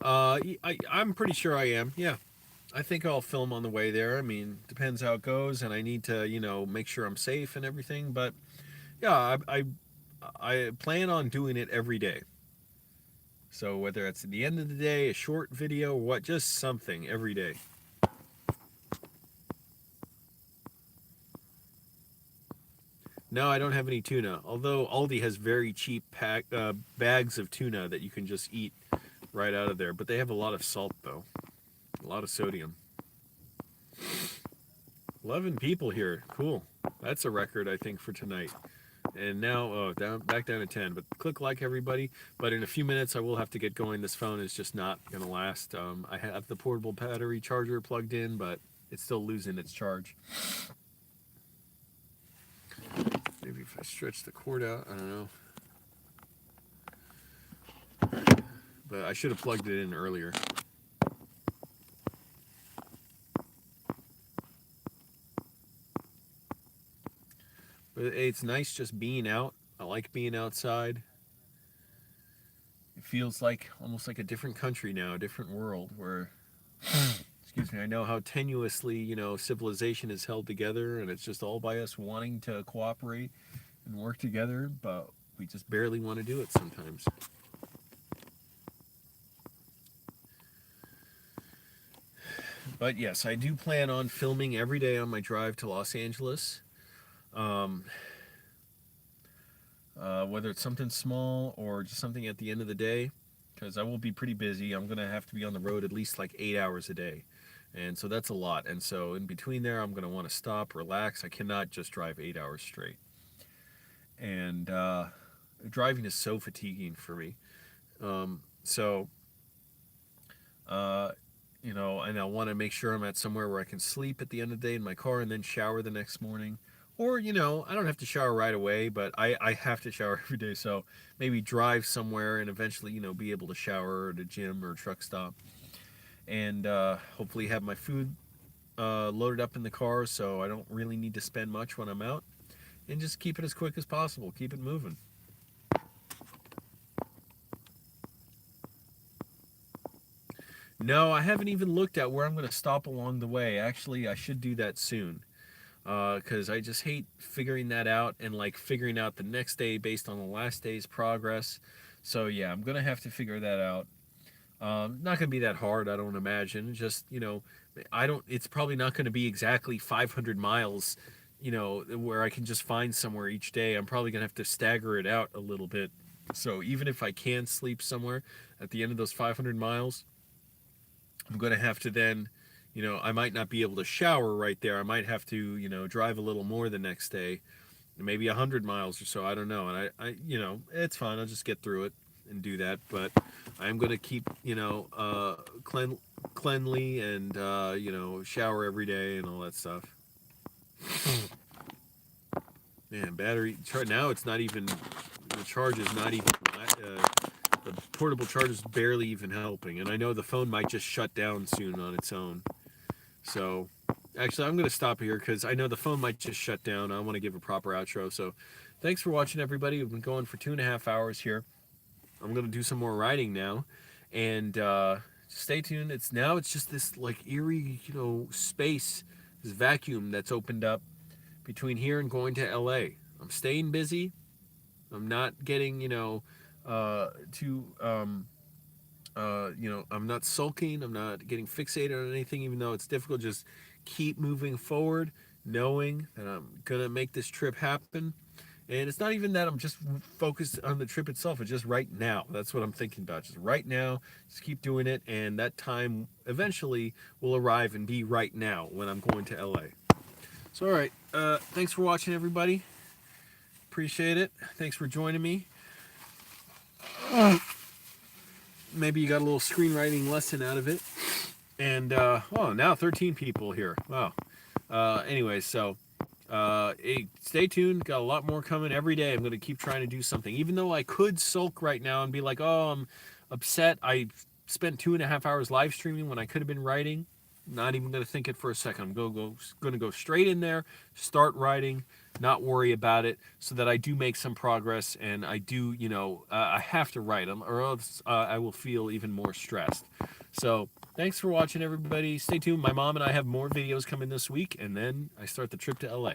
I'm pretty sure I am. Yeah, I think I'll film on the way there. I mean, depends how it goes, and I need to, make sure I'm safe and everything. But yeah, I plan on doing it every day. So whether it's at the end of the day, a short video, or what, just something every day. No, I don't have any tuna. Although Aldi has very cheap bags of tuna that you can just eat right out of there. But they have a lot of salt, though. A lot of sodium. 11 people here. Cool. That's a record, I think, for tonight. And now, back down to 10. But click like, everybody. But in a few minutes, I will have to get going. This phone is just not going to last. I have the portable battery charger plugged in, but it's still losing its charge. Maybe if I stretch the cord out, I don't know. But I should have plugged it in earlier. But it's nice just being out. I like being outside. It feels like almost like a different country now, a different world where, excuse me, I know how tenuously, civilization is held together, and it's just all by us wanting to cooperate and work together, but we just barely want to do it sometimes. But yes, I do plan on filming every day on my drive to Los Angeles. Whether it's something small or just something at the end of the day, because I will be pretty busy. I'm going to have to be on the road at least like 8 hours a day. And so that's a lot. And so in between there, I'm going to want to stop, relax. I cannot just drive 8 hours straight. And driving is so fatiguing for me. and I want to make sure I'm at somewhere where I can sleep at the end of the day in my car and then shower the next morning. Or, I don't have to shower right away, but I have to shower every day. So maybe drive somewhere and eventually, be able to shower at a gym or a truck stop. And hopefully have my food loaded up in the car so I don't really need to spend much when I'm out. And just keep it as quick as possible. Keep it moving. No, I haven't even looked at where I'm going to stop along the way. Actually, I should do that soon. Because I just hate figuring that out and like figuring out the next day based on the last day's progress. So yeah, I'm going to have to figure that out. Not going to be that hard, I don't imagine. Just, it's probably not going to be exactly 500 miles, where I can just find somewhere each day. I'm probably going to have to stagger it out a little bit. So even if I can sleep somewhere at the end of those 500 miles, I'm going to have to then, I might not be able to shower right there. I might have to, drive a little more the next day, maybe 100 miles or so. I don't know. And it's fine. I'll just get through it and do that. But I'm going to keep, cleanly and, shower every day and all that stuff. Man, battery, now it's not even, the charge is not even, the portable charger is barely even helping. And I know the phone might just shut down soon on its own. So, actually, I'm going to stop here because I know the phone might just shut down. I want to give a proper outro. So, thanks for watching, everybody. We've been going for 2.5 hours here. I'm going to do some more writing now. And stay tuned. It's just this, like, eerie, space, this vacuum that's opened up between here and going to LA. I'm staying busy. I'm not getting, too... I'm not sulking. I'm not getting fixated on anything, even though it's difficult. Just keep moving forward, knowing that I'm going to make this trip happen. And it's not even that I'm just focused on the trip itself. It's just right now. That's what I'm thinking about. Just right now, just keep doing it. And that time eventually will arrive and be right now when I'm going to LA. So, all right. Thanks for watching, everybody. Appreciate it. Thanks for joining me. Maybe you got a little screenwriting lesson out of it. And, now 13 people here. Wow. Anyway, so, hey, stay tuned. Got a lot more coming every day. I'm going to keep trying to do something. Even though I could sulk right now and be like, oh, I'm upset. I spent 2.5 hours live streaming when I could have been writing. Not even going to think it for a second. I'm going to go straight in there, start writing, not worry about it, so that I do make some progress, and I do, I have to write them, or else I will feel even more stressed. So thanks for watching, everybody. Stay tuned. My mom and I have more videos coming this week, and then I start the trip to LA.